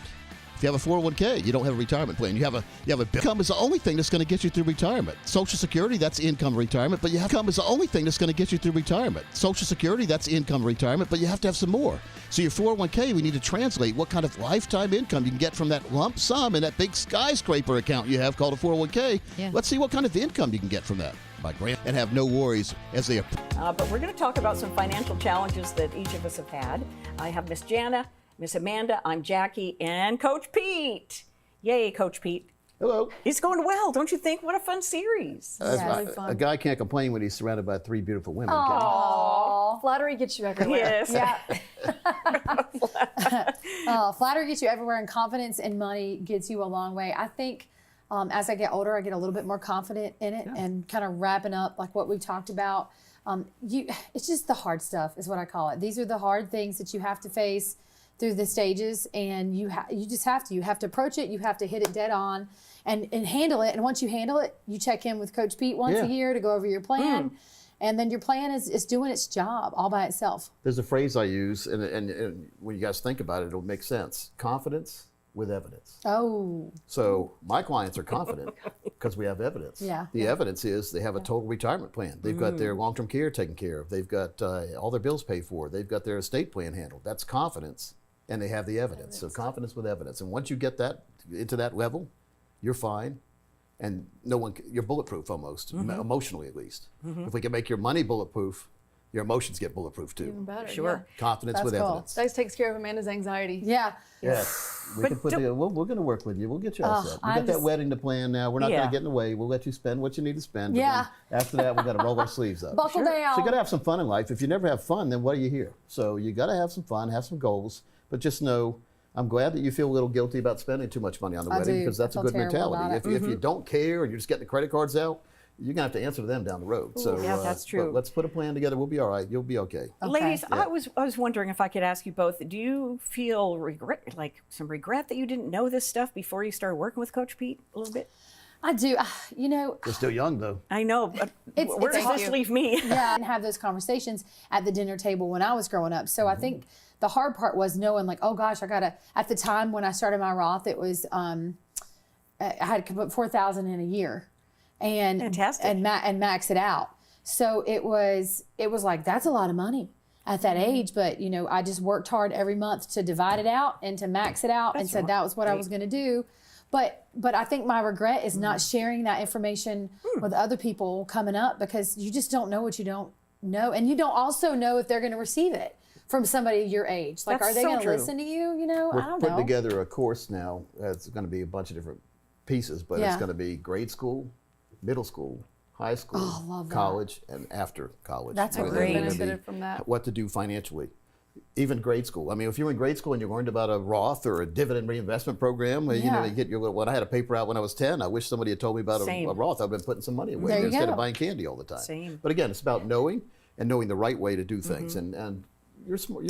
If you have a 401k, you don't have a retirement plan. You have a income is the only thing that's going to get you through retirement. Social Security, that's income retirement, but income is the only thing that's going to get you through retirement. Social Security, that's income retirement, but you have to have some more. So your 401k, we need to translate what kind of lifetime income you can get from that lump sum in that big skyscraper account you have called a 401k. Yeah. Let's see what kind of income you can get from that by grant and have no worries as they But we're going to talk about some financial challenges that each of us have had. I have Miss Jana, Miss Amanda, I'm Jackie, and Coach Pete. Yay, Coach Pete. Hello. It's going well, don't you think? What a fun series. Really fun. A guy can't complain when he's surrounded by 3 beautiful women. can he? Aw, flattery gets you everywhere. Yes. Yeah. Flattery gets you everywhere, and confidence in money gets you a long way. I think as I get older, I get a little bit more confident in it, and kind of wrapping up like what we talked about. It's just the hard stuff is what I call it. These are the hard things that you have to face through the stages, and you just have to. You have to approach it. You have to hit it dead on, and handle it. And once you handle it, you check in with Coach Pete once a year to go over your plan, and then your plan is doing its job all by itself. There's a phrase I use, and when you guys think about it, it'll make sense. Confidence with evidence. Oh. So my clients are confident because we have evidence. Yeah. The evidence is they have a total retirement plan. They've got their long-term care taken care of. They've got all their bills paid for. They've got their estate plan handled. That's confidence, and they have the evidence. So confidence with evidence. And once you get that into that level, you're fine. And you're bulletproof almost, emotionally at least. If we can make your money bulletproof, your emotions get bulletproof too. Even better. Sure. Confidence with cool. evidence. Dice takes care of Amanda's anxiety. Yeah. Yes, we can put together. We're going to work with you. We'll get you all set. We I'm got that just- wedding to plan now. We're not going to get in the way. We'll let you spend what you need to spend. But Yeah. then after that, we got to roll our sleeves up. Buckle down. So you got to have some fun in life. If you never have fun, then what are you here? So you got to have some fun, have some goals, but just know. I'm glad that you feel a little guilty about spending too much money on the I wedding do. because that's I a feel good terrible mentality. about it. If you don't care and you're just getting the credit cards out, you're gonna have to answer to them down the road. So yeah, that's true. But let's put a plan together. We'll be all right. You'll be okay. Ladies, I was wondering if I could ask you both, do you feel some regret that you didn't know this stuff before you started working with Coach Pete a little bit? I do. You're still young though. I know, but where does Thank this you. leave me? Yeah, and have those conversations at the dinner table when I was growing up. So I think the hard part was knowing, like, oh gosh, I gotta. At the time when I started my Roth, it was I had to put $4,000 in a year, and Fantastic. and max it out. So it was like that's a lot of money at that age. But I just worked hard every month to divide it out and to max it out, and said that was what I was going to do. But I think my regret is not sharing that information with other people coming up, because you just don't know what you don't know, and you don't also know if they're going to receive it from somebody your age. Like, That's are they so going to true. listen to you? We're I don't putting know. together a course now. It's going to be a bunch of different pieces, but it's Yeah. going to be grade school, middle school, high school, love that. college, and after college. That's Where great. they're gonna Benefited be from that. What to do financially. Even grade school. I mean, if you're in grade school and you learned about a Roth or a dividend reinvestment program, Yeah. you get your. When I had a paper out when I was 10, I wish somebody had told me about Same. a Roth. I've been putting some money away There you instead go. of buying candy all the time. Same. But again, it's about knowing and knowing the right way to do things. And you're smart.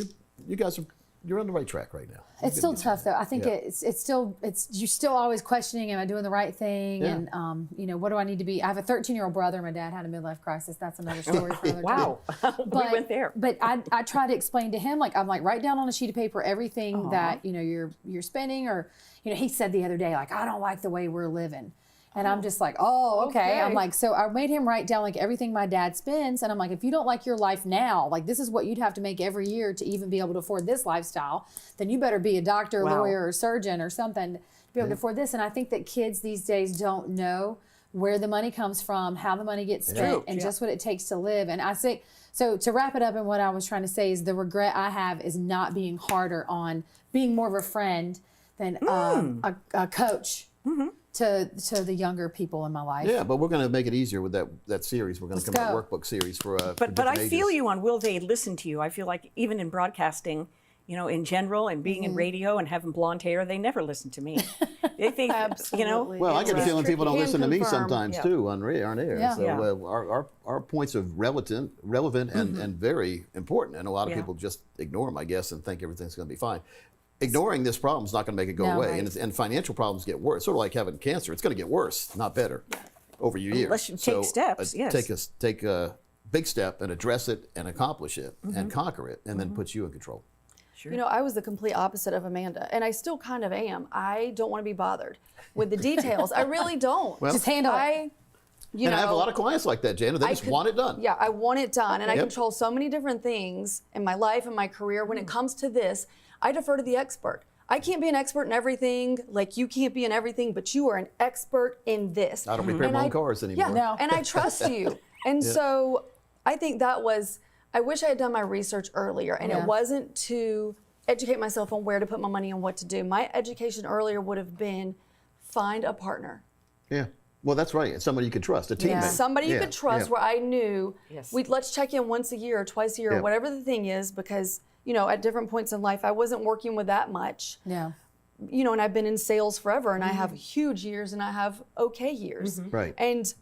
You guys you're on the right track right now. It's still tough though. I think Yeah. it's still you're still always questioning, am I doing the right thing? Yeah. And what do I need to be? I have a 13-year-old brother. My dad had a midlife crisis. That's another story for another Wow. time. We went there. But I try to explain to him, I'm like, write down on a sheet of paper everything that you're spending, or he said the other day, like, I don't like the way we're living. And I'm just like, oh, okay. I'm like, so I made him write down like everything my dad spends. And I'm like, if you don't like your life now, like this is what you'd have to make every year to even be able to afford this lifestyle, then you better be a doctor, Wow. lawyer, or surgeon or something to be able to afford this. And I think that kids these days don't know where the money comes from, how the money gets spent, True. and Yeah. just what it takes to live. And I say, so to wrap it up, and what I was trying to say is the regret I have is not being harder on being more of a friend than a coach to the younger people in my life. Yeah, but we're going to make it easier with that series. We're going to come out with a workbook series for But I feel ages. you on will they listen to you. I feel like even in broadcasting, in general and being in radio and having blonde hair, they never listen to me. They think, Well, I get the feeling people don't listen to me sometimes Yeah. too on air. Yeah. So our points are relevant and very important, and a lot of Yeah. people just ignore them, I guess, and think everything's going to be fine. Ignoring this problem is not going to make it go No, away, right. and financial problems get worse. Sort of like having cancer, it's going to get worse, not better, over your years. Unless you take steps, yes. Take a big step and address it and accomplish it and conquer it, and then put you in control. Sure. I was the complete opposite of Amanda, and I still kind of am. I don't want to be bothered with the details. I really don't. Well, Just handle it. I have a lot of clients like that, Janet. They just want it done. Yeah, I want it done. And I Yep. control so many different things in my life and my career. When it comes to this, I defer to the expert. I can't be an expert in everything, like you can't be in everything, but you are an expert in this. I don't repair my own cars anymore. Yeah, No. and I trust you. And so I think I wish I had done my research earlier, and it wasn't to educate myself on where to put my money and what to do. My education earlier would have been find a partner. Yeah. Well, that's right. It's somebody you can trust, a teammate. Somebody you could trust where I knew Yes. let's check in once a year or twice a year Yeah. or whatever the thing is, because at different points in life I wasn't working with that much. Yeah. And I've been in sales forever, and I have huge years and I have okay years. Right. And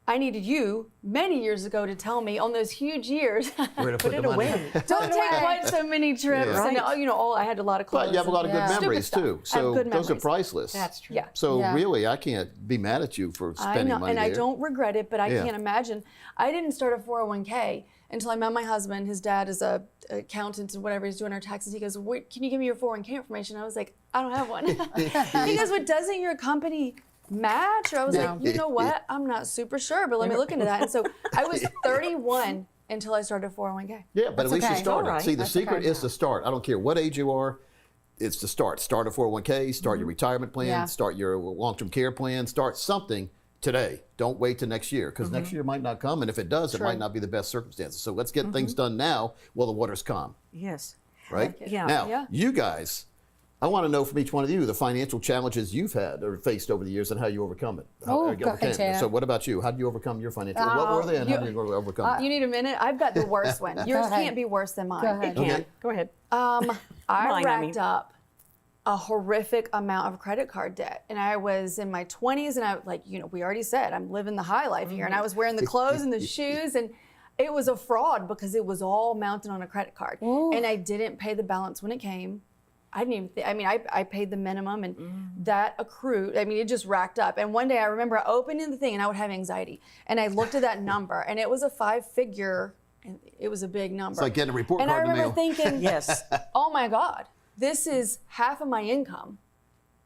I needed you many years ago to tell me on those huge years, Where to put the money. don't take quite so many trips. Yeah. And I had a lot of clothes. But you have a lot of good Yeah. memories Stupid too. stuff. I have So good those are memories. priceless. That's true. Yeah. So Yeah. really, I can't be mad at you for I spending know, money and I there. don't regret it, but I Yeah. can't imagine. I didn't start a 401k until I met my husband. His dad is a accountant and whatever, he's doing our taxes. He goes, "Wait, can you give me your 401k information?" I was like, "I don't have one." He goes, "Well, doesn't your company match?" Or I was like, "You know what? I'm not super sure, but let me look into that." And so I was 31 until I started a 401k. Yeah, but at least you okay. started. All right. See, the That's secret okay. is to start. I don't care what age you are. It's to start. Start a 401k, start your retirement plan, Yeah. start your long-term care plan, start something today. Don't wait till next year, because next year might not come, and if it does, it might not be the best circumstances. So let's get things done now while the water's calm, Yes. right? Yeah. Now, Yeah. you guys, I want to know from each one of you the financial challenges you've had or faced over the years and how you overcome it. Oh, go ahead, Janet. So what about you? How did you overcome your financial? What were they, and how did you overcome You it? need a minute? I've got the worst one. Yours ahead. can't be worse than mine. Go ahead. It can. Go ahead. I Mine, I racked mean. up a horrific amount of credit card debt. And I was in my 20s, and I, we already said, I'm living the high life here. And I was wearing the clothes and the shoes, and it was a fraud because it was all mounted on a credit card. And I didn't pay the balance when it came. I didn't even, I paid the minimum, and that accrued. It just racked up. And one day I remember I opened the thing and I would have anxiety. And I looked at that number, and it was a 5-figure, and it was a big number. It's like getting a report and card I in the remember mail. thinking, Yes. oh my God, this is half of my income.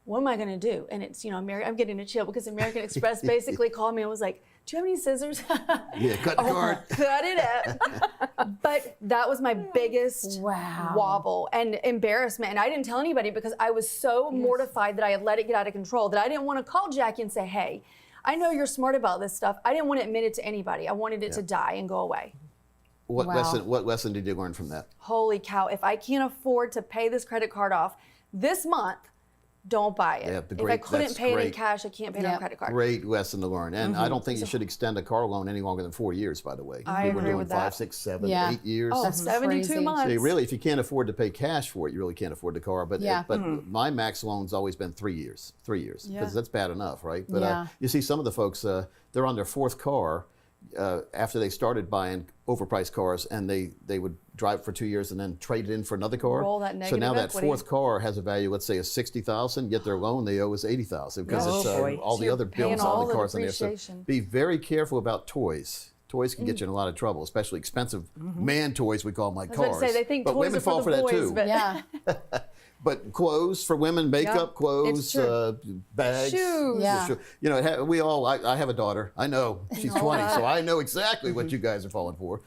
What am I going to do? And it's, I'm getting a chill because American Express basically called me and was like, "Do you have any scissors?" Yeah, cut the card. Cut it up. But that was my biggest wobble and embarrassment. And I didn't tell anybody because I was so mortified that I had let it get out of control that I didn't want to call Jackie and say, "Hey, I know you're smart about this stuff." I didn't want to admit it to anybody. I wanted it to die and go away. What lesson did you learn from that? Holy cow, if I can't afford to pay this credit card off this month, don't buy it. Yeah, If I couldn't pay it in cash, I can't pay it on credit card. Great lesson to learn. And I don't think you should extend a car loan any longer than 4 years, by the way. I We were agree doing with 5, that. 6, 7, Yeah. 8 years. Oh, That's 72 crazy. months. So really, if you can't afford to pay cash for it, you really can't afford the car. But Yeah. my max loan's always been 3 years. 3 years, because Yeah. that's bad enough, right? But Yeah. you see some of the folks, they're on their 4th car after they started buying overpriced cars, and they would drive for 2 years and then trade it in for another car. Roll that So now negative that equity. 4th car has a value, let's say, of $60,000. Yet their loan they owe is $80,000 because Oh, it's boy. all So the you're other paying bills all on the the cars on there. So depreciation. be very careful about toys. Toys can get you in a lot of trouble, especially expensive man toys, we call them, like I was cars. about to say, they think but toys women are for fall the for that boys, too. but Yeah. But clothes for women, makeup, clothes, true. bags, Shoes. Yeah. we all. I have a daughter. I know she's 20, so I know exactly what you guys are falling for.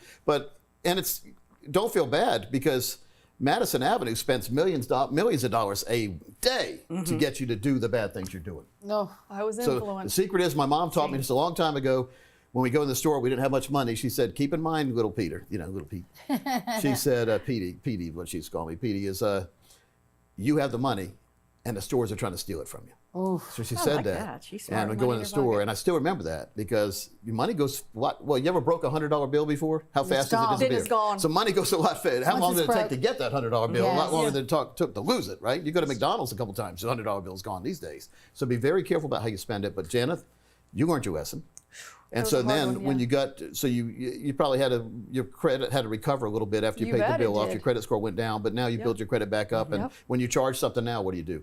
And it's don't feel bad because Madison Avenue spends millions of dollars a day to get you to do the bad things you're doing. No. I was So the influenced. secret is, my mom taught me this a long time ago. When we go in the store, we didn't have much money. She said, "Keep in mind, little Peter." Little Pete. She said, Petey, what she's calling me. Petey is, you have the money, and the stores are trying to steal it from you. Oh, So she said like that. that. She's smart. And we Money go in in the her store, pocket. and I still remember that because your money goes, what? Well, you ever broke a $100 bill before? How fast does gone. it It disappear? is gone. So money goes a lot faster. How Once long it's did it take broke. to get that $100 bill? A lot Yes. longer than it took to lose it, right? You go to McDonald's a couple times, the $100 bill is gone these days. So be very careful about how you spend it. But Janet, you learned your lesson. And was so a hard then one, when yeah. you got, so you probably your credit had to recover a little bit after you You paid the bet it bill off. did. Your credit score went down, but now you build your credit back up. And Yep. when you charge something now, what do?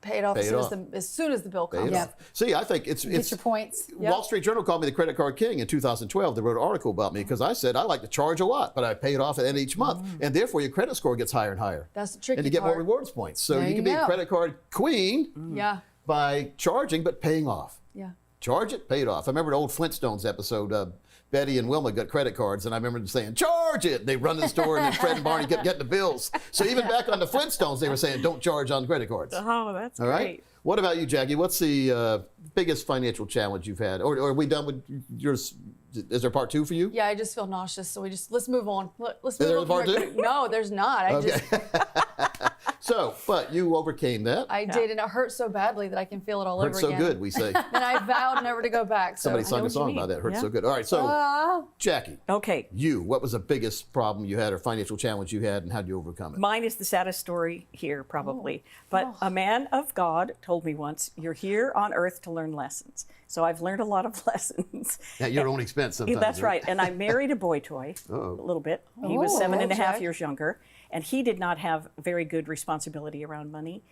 Pay it off, Pay as, it soon off. as soon as the bill Pay comes. it off. See, I think it's Get your points. Wall Street Journal called me the credit card king in 2012. They wrote an article about me because I said I like to charge a lot, but I pay it off at the end of each month, and therefore your credit score gets higher and higher. That's the tricky and you get part. more rewards points. So There you can you be a go. credit card queen Yeah. by charging but paying off. Yeah. Charge it, pay it off. I remember the old Flintstones episode. Betty and Wilma got credit cards, and I remember them saying, "Charge it!" They run to the store, and then Fred and Barney kept getting the bills. So even back on the Flintstones, they were saying, "Don't charge on credit cards." Oh, that's All great. right. What about you, Jackie? What's the biggest financial challenge you've had? Or are we done with yours? Is there part two for you? Yeah, I just feel nauseous, so let's move on. Let's Is move there on. a part from two? No, there's not. So, but you overcame that. I did, and it hurt so badly that I can feel it all Hurt over so again. good, we say. And I vowed never to go back. So Somebody I sung know a what you song mean. about that. Hurt Yeah. so good. All right. So, Ah. Jackie, Okay. what was the biggest problem you had or financial challenge you had, and how did you overcome it? Mine is the saddest story here, probably. But a man of God told me once, "You're here on earth to learn lessons." So I've learned a lot of lessons. At your own expense sometimes. That's right. And I married a boy toy a little bit. He was 7.5 okay. years younger, and he did not have very good responsibility around money.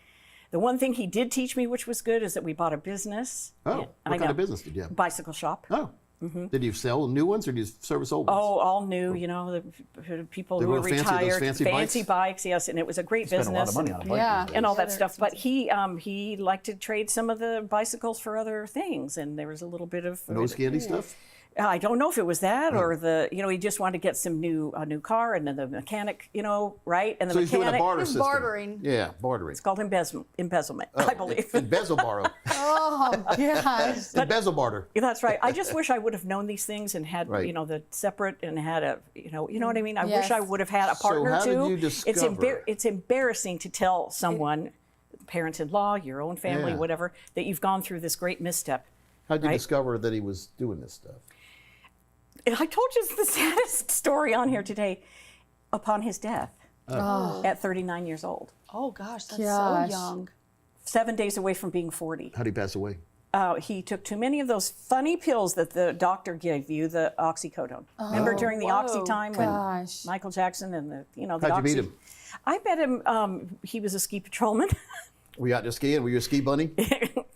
The one thing he did teach me, which was good, is that we bought a business. Oh, what kind of business did you have? Bicycle shop. Oh. Did you sell new ones or did you service old ones? Oh, all new, you know, the people They who were were fancy, those retired. fancy bikes? bikes, yes, and it was a great Spent business. a lot of money on a bike. Yeah. these And all days. that stuff. But he liked to trade some of the bicycles for other things, and there was a little bit of Nose candy stuff? I don't know if it was that or he just wanted to get a new car, and then the mechanic, right? And the So he's doing a mechanic, barter It's system. bartering. Yeah, bartering. it's called embezzlement, I believe. Embezzle borrow. Oh, gosh. Embezzle barter. That's right. I just wish I would have known these things and had, Right. the separate and had a, you know what I mean? I Yes. wish I would have had a partner how did too. you discover- It's embarrassing to tell someone, parents-in-law, your own family, Yeah. whatever, that you've gone through this great misstep. How'd you Right. discover that he was doing this stuff? I told you the saddest story on here today. Upon his death at 39 years old, Oh gosh, that's Gosh. so young. 7 days away from being 40. How'd he pass away? He took too many of those funny pills that the doctor gave you, the oxycodone. Remember during the oxy time when Gosh. Michael Jackson and the the How'd you oxy? meet him? I met him. He was a ski patrolman. Were you out there skiing? Were you a ski bunny?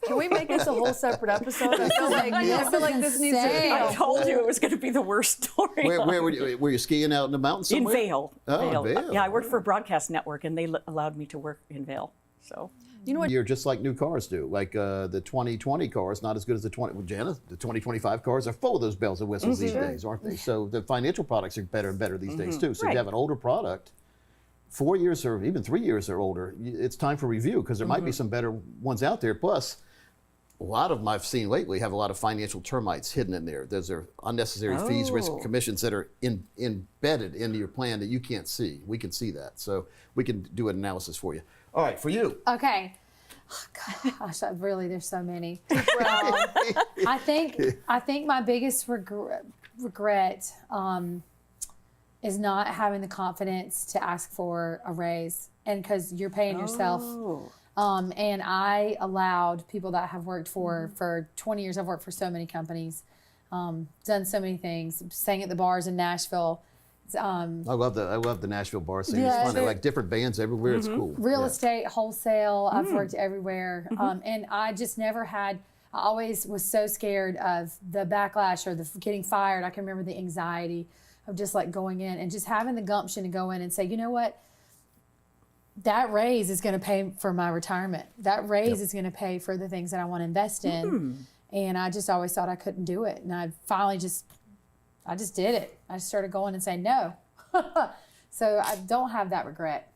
Can we make this a whole separate episode? I feel like this needs to be insane. a I told you whole- it was going to be the worst story. Where were you skiing out in the mountains in somewhere? Vail. Oh, Vail. Yeah, I worked for a broadcast network, and they allowed me to work in Vail. So You know what? You're just like new cars do. Like the 2020 cars, not as good as the 2025 cars are full of those bells and whistles these days, aren't they? So the financial products are better and better these days too. So if Right. you have an older product, 4 years or even 3 years or older, it's time for review because there might be some better ones out there. Plus, a lot of them I've seen lately have a lot of financial termites hidden in there. Those are unnecessary fees, risk, and commissions that are embedded into your plan that you can't see. We can see that. So we can do an analysis for you. All right, for you. Okay. Oh, gosh, there's so many. I think my biggest regret is not having the confidence to ask for a raise, and because you're paying yourself. And I allowed people that have worked for 20 years. I've worked for so many companies, done so many things, sang at the bars in Nashville. I love the Nashville bar scene. Yeah, It's fun. They're they're- like different bands everywhere. It's cool. Real Yeah. estate, wholesale. I've worked everywhere. And I just never had, I always was so scared of the backlash or the getting fired. I can remember the anxiety of just like going in and just having the gumption to go in and say, you know what? That raise is going to pay for my retirement. That raise is going to pay for the things that I want to invest in. And I just always thought I couldn't do it. And I finally I just did it. I just started going and saying no. So I don't have that regret.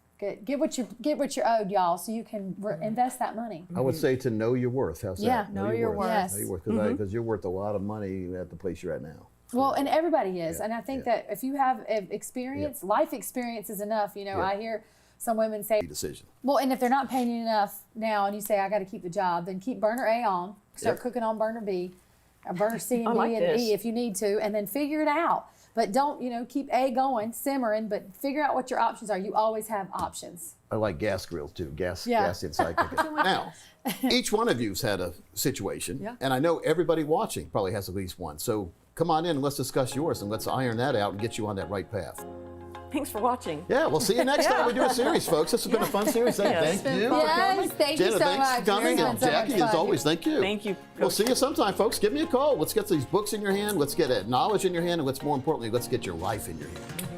Get what you're owed, y'all, so you can invest that money. I would say to know your worth. How's Yeah, that? know your worth. Yes. Know your worth, because you're worth a lot of money at the place you're at now. Well, and everybody is. And I think that if you have experience, life experience is enough. You know, I hear some women say, decision. well, and if they're not paying you enough now and you say, I got to keep the job, then keep burner A on, start cooking on burner B, or burner C and D and E if you need to, and then figure it out. But don't, keep A going, simmering, but figure out what your options are. You always have options. I like gas grills too, gas inside cooking. Now, each one of you's had a situation, and I know everybody watching probably has at least one. So come on in and let's discuss yours and let's iron that out and get you on that right path. Thanks for watching. Yeah, we'll see you next time we do a series, folks. This has been a fun series. Thank you. Yes, thank you Jenna, so thanks much. for coming. And Jackie, as always, thank you. Thank you. We'll see you sometime, folks. Give me a call. Let's get these books in your hand. Let's get knowledge in your hand. And let's more importantly, let's get your life in your hand.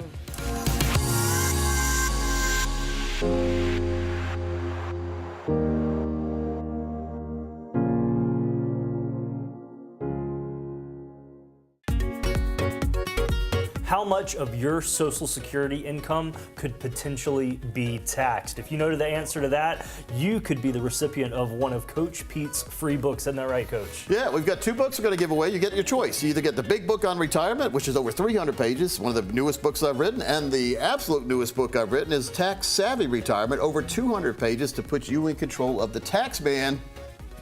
How much of your Social Security income could potentially be taxed? If you know the answer to that, you could be the recipient of one of Coach Pete's free books. Isn't that right, Coach? Yeah, we've got 2 books we're going to give away. You get your choice. You either get the big book on retirement, which is over 300 pages, one of the newest books I've written, and the absolute newest book I've written is Tax Savvy Retirement, over 200 pages to put you in control of the tax man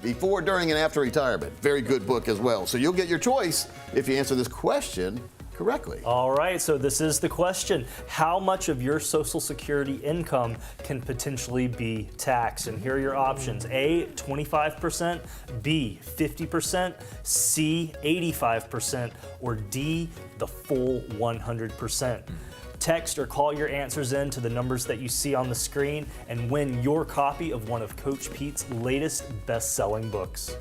before, during, and after retirement. Very good book as well. So you'll get your choice if you answer this question correctly. All right, so this is the question. How much of your Social Security income can potentially be taxed? And here are your options. A, 25%, B, 50%, C, 85%, or D, the full 100%. Text or call your answers in to the numbers that you see on the screen and win your copy of one of Coach Pete's latest best-selling books.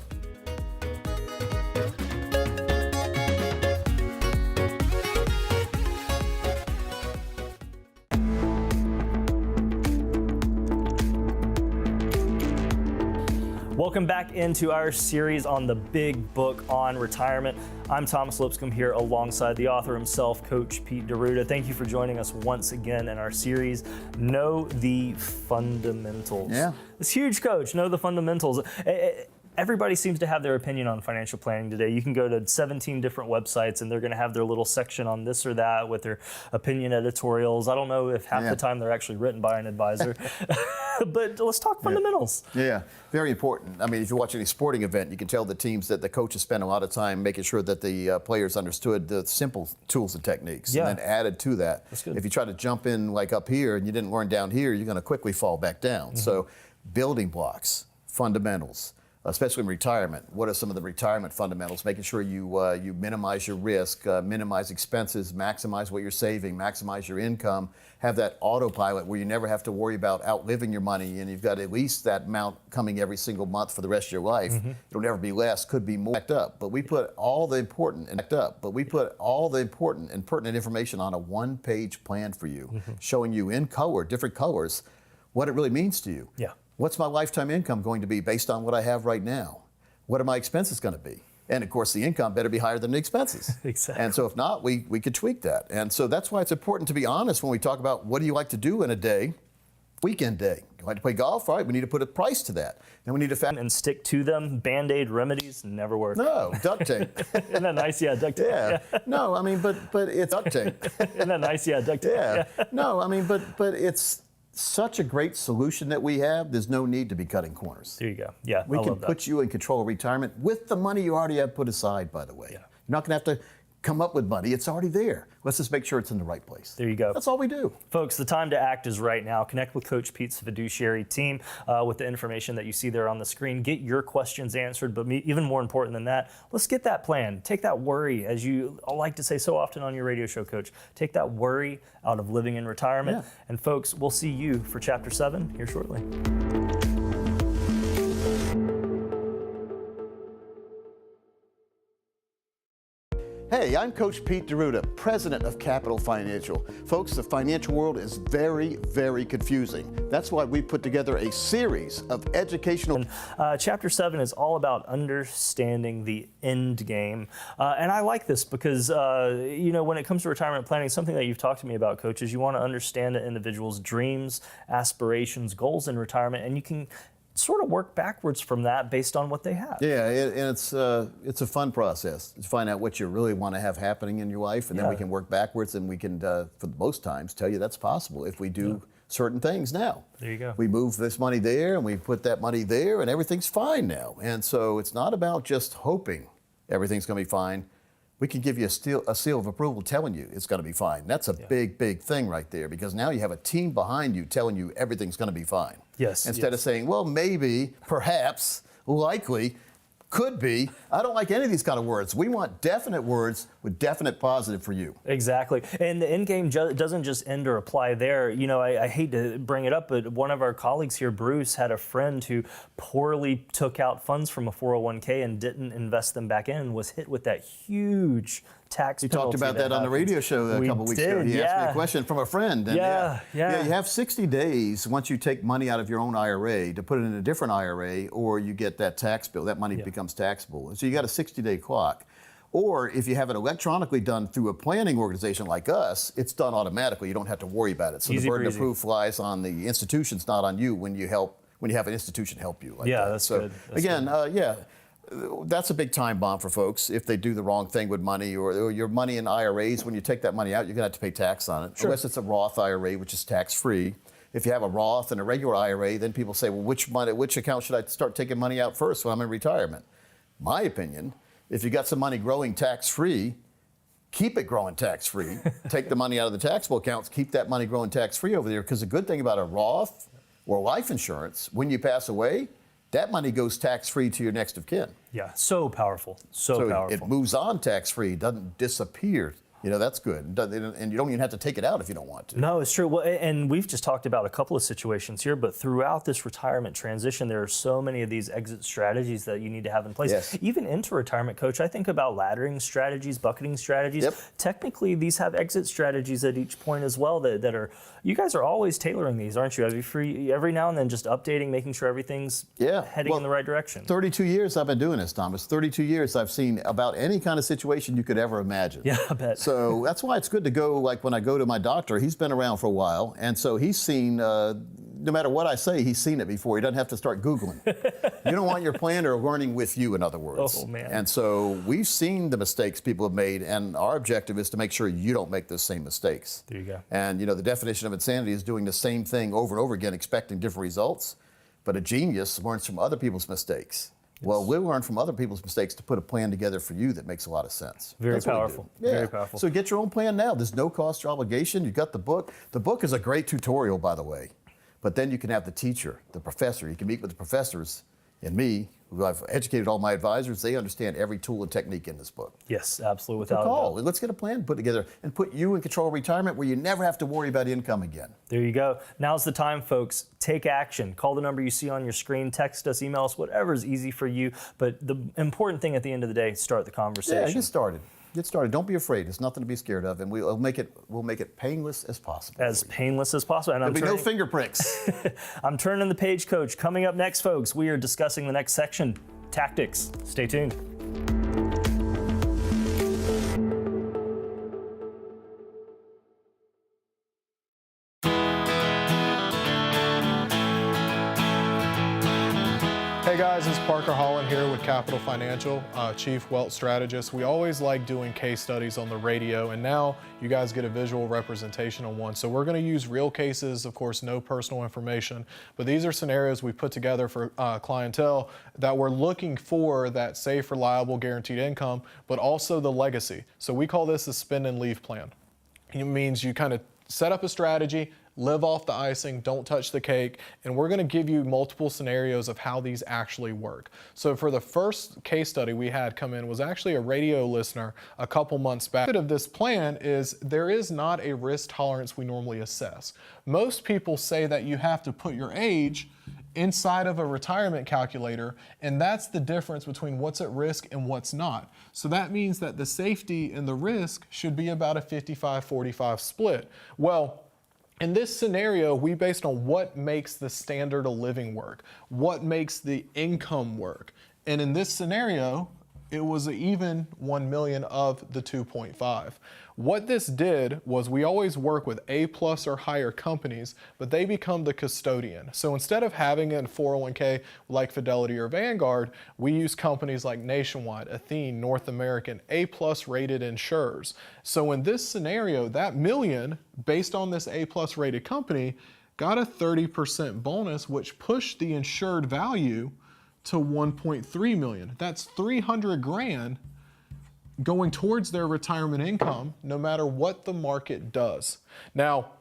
Welcome back into our series on the big book on retirement. I'm Thomas Lipscomb here alongside the author himself, Coach Pete D'Arruda. Thank you for joining us once again in our series, Know the Fundamentals. Yeah. It's huge, Coach. Know the fundamentals. Everybody seems to have their opinion on financial planning today. You can go to 17 different websites and they're going to have their little section on this or that with their opinion editorials. I don't know if half the time they're actually written by an advisor. But let's talk fundamentals. Yeah, very important. I mean, if you watch any sporting event, you can tell the teams that the coaches spent a lot of time making sure that the players understood the simple tools and techniques, and then added to that. That's good. If you try to jump in like up here and you didn't learn down here, you're going to quickly fall back down. So building blocks, fundamentals, especially in retirement. What are some of the retirement fundamentals? Making sure you minimize your risk, minimize expenses, maximize what you're saving, maximize your income, have that autopilot where you never have to worry about outliving your money, and you've got at least that amount coming every single month for the rest of your life. It'll never be less, could be more. But we put all the important and pertinent information on a one-page plan for you, showing you in color, different colors, what it really means to you. Yeah. What's my lifetime income going to be based on what I have right now? What are my expenses going to be? And of course, the income better be higher than the expenses. Exactly. And so if not, we could tweak that. And so that's why it's important to be honest when we talk about what do you like to do in a day, weekend day. You like to play golf? All right, we need to put a price to that. Then we need to and stick to them. Band-Aid remedies never work. No, duct tape. Isn't that nice? Yeah, duct tape. Yeah. No, I mean, but it's duct tape. Isn't that nice? Yeah, duct tape. Yeah. No, I mean, but it's such a great solution that we have, there's no need to be cutting corners. There you go. Yeah, we I can love that. put you in control of retirement with the money you already have put aside, by the way. Yeah. You're not going to have to come up with money. It's already there. Let's just make sure it's in the right place. There you go. That's all we do. Folks, the time to act is right now. Connect with Coach Pete's fiduciary team with the information that you see there on the screen. Get your questions answered, but even more important than that, let's get that plan. Take that worry, as you like to say so often on your radio show, Coach. Take that worry out of living in retirement. Yeah. And folks, we'll see you for Chapter 7 here shortly. Hey, I'm Coach Pete D'Arruda, president of Capital Financial. Folks, the financial world is very, very confusing. That's why we put together a series of educational... Chapter 7 is all about understanding the end game. And I like this because, when it comes to retirement planning, something that you've talked to me about, Coach, is you want to understand an individual's dreams, aspirations, goals in retirement, and you can sort of work backwards from that based on what they have. Yeah, and it's a fun process to find out what you really want to have happening in your life, and then we can work backwards, and we can, for most times, tell you that's possible if we do certain things now. There you go. We move this money there and we put that money there and everything's fine now. And so it's not about just hoping everything's going to be fine. We can give you a seal of approval telling you it's going to be fine. That's a big, big thing right there, because now you have a team behind you telling you everything's going to be fine. Yes. Instead of saying, well, maybe, perhaps, likely, could be. I don't like any of these kind of words. We want definite words with definite positive for you. Exactly. And the end game doesn't just end or apply there. You know, I hate to bring it up, but one of our colleagues here, Bruce, had a friend who poorly took out funds from a 401k and didn't invest them back in, and was hit with that huge tax You penalty. talked about that on the radio show a couple weeks ago. He asked me a question from a friend. And Yeah. you have 60 days once you take money out of your own IRA to put it in a different IRA, or you get that tax bill. That money becomes taxable. And so you got a 60-day clock. Or if you have it electronically done through a planning organization like us, it's done automatically. You don't have to worry about it. So Easy the burden of breezy. proof lies on the institutions, not on you when you have an institution help you like that. That's so good. That's again, good. that's a big time bomb for folks if they do the wrong thing with money, or your money in IRAs. When you take that money out, you're going to have to pay tax on it, unless it's a Roth IRA, which is tax-free. If you have a Roth and a regular IRA, then people say, well, which account should I start taking money out first when I'm in retirement? My opinion, if you got some money growing tax-free, keep it growing tax-free. Take the money out of the taxable accounts, keep that money growing tax-free over there, because the good thing about a Roth or life insurance, when you pass away, that money goes tax-free to your next of kin. Yeah, so powerful, so powerful. It moves on tax-free, doesn't disappear. You know, that's good. And you don't even have to take it out if you don't want to. No, it's true. Well, and we've just talked about a couple of situations here, but throughout this retirement transition, there are so many of these exit strategies that you need to have in place. Yes. Even into retirement, Coach, I think about laddering strategies, bucketing strategies. Yep. Technically, these have exit strategies at each point as well that are, you guys are always tailoring these, aren't you? Every now and then just updating, making sure everything's heading in the right direction. 32 years I've been doing this, Thomas. 32 years I've seen about any kind of situation you could ever imagine. Yeah, I bet. So that's why it's good to go, like when I go to my doctor, he's been around for a while, and so he's seen, no matter what I say, he's seen it before. He doesn't have to start Googling. You don't want your planner learning with you, in other words. Oh, man. And so we've seen the mistakes people have made, and our objective is to make sure you don't make those same mistakes. There you go. And the definition of insanity is doing the same thing over and over again, expecting different results. But a genius learns from other people's mistakes. Yes. Well, we'll learn from other people's mistakes to put a plan together for you that makes a lot of sense. Very That's what we powerful. do. Yeah. Very powerful. So get your own plan now. There's no cost or obligation. You've got the book. The book is a great tutorial, by the way. But then you can have the teacher, the professor. You can meet with the professors and me, who I've educated all my advisors. They understand every tool and technique in this book. Yes, absolutely, Without without a call. doubt. Let's get a plan put together and put you in control of retirement where you never have to worry about income again. There you go. Now's the time, folks. Take action. Call the number you see on your screen. Text us, email us, whatever is easy for you. But the important thing at the end of the day, start the conversation. Yeah, get started. Get started. Don't be afraid. It's nothing to be scared of, and we'll make it painless as possible. As painless as possible. And There'll be no finger pricks. I'm turning the page, Coach. Coming up next, folks, we are discussing the next section, tactics. Stay tuned. Hey guys, it's Parker Holland here with Capital Financial, Chief Wealth Strategist. We always like doing case studies on the radio, and now you guys get a visual representation on one. So we're going to use real cases, of course, no personal information, but these are scenarios we put together for clientele that we're looking for that safe, reliable, guaranteed income, but also the legacy. So we call this a spend and leave plan. It means you kind of set up a strategy, live off the icing, don't touch the cake, and we're going to give you multiple scenarios of how these actually work. So for the first case study we had come in was actually a radio listener a couple months back. The of this plan is there is not a risk tolerance we normally assess. Most people say that you have to put your age inside of a retirement calculator, and that's the difference between what's at risk and what's not. So that means that the safety and the risk should be about a 55-45 split. Well, in this scenario, we based on what makes the standard of living work, what makes the income work. And in this scenario, it was an even 1 million of the 2.5. What this did was we always work with A+ or higher companies, but they become the custodian. So instead of having it in 401k like Fidelity or Vanguard, we use companies like Nationwide, Athene, North American, A+ rated insurers. So in this scenario, that million, based on this A+ rated company, got a 30% bonus, which pushed the insured value to 1.3 million. That's 300 grand going towards their retirement income, no matter what the market does. Now,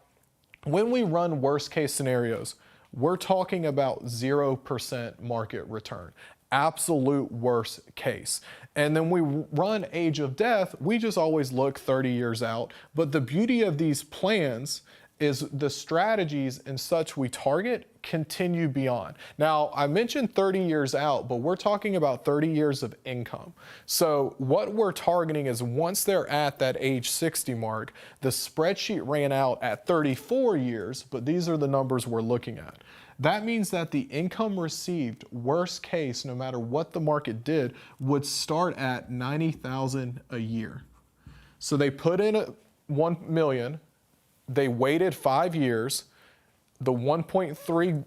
when we run worst case scenarios, we're talking about 0% market return, absolute worst case. And then we run age of death, we just always look 30 years out. But the beauty of these plans is the strategies and such we target continue beyond. Now, I mentioned 30 years out, but we're talking about 30 years of income. So what we're targeting is once they're at that age 60 mark, the spreadsheet ran out at 34 years, but these are the numbers we're looking at. That means that the income received, worst case, no matter what the market did, would start at $90,000 a year. So they put in $1 million, they waited 5 years, the 1.3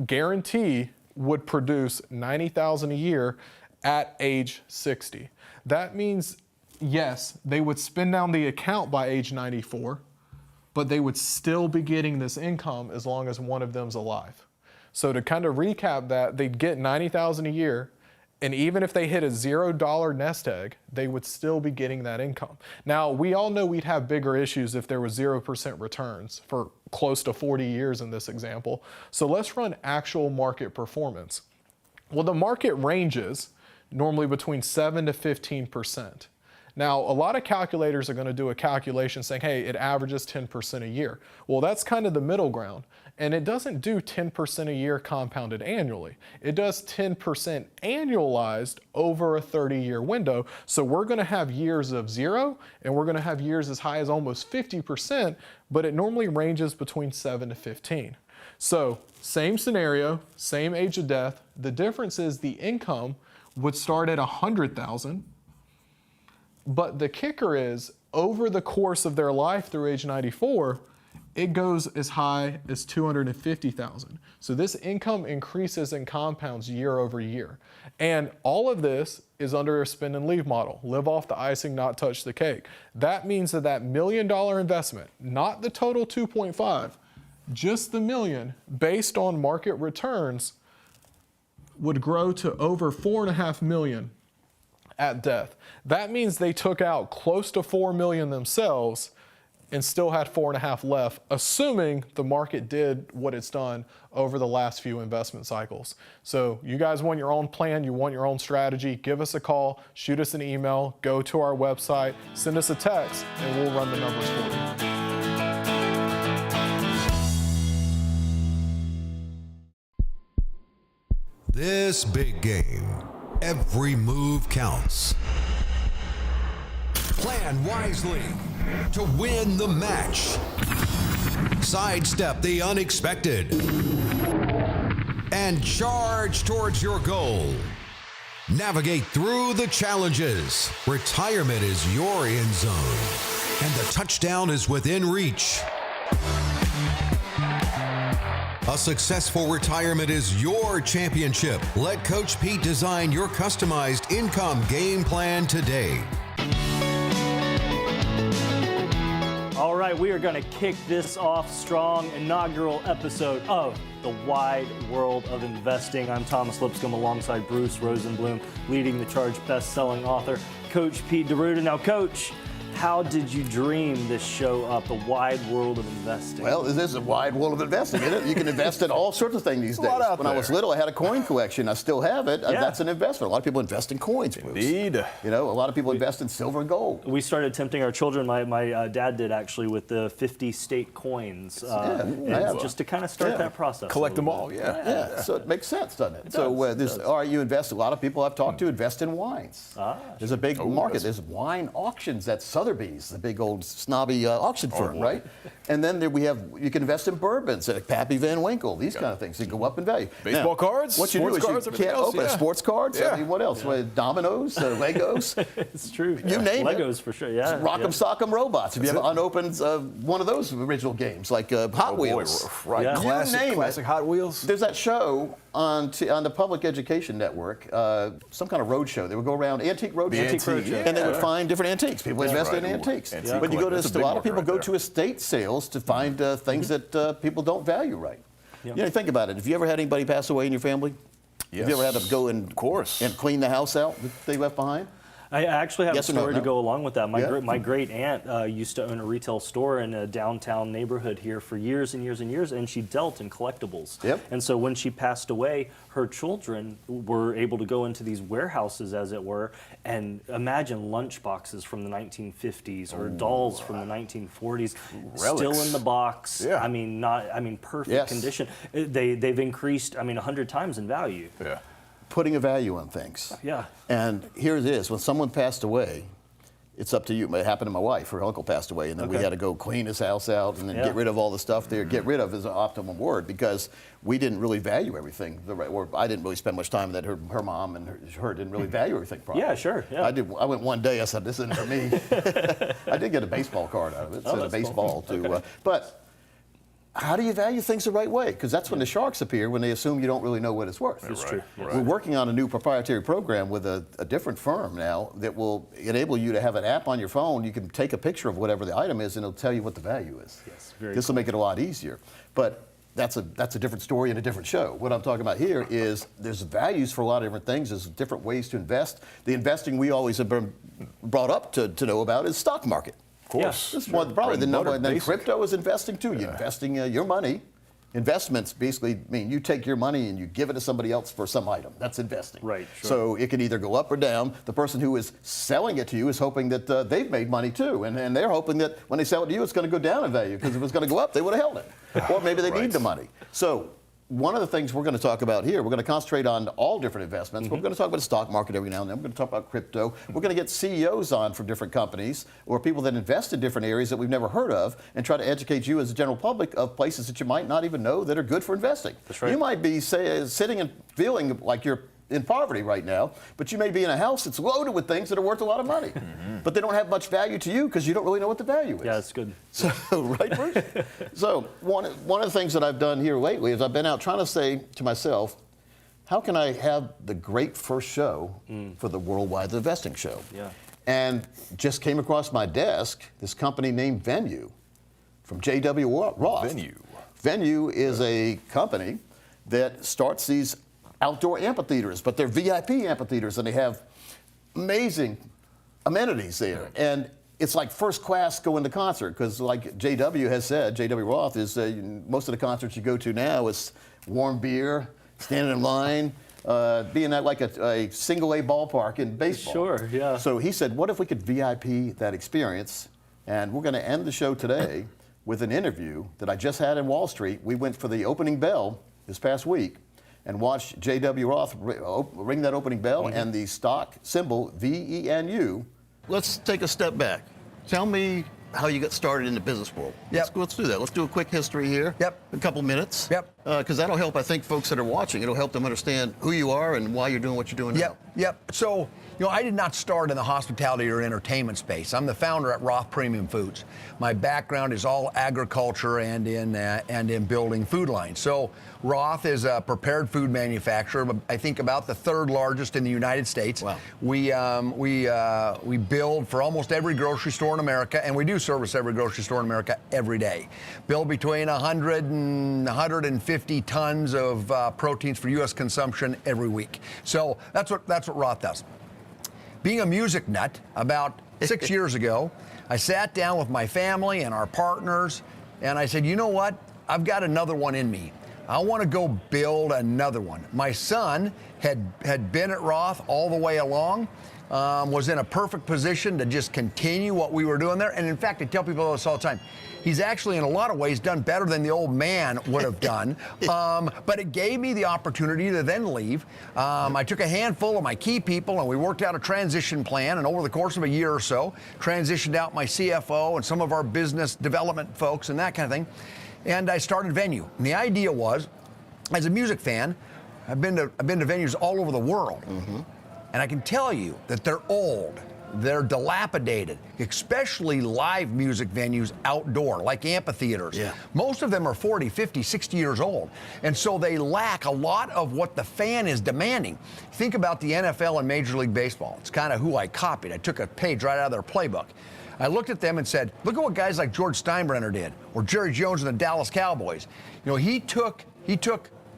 guarantee would produce $90,000 a year at age 60. That means, yes, they would spend down the account by age 94, but they would still be getting this income as long as one of them's alive. So to kind of recap that, they'd get $90,000 a year, and even if they hit a $0 nest egg, they would still be getting that income. Now, we all know we'd have bigger issues if there was 0% returns for close to 40 years in this example. So let's run actual market performance. Well, the market ranges normally between 7 to 15%. Now, a lot of calculators are going to do a calculation saying, hey, it averages 10% a year. Well, that's kind of the middle ground. And it doesn't do 10% a year compounded annually. It does 10% annualized over a 30-year window. So we're going to have years of 0, and we're going to have years as high as almost 50%, but it normally ranges between 7 to 15. So same scenario, same age of death. The difference is the income would start at $100,000. But the kicker is, over the course of their life through age 94, it goes as high as $250,000. So this income increases and compounds year over year. And all of this is under a spend and leave model. Live off the icing, not touch the cake. That means that that $1 million investment, not the total 2.5, just the $1 million, based on market returns, would grow to over $4.5 million at death. That means they took out close to $4 million themselves and still had 4.5 left, assuming the market did what it's done over the last few investment cycles. So you guys want your own plan, you want your own strategy, give us a call, shoot us an email, go to our website, send us a text, and we'll run the numbers for you. This big game, every move counts. Plan wisely to win the match. Sidestep the unexpected and charge towards your goal. Navigate through the challenges. Retirement is your end zone, and the touchdown is within reach. A successful retirement is your championship. Let Coach Pete design your customized income game plan today. All right, we are going to kick this off strong. Inaugural episode of The Wide World of Investing. I'm Thomas Lipscomb alongside Bruce Rosenblum, leading the charge best-selling author, Coach Pete DeRuda. Now, Coach, how did you dream this show up, The Wide World of Investing? Well, this is a wide world of investing, isn't it? You can invest in all sorts of things these days. When I was little, I had a coin collection. I still have it. Yeah. That's an investment. A lot of people invest in coins, Bruce. Indeed. You know, a lot of people invest in silver and gold. We started tempting our children. My dad did actually with the 50 state coins, just to kind of start that process. Collect them all, Yeah, so it makes sense, doesn't it? All right, you invest. A lot of people I've talked to invest in wines. There's a big market. There's wine auctions at Sotheby's, the big old snobby auction firm, right? And then you can invest in bourbons, like Pappy Van Winkle, these kind of things. They go up in value. Baseball cards, what you sports do is cards, you everything can't else, open sports cards. I mean, what else? Dominoes, Legos. It's true. You name it. Legos for sure. Yeah. Rock'em Sock'em Robots. If you have unopened one of those original games, like Hot Wheels, right? You name Classic it. Hot Wheels. There's that show on the Public Education Network some kind of road show. They would go around antique road shows, and they would find different antiques. People invested in antiques. But you go to a lot of people go to estate sales to find things that people don't value right. You know, think about it. Have you ever had anybody pass away in your family? Yes. Have you ever had to go and clean the house out that they left behind? I actually have a story to go along with that. My great aunt used to own a retail store in a downtown neighborhood here for years and years and years, and she dealt in collectibles. And so when she passed away, her children were able to go into these warehouses, as it were, and imagine lunch boxes from the 1950s or dolls from the 1940s, still in the box. I mean, perfect condition. They've increased, 100 times in value. Putting a value on things. And here it is, when someone passed away, it's up to you. It happened to my wife. Her uncle passed away, and then we had to go clean his house out and then get rid of all the stuff there. Get rid of is an optimum word, because we didn't really value everything. Or I didn't really spend much time that her mom and her didn't really value everything properly. I went one day, I said, this isn't for me. I did get a baseball card out of it. It said a baseball too. But how do you value things the right way? Because that's when the sharks appear, when they assume you don't really know what it's worth. That's true. We're working on a new proprietary program with a different firm now that will enable you to have an app on your phone. You can take a picture of whatever the item is, and it'll tell you what the value is. This will make it a lot easier. But that's a different story and a different show. What I'm talking about here is there's values for a lot of different things. There's different ways to invest. The investing we always have been brought up to know about is stock market. Of course. This is probably the number. And then crypto is investing too. You're investing your money. Investments basically mean you take your money and you give it to somebody else for some item. That's investing. So it can either go up or down. The person who is selling it to you is hoping that they've made money too. And they're hoping that when they sell it to you, it's going to go down in value, because if it was going to go up, they would have held it. Or maybe they need the money. So one of the things we're going to talk about here, we're going to concentrate on all different investments. We're going to talk about the stock market every now and then. We're going to talk about crypto. We're going to get CEOs on from different companies or people that invest in different areas that we've never heard of, and try to educate you as a general public of places that you might not even know that are good for investing. You might be sitting and feeling like you're in poverty right now, but you may be in a house that's loaded with things that are worth a lot of money, but they don't have much value to you because you don't really know what the value is. Yeah, that's good. So, right, Bruce? So one of the things that I've done here lately is I've been out trying to say to myself, how can I have the great first show for the Worldwide Investing Show? And just came across my desk this company named Venue from J.W. Roth. Venue is a company that starts these outdoor amphitheaters, but they're VIP amphitheaters, and they have amazing amenities there. And it's like first class going to concert, because like J.W. has said, J.W. Roth is most of the concerts you go to now is warm beer, standing in line, being at like a single A ballpark in baseball. So he said, what if we could VIP that experience? And we're going to end the show today with an interview that I just had in Wall Street. We went for the opening bell this past week and watched J.W. Roth ring that opening bell and the stock symbol VENU. Let's take a step back. Tell me how you got started in the business world. Let's do that. Let's do a quick history here. A couple minutes. Because that'll help, I think, folks that are watching. It'll help them understand who you are and why you're doing what you're doing now. So, I did not start in the hospitality or entertainment space. I'm the founder at Roth Premium Foods. My background is all agriculture and in building food lines. So Roth is a prepared food manufacturer, I think about the third largest in the United States. We build for almost every grocery store in America, and we do service every grocery store in America every day. Build between 100 and 150 tons of proteins for U.S. consumption every week. So that's what Roth does. Being a music nut, about 6 years ago, I sat down with my family and our partners, and I said, you know what? I've got another one in me. I want to go build another one. My son had been at Roth all the way along, was in a perfect position to just continue what we were doing there. And in fact, I tell people this all the time. He's actually, in a lot of ways, done better than the old man would have done. But it gave me the opportunity to then leave. I took a handful of my key people, and we worked out a transition plan. And over the course of a year or so, transitioned out my CFO and some of our business development folks and that kind of thing. And I started Venue. And the idea was, as a music fan, I've been to venues all over the world. And I can tell you that they're old. they're dilapidated, especially live music venues outdoor, like amphitheaters. Yeah. Most of them are 40, 50, 60 years old. And so they lack a lot of what the fan is demanding. Think about the NFL and Major League Baseball. It's kind of who I copied. I took a page right out of their playbook. I looked at them and said, look at what guys like George Steinbrenner did, or Jerry Jones and the Dallas Cowboys. You know, he took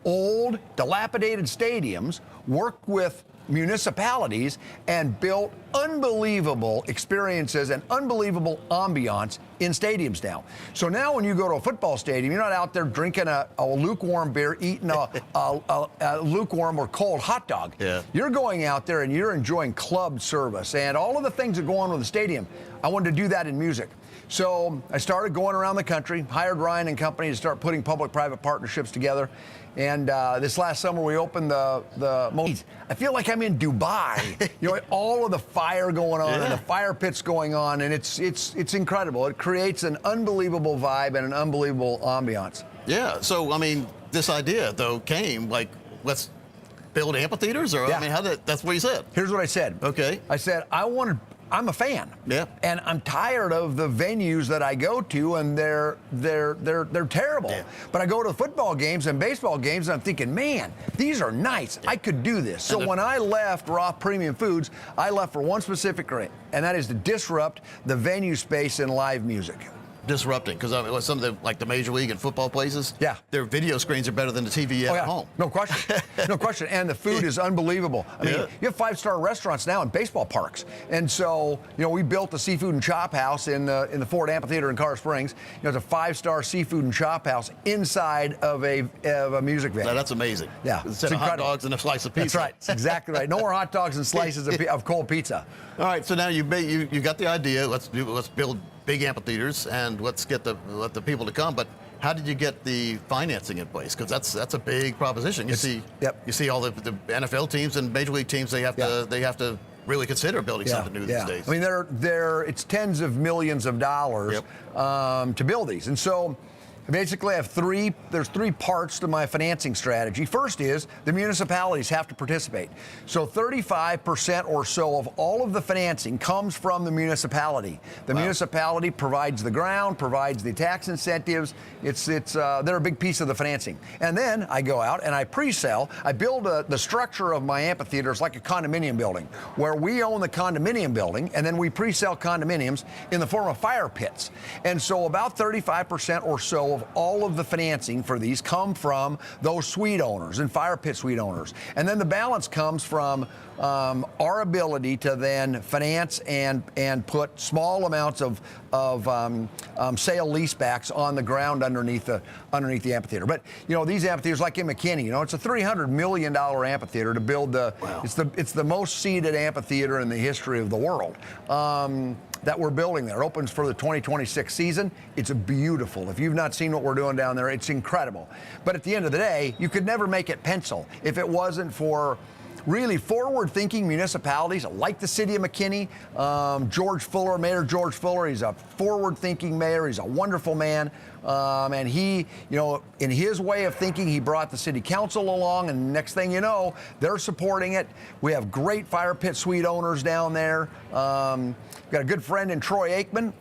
old, dilapidated stadiums, worked with municipalities, and built unbelievable experiences and unbelievable ambiance in stadiums now. So now when you go to a football stadium, you're not out there drinking a lukewarm beer, eating a lukewarm or cold hot dog. Yeah. You're going out there and you're enjoying club service and all of the things that go on with the stadium. I wanted to do that in music. So I started going around the country, hired Ryan and company to start putting public-private partnerships together. And this last summer we opened the most. I feel like I'm in Dubai. You know, all of the fire going on and the fire pits going on, and it's incredible. It creates an unbelievable vibe and an unbelievable ambiance. Yeah. So I mean, this idea though came like, let's build amphitheaters, or I mean, that's what you said. Here's what I said. Okay. I said I'm a fan. Yeah. And I'm tired of the venues that I go to, and they're terrible. Yeah. But I go to football games and baseball games, and I'm thinking, man, these are nice. I could do this. So when I left Roth Premium Foods, I left for one specific reason, and that is to disrupt the venue space in live music. Disrupting, because I mean, some of the, like the Major League and football places, their video screens are better than the TV at home. No question. No question. And the food is unbelievable. I mean, you have 5-star restaurants now in baseball parks. And so, you know, we built a seafood and chop house in the Ford Amphitheater in Colorado Springs. You know, it's a 5-star seafood and chop house inside of a music venue. Now, that's amazing. Yeah. Instead of hot dogs and a slice of pizza. That's right. That's exactly right. No more hot dogs and slices of cold pizza. All right. So now you got the idea. Let's build big amphitheaters and let's let the people to come. But how did you get the financing in place? Because that's a big proposition. You see all the NFL teams and Major League teams. They have to really consider building something new these days. I mean, it's tens of millions of dollars to build these, and so. Basically, there's three parts to my financing strategy. First is the municipalities have to participate. So 35% or so of all of the financing comes from the municipality. The municipality provides the ground, provides the tax incentives. They're a big piece of the financing. And then I go out and I pre-sell. I build the structure of my amphitheaters like a condominium building, where we own the condominium building, and then we pre-sell condominiums in the form of fire pits. And so about 35% or so of all of the financing for these come from those suite owners and fire pit suite owners. And then the balance comes from our ability to then finance and put small amounts of sale leasebacks on the ground underneath the amphitheater. But you know, these amphitheaters, like in McKinney, you know, it's a $300 million amphitheater to build it's the most seated amphitheater in the history of the world. That we're building there. It opens for the 2026 season. It's beautiful. If you've not seen what we're doing down there, it's incredible. But at the end of the day, you could never make it pencil if it wasn't for really forward-thinking municipalities like the city of McKinney. George Fuller, Mayor George Fuller, he's a forward-thinking mayor. He's a wonderful man. And he, you know, in his way of thinking, he brought the city council along, and next thing you know, they're supporting it. We have great fire pit suite owners down there. Got a good friend in Troy Aikman.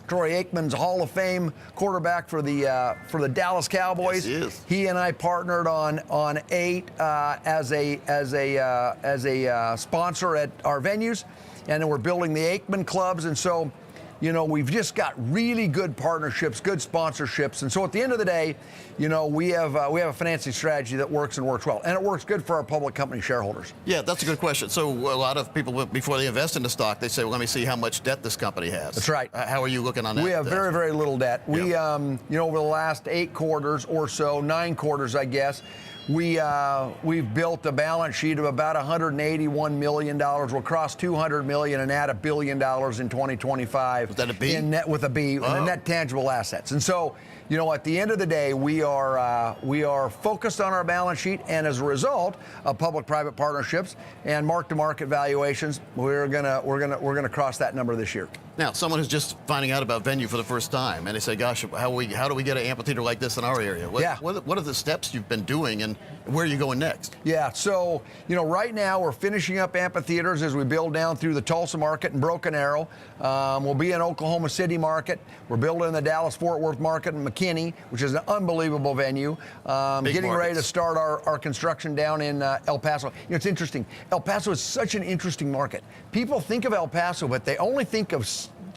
Troy Aikman's a Hall of Fame quarterback for the Dallas Cowboys. Yes, he is. He and I partnered on 8 as a sponsor at our venues, and then we're building the Aikman clubs, and so. You know, we've just got really good partnerships, good sponsorships, and so at the end of the day, you know, we have a financing strategy that works and works well, and it works good for our public company shareholders. Yeah, that's a good question. So a lot of people, before they invest in the stock, they say, well, let me see how much debt this company has. That's right. How are you looking on that? We have very, very little debt. We, you know, over the last 8 quarters or so, 9 quarters, I guess, we've built a balance sheet of about $181 million. We'll cross $200 million and add $1 billion in 2025. Is that a B? With a B, in the net tangible assets. And so, you know, at the end of the day, we are focused on our balance sheet, and as a result of public-private partnerships and mark-to-market valuations, we're gonna cross that number this year. Now, someone who's just finding out about venue for the first time, and they say, gosh, how do we get an amphitheater like this in our area? What are the steps you've been doing, and where are you going next? Yeah, so, right now we're finishing up amphitheaters as we build down through the Tulsa market and Broken Arrow. We'll be in Oklahoma City market. We're building the Dallas-Fort Worth market in McKinney, which is an unbelievable venue. Getting ready to start our construction down in El Paso. It's interesting. El Paso is such an interesting market. People think of El Paso, but they only think of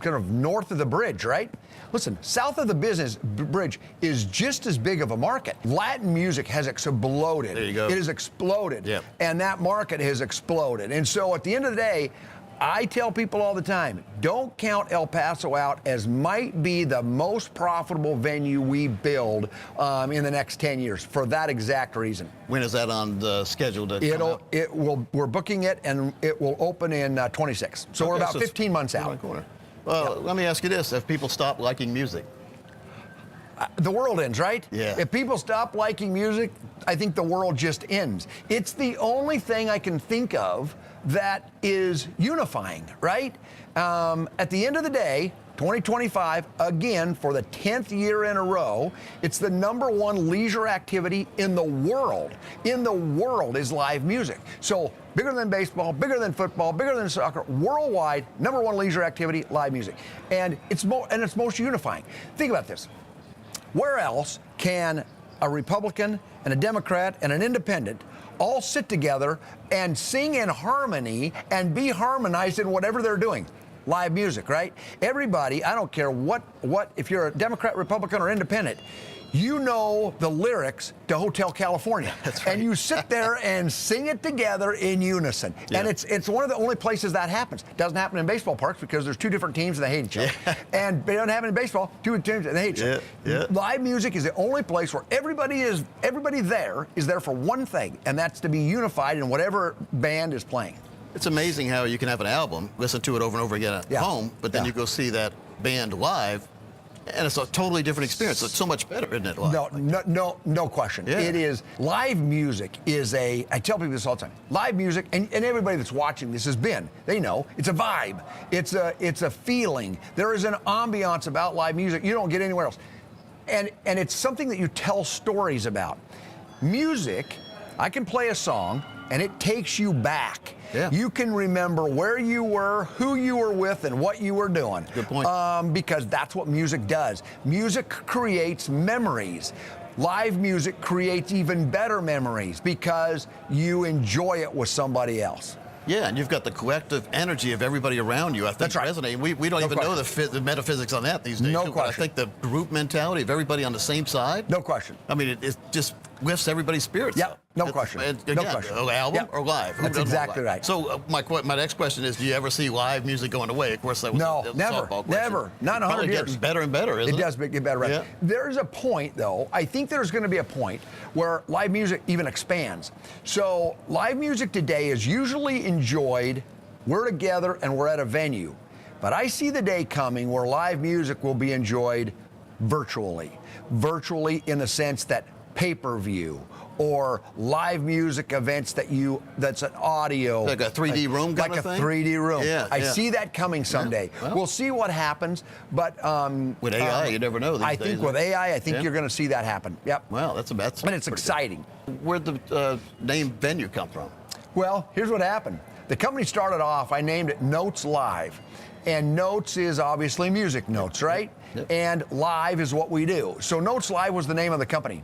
kind of north of the bridge, right? Listen, south of the bridge is just as big of a market. Latin music has exploded. There you go. It has exploded. Yep. And that market has exploded. And so at the end of the day, I tell people all the time, don't count El Paso out as might be the most profitable venue we build in the next 10 years for that exact reason. When is that on the schedule to come out? We're booking it, and it will open in 26. So we're about 15 months out. Well, let me ask you this. If people stop liking music? The world ends, right? Yeah. If people stop liking music, I think the world just ends. It's the only thing I can think of that is unifying, right? At the end of the day, 2025, again, for the 10th year in a row, it's the #1 leisure activity in the world. In the world is live music. So bigger than baseball, bigger than football, bigger than soccer, worldwide, #1 leisure activity, live music. And it's most unifying. Think about this. Where else can a Republican and a Democrat and an independent all sit together and sing in harmony and be harmonized in whatever they're doing? Live music, right? Everybody, I don't care what if you're a Democrat, Republican, or independent, you know the lyrics to Hotel California. That's right. And you sit there and sing it together in unison. Yeah. And it's one of the only places that happens. Doesn't happen in baseball parks because there's two different teams and they hate each other. Yeah. And it doesn't happen in baseball, two teams and they hate each other. Yeah. Live music is the only place where everybody there is there for one thing, and that's to be unified in whatever band is playing. It's amazing how you can have an album, listen to it over and over again at home, but then you go see that band live, and it's a totally different experience. It's so much better, isn't it? Live? No question. Yeah. It is. Live music is I tell people this all the time. Live music, and everybody that's watching this they know, it's a vibe. It's a feeling. There is an ambiance about live music you don't get anywhere else. And it's something that you tell stories about. Music, I can play a song, and it takes you back. Yeah. You can remember where you were, who you were with, and what you were doing. Good point. Because that's what music does. Music creates memories. Live music creates even better memories because you enjoy it with somebody else. Yeah, and you've got the collective energy of everybody around you. I think That's right. resonating. We don't even know the metaphysics on that these days. No too, question. But I think the group mentality of everybody on the same side. No question. I mean, it just lifts everybody's spirits. Yeah, up. no question. Again, No question. Album Yep. or live? Who That's doesn't love exactly live? right. So my next question is: do you ever see live music going away? Of course, that was No, a never, softball question. never. Not in 100 Probably years. getting better and better, isn't it? It does get better. Right? Yeah. There's a point, though. I think there's going to be a point where live music even expands. So live music today is usually enjoyed. We're together and we're at a venue. But I see the day coming where live music will be enjoyed virtually. Virtually in the sense that pay-per-view or live music events that's an audio. Like a 3D room kind of thing? Like a 3D room. Yeah, I yeah. see that coming someday. Well. We'll see what happens, but with AI, you never know these I days. think with AI, I think Yeah. you're going to see that happen. Yep. Well, that's And it's pretty exciting. good. Where'd the name venue come from? Well, here's what happened. The company started off, I named it Notes Live. And Notes is obviously music notes, right? Yep. And live is what we do. So Notes Live was the name of the company.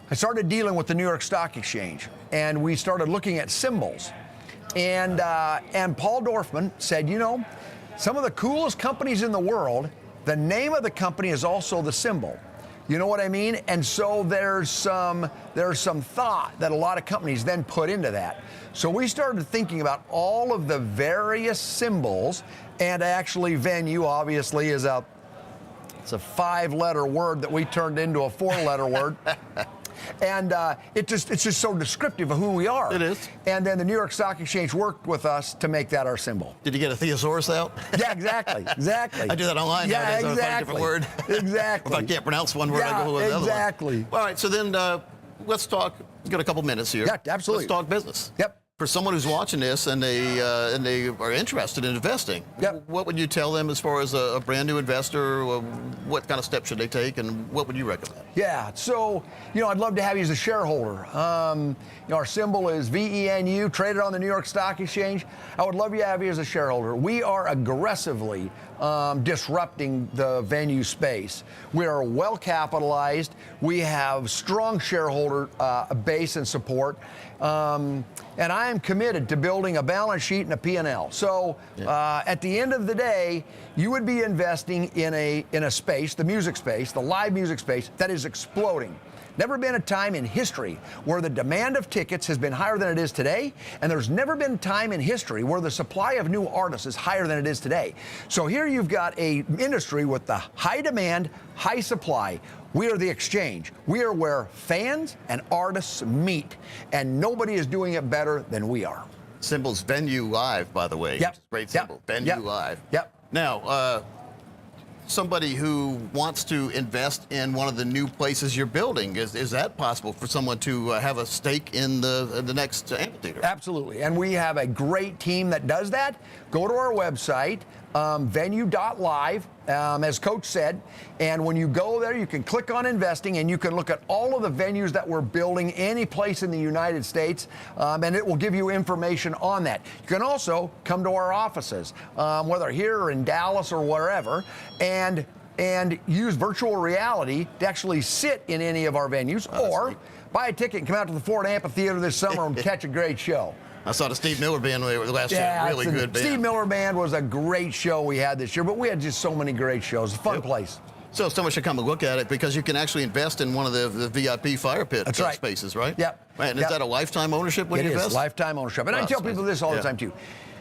I started dealing with the New York Stock Exchange, and we started looking at symbols. And Paul Dorfman said, some of the coolest companies in the world, the name of the company is also the symbol. You know what I mean? And so there's some thought that a lot of companies then put into that. So we started thinking about all of the various symbols, and actually venue obviously is it's a 5-letter word that we turned into a 4-letter word. And it's just so descriptive of who we are. It is. And then the New York Stock Exchange worked with us to make that our symbol. Did you get a thesaurus out? Yeah, exactly. I do that online Yeah, nowadays. I find a exactly. different word. Exactly. If I can't pronounce one word, I go with another exactly. one. All right, so then let's talk. We've got a couple minutes here. Yeah, absolutely. Let's talk business. Yep. For someone who's watching this and they are interested in investing, what would you tell them as far as a brand new investor? What kind of steps should they take, and what would you recommend? Yeah, so, I'd love to have you as a shareholder. Our symbol is VENU, traded on the New York Stock Exchange. I would love to have you as a shareholder. We are aggressively disrupting the venue space. We are well capitalized. We have strong shareholder base and support. And I am committed to building a balance sheet and a P&L. So at the end of the day, you would be investing in a space, the music space, the live music space, that is exploding. Never been a time in history where the demand of tickets has been higher than it is today, and there's never been a time in history where the supply of new artists is higher than it is today. So here you've got an industry with the high demand, high supply. We are the exchange. We are where fans and artists meet, and nobody is doing it better than we are. Symbol's Venue Live, by the way. Yep. Great symbol. Venue Live. Yep. Now, somebody who wants to invest in one of the new places you're building, is that possible for someone to have a stake in the next amphitheater? Absolutely, and we have a great team that does that. Go to our website, venue.live, as Coach said, and when you go there, you can click on investing, and you can look at all of the venues that we're building any place in the United States, and it will give you information on that. You can also come to our offices, whether here or in Dallas or wherever, and use virtual reality to actually sit in any of our venues, or buy a ticket and come out to the Ford Amphitheater this summer and catch a great show. I saw the Steve Miller Band last year. Really good band. Steve Miller Band was a great show we had this year, but we had just so many great shows. Fun place. So someone should come and look at it, because you can actually invest in one of the VIP fire pit spaces, right? Yep. And is that a lifetime ownership when you invest? It is lifetime ownership. And I tell people this all the time, too.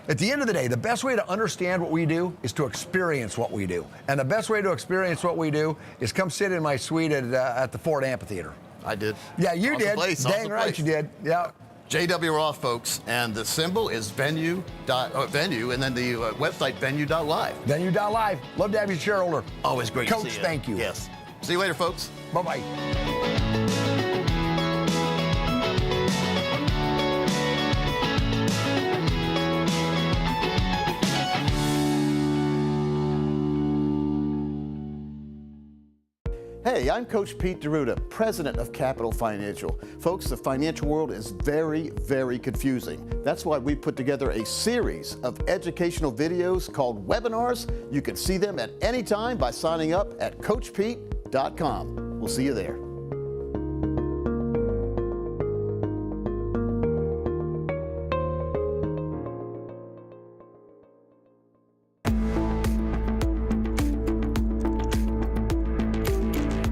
At the end of the day, the best way to understand what we do is to experience what we do. And the best way to experience what we do is come sit in my suite at the Ford Amphitheater. I did. Yeah, you did. Dang right you did. Yeah. J.W. Roth, folks, and the symbol is venue, and then the website venue.live. Venue.live. Love to have you, shareholder. Always great Coach, to see you. thank you. Yes. See you later, folks. Bye-bye. Hey, I'm Coach Pete DeRuda, president of Capital Financial. Folks, the financial world is very, very confusing. That's why we put together a series of educational videos called webinars. You can see them at any time by signing up at CoachPete.com. We'll see you there.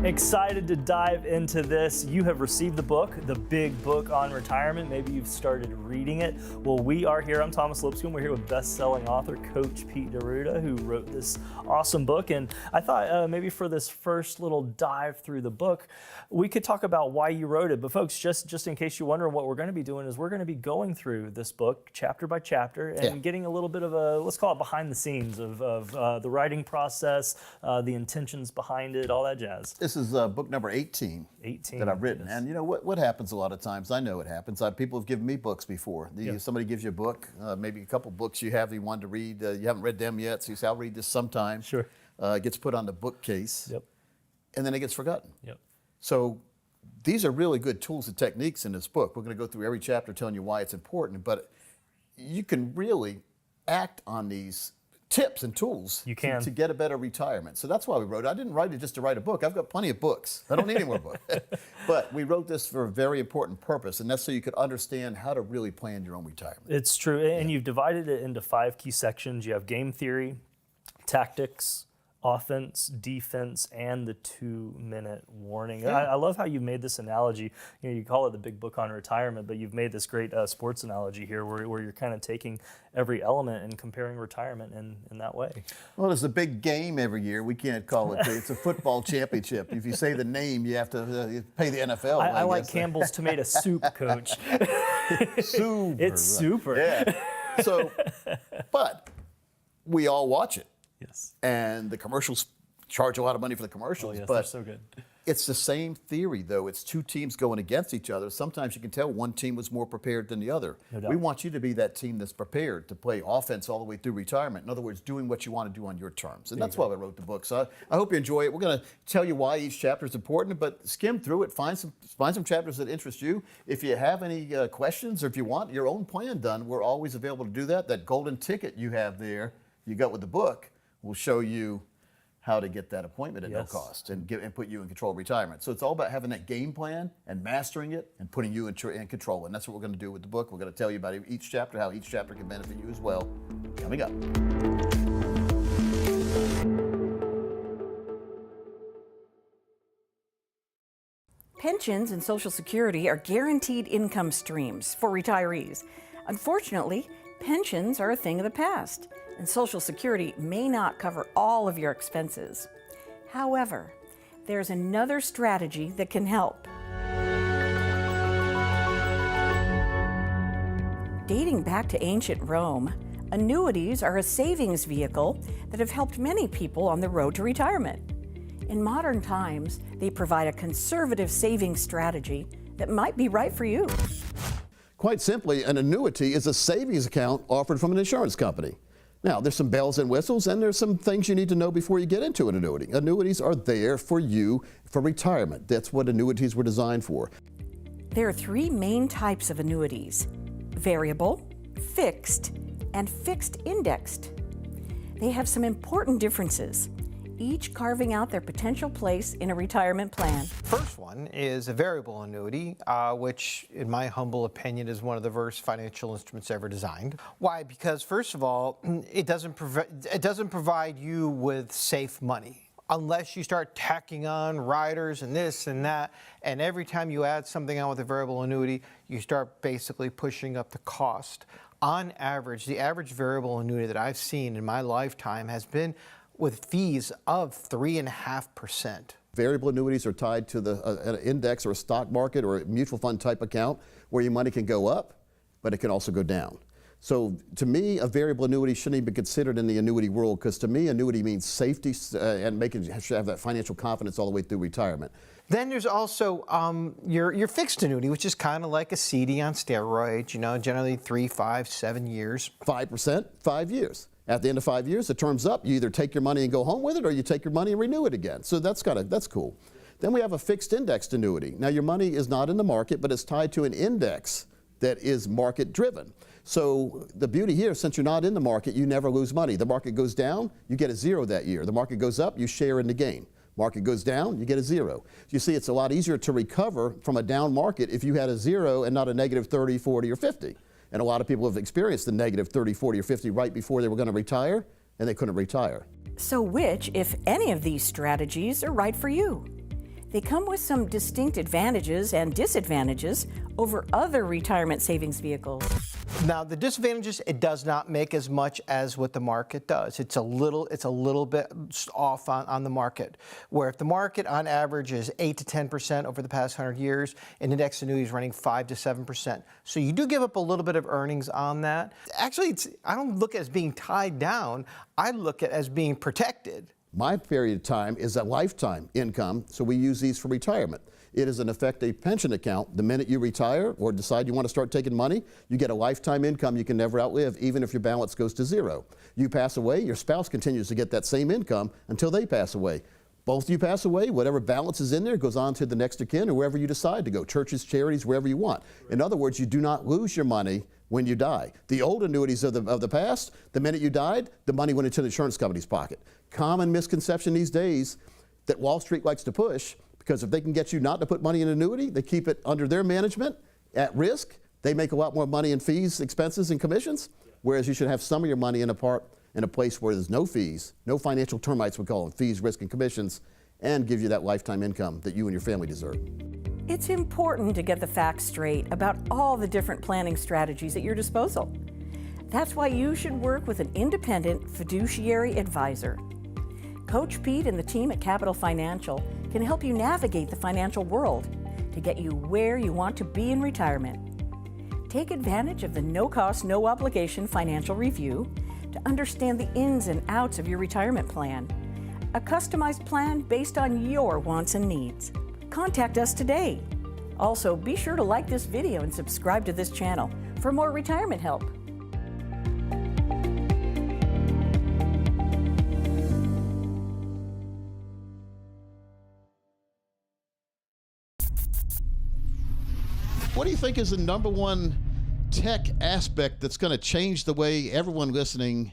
Excited to dive into this. You have received the book, the big book on retirement. Maybe you've started reading it. Well, we are here. I'm Thomas Lipscomb. We're here with best-selling author Coach Pete DeRuda, who wrote this awesome book. And I thought maybe for this first little dive through the book, we could talk about why you wrote it. But folks, just in case you're wondering, what we're going to be doing is we're going to be going through this book chapter by chapter and getting a little bit of a, let's call it behind the scenes of the writing process, the intentions behind it, all that jazz. This is book number 18 that I've written. And you know what happens a lot of times, I know it happens. People have given me books before. Somebody gives you a book, maybe a couple books you wanted to read. You haven't read them yet, so you say, I'll read this sometime. Sure. It gets put on the bookcase. Yep. And then it gets forgotten. Yep. So these are really good tools and techniques in this book. We're going to go through every chapter telling you why it's important, but you can really act on these tips and tools to get a better retirement. So that's why we wrote it. I didn't write it just to write a book. I've got plenty of books. I don't need any more books. But we wrote this for a very important purpose, and that's so you could understand how to really plan your own retirement. It's true. And you've divided it into 5 key sections. You have game theory, tactics, offense, defense, and the 2-minute warning. Yeah. I love how you made this analogy. You call it the big book on retirement, but you've made this great sports analogy here where you're kind of taking every element and comparing retirement in that way. Well, there's a big game every year. We can't call it. It's a football championship. If you say the name, you have to pay the NFL. I like Campbell's tomato soup, Coach. Super. It's super. Yeah. So, but we all watch it. Yes. And the commercials charge a lot of money for the commercials. Oh, yes, but they're so good. It's the same theory, though. It's two teams going against each other. Sometimes you can tell one team was more prepared than the other. No doubt. We want you to be that team that's prepared to play offense all the way through retirement. In other words, doing what you want to do on your terms. And that's why I wrote the book. So I hope you enjoy it. We're going to tell you why each chapter is important, but skim through it. Find some chapters that interest you. If you have any questions or if you want your own plan done, we're always available to do that. That golden ticket you have there, you got with the book, will show you how to get that appointment at no cost and put you in control of retirement. So it's all about having that game plan and mastering it and putting you in control. And that's what we're going to do with the book. We're going to tell you about each chapter, how each chapter can benefit you as well. Coming up. Pensions and Social Security are guaranteed income streams for retirees. Unfortunately, pensions are a thing of the past, and Social Security may not cover all of your expenses. However, there's another strategy that can help. Dating back to ancient Rome, annuities are a savings vehicle that have helped many people on the road to retirement. In modern times, they provide a conservative savings strategy that might be right for you. Quite simply, an annuity is a savings account offered from an insurance company. Now, there's some bells and whistles, and there's some things you need to know before you get into an annuity. Annuities are there for you for retirement. That's what annuities were designed for. There are three main types of annuities: variable, fixed, and fixed indexed. They have some important differences, each carving out their potential place in a retirement plan. First one is a variable annuity, which in my humble opinion is one of the worst financial instruments ever designed. Why? Because first of all, it doesn't provide you with safe money. Unless you start tacking on riders and this and that, and every time you add something on with a variable annuity, you start basically pushing up the cost. On average, the average variable annuity that I've seen in my lifetime has been with fees of 3.5%. Variable annuities are tied to an index or a stock market or a mutual fund type account where your money can go up, but it can also go down. So to me, a variable annuity shouldn't even be considered in the annuity world, because to me, annuity means safety and making you have that financial confidence all the way through retirement. Then there's also your fixed annuity, which is kind of like a CD on steroids, generally 3, 5, 7 years. 5%, 5 years. At the end of 5 years, the term's up. You either take your money and go home with it, or you take your money and renew it again. So that's cool. Then we have a fixed indexed annuity. Now your money is not in the market, but it's tied to an index that is market driven. So the beauty here, since you're not in the market, you never lose money. The market goes down, you get a zero that year. The market goes up, you share in the gain. Market goes down, you get a zero. You see, it's a lot easier to recover from a down market if you had a zero and not a negative 30, 40, or 50. And a lot of people have experienced the negative 30, 40, or 50 right before they were going to retire, and they couldn't retire. So which, if any of these strategies, are right for you? They come with some distinct advantages and disadvantages over other retirement savings vehicles. Now, the disadvantages, it does not make as much as what the market does. It's a little bit off on the market, where if the market on average is 8 to 10% over the past 100 years, an index annuity is running 5 to 7%. So you do give up a little bit of earnings on that. Actually, I don't look at it as being tied down. I look at it as being protected. My period of time is a lifetime income, so we use these for retirement. It is in effect a pension account. The minute you retire or decide you want to start taking money, you get a lifetime income you can never outlive, even if your balance goes to zero. You pass away, your spouse continues to get that same income until they pass away. Both of you pass away, whatever balance is in there goes on to the next of kin or wherever you decide to go, churches, charities, wherever you want. In other words, you do not lose your money when you die. The old annuities of the past, the minute you died, the money went into the insurance company's pocket. Common misconception these days that Wall Street likes to push, because if they can get you not to put money in an annuity, they keep it under their management at risk. They make a lot more money in fees, expenses, and commissions, whereas you should have some of your money in a place where there's no fees, no financial termites, we call them, fees, risk, and commissions, and give you that lifetime income that you and your family deserve. It's important to get the facts straight about all the different planning strategies at your disposal. That's why you should work with an independent fiduciary advisor. Coach Pete and the team at Capital Financial can help you navigate the financial world to get you where you want to be in retirement. Take advantage of the no-cost, no-obligation financial review to understand the ins and outs of your retirement plan. a customized plan based on your wants and needs. Contact us today. Also, be sure to like this video and subscribe to this channel for more retirement help. What do you think is the number one tech aspect that's going to change the way everyone listening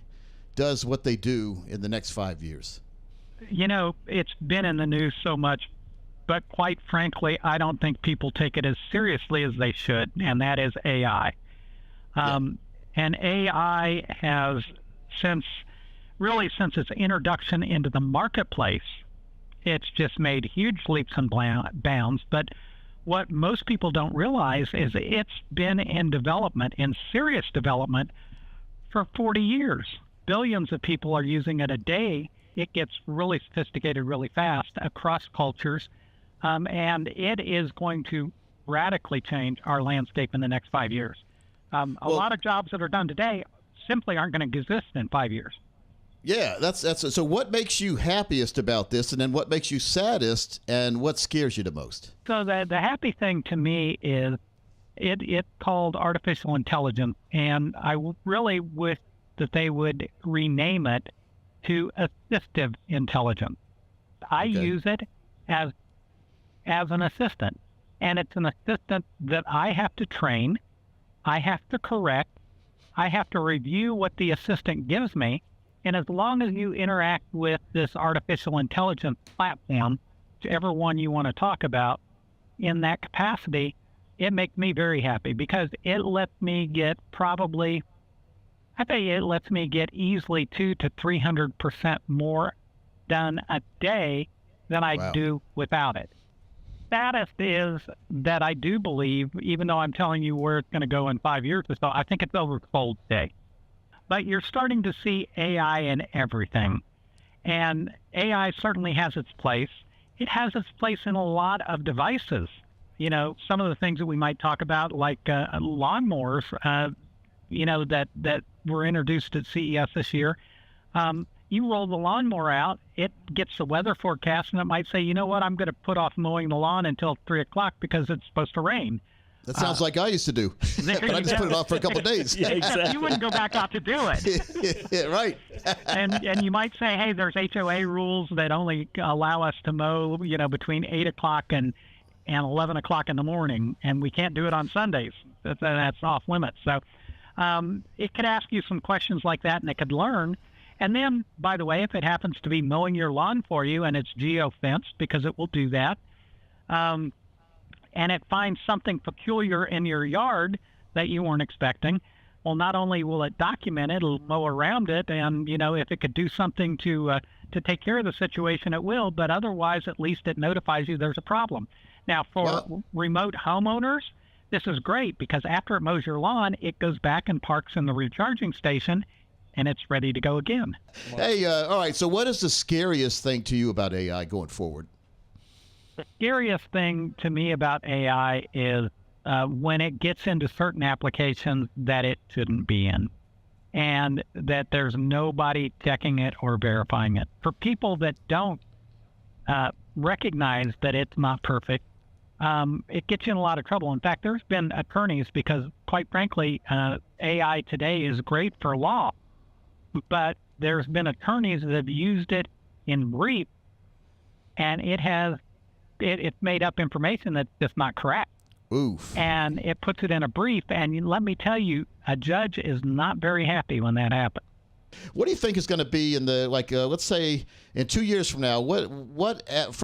does what they do in the next 5 years? You know, it's been in the news so much, but quite frankly, I don't think people take it as seriously as they should, and that is AI. And AI has, since its introduction into the marketplace, it's just made huge leaps and bounds. But what most people don't realize is it's been in development, in serious development, for 40 years. Billions of people are using it a day. It gets really sophisticated really fast across cultures, and it is going to radically change our landscape in the next 5 years. A lot of jobs that are done today simply aren't going to exist in 5 years. Yeah, that's so. What makes you happiest about this, and then what makes you saddest, and what scares you the most? So the happy thing to me is it's called artificial intelligence, and I really wish that they would rename it to assistive intelligence. I use it as an assistant, and it's an assistant that I have to train, I have to correct, I have to review what the assistant gives me. And as long as you interact with this artificial intelligence platform, whichever one you want to talk about, in that capacity, it makes me very happy because it lets me get easily 200 to 300% more done a day than I do without it. Saddest is that I do believe, even though I'm telling you where it's going to go in 5 years or so, I think it's oversold today. But you're starting to see AI in everything. And AI certainly has its place. It has its place in a lot of devices. You know, some of the things that we might talk about, like lawnmowers, that were introduced at CES this year. You roll the lawnmower out, it gets the weather forecast, and it might say, you know what, I'm going to put off mowing the lawn until 3 o'clock because it's supposed to rain. That sounds like I used to do, but I just put it off for a couple of days. Yeah, exactly. You wouldn't go back out to do it. Yeah, right. and you might say, hey, there's HOA rules that only allow us to mow, between 8 o'clock and 11 o'clock in the morning, and we can't do it on Sundays. That's off limits. So it could ask you some questions like that, and it could learn. And then, by the way, if it happens to be mowing your lawn for you and it's geo-fenced, because it will do that, and it finds something peculiar in your yard that you weren't expecting, well, not only will it document it, it'll mow around it, and, if it could do something to take care of the situation, it will, but otherwise, at least it notifies you there's a problem. Now, for remote homeowners, this is great because after it mows your lawn, it goes back and parks in the recharging station, and it's ready to go again. Hey, all right, so what is the scariest thing to you about AI going forward? The scariest thing to me about AI is when it gets into certain applications that it shouldn't be in, and that there's nobody checking it or verifying it. For people that don't recognize that it's not perfect, it gets you in a lot of trouble. In fact, there's been attorneys, because quite frankly, AI today is great for law, but there's been attorneys that have used it in brief, and it's made up information that's just not correct. Oof. And it puts it in a brief, and let me tell you, a judge is not very happy when that happens. What do you think is going to be in the, let's say in 2 years from now, what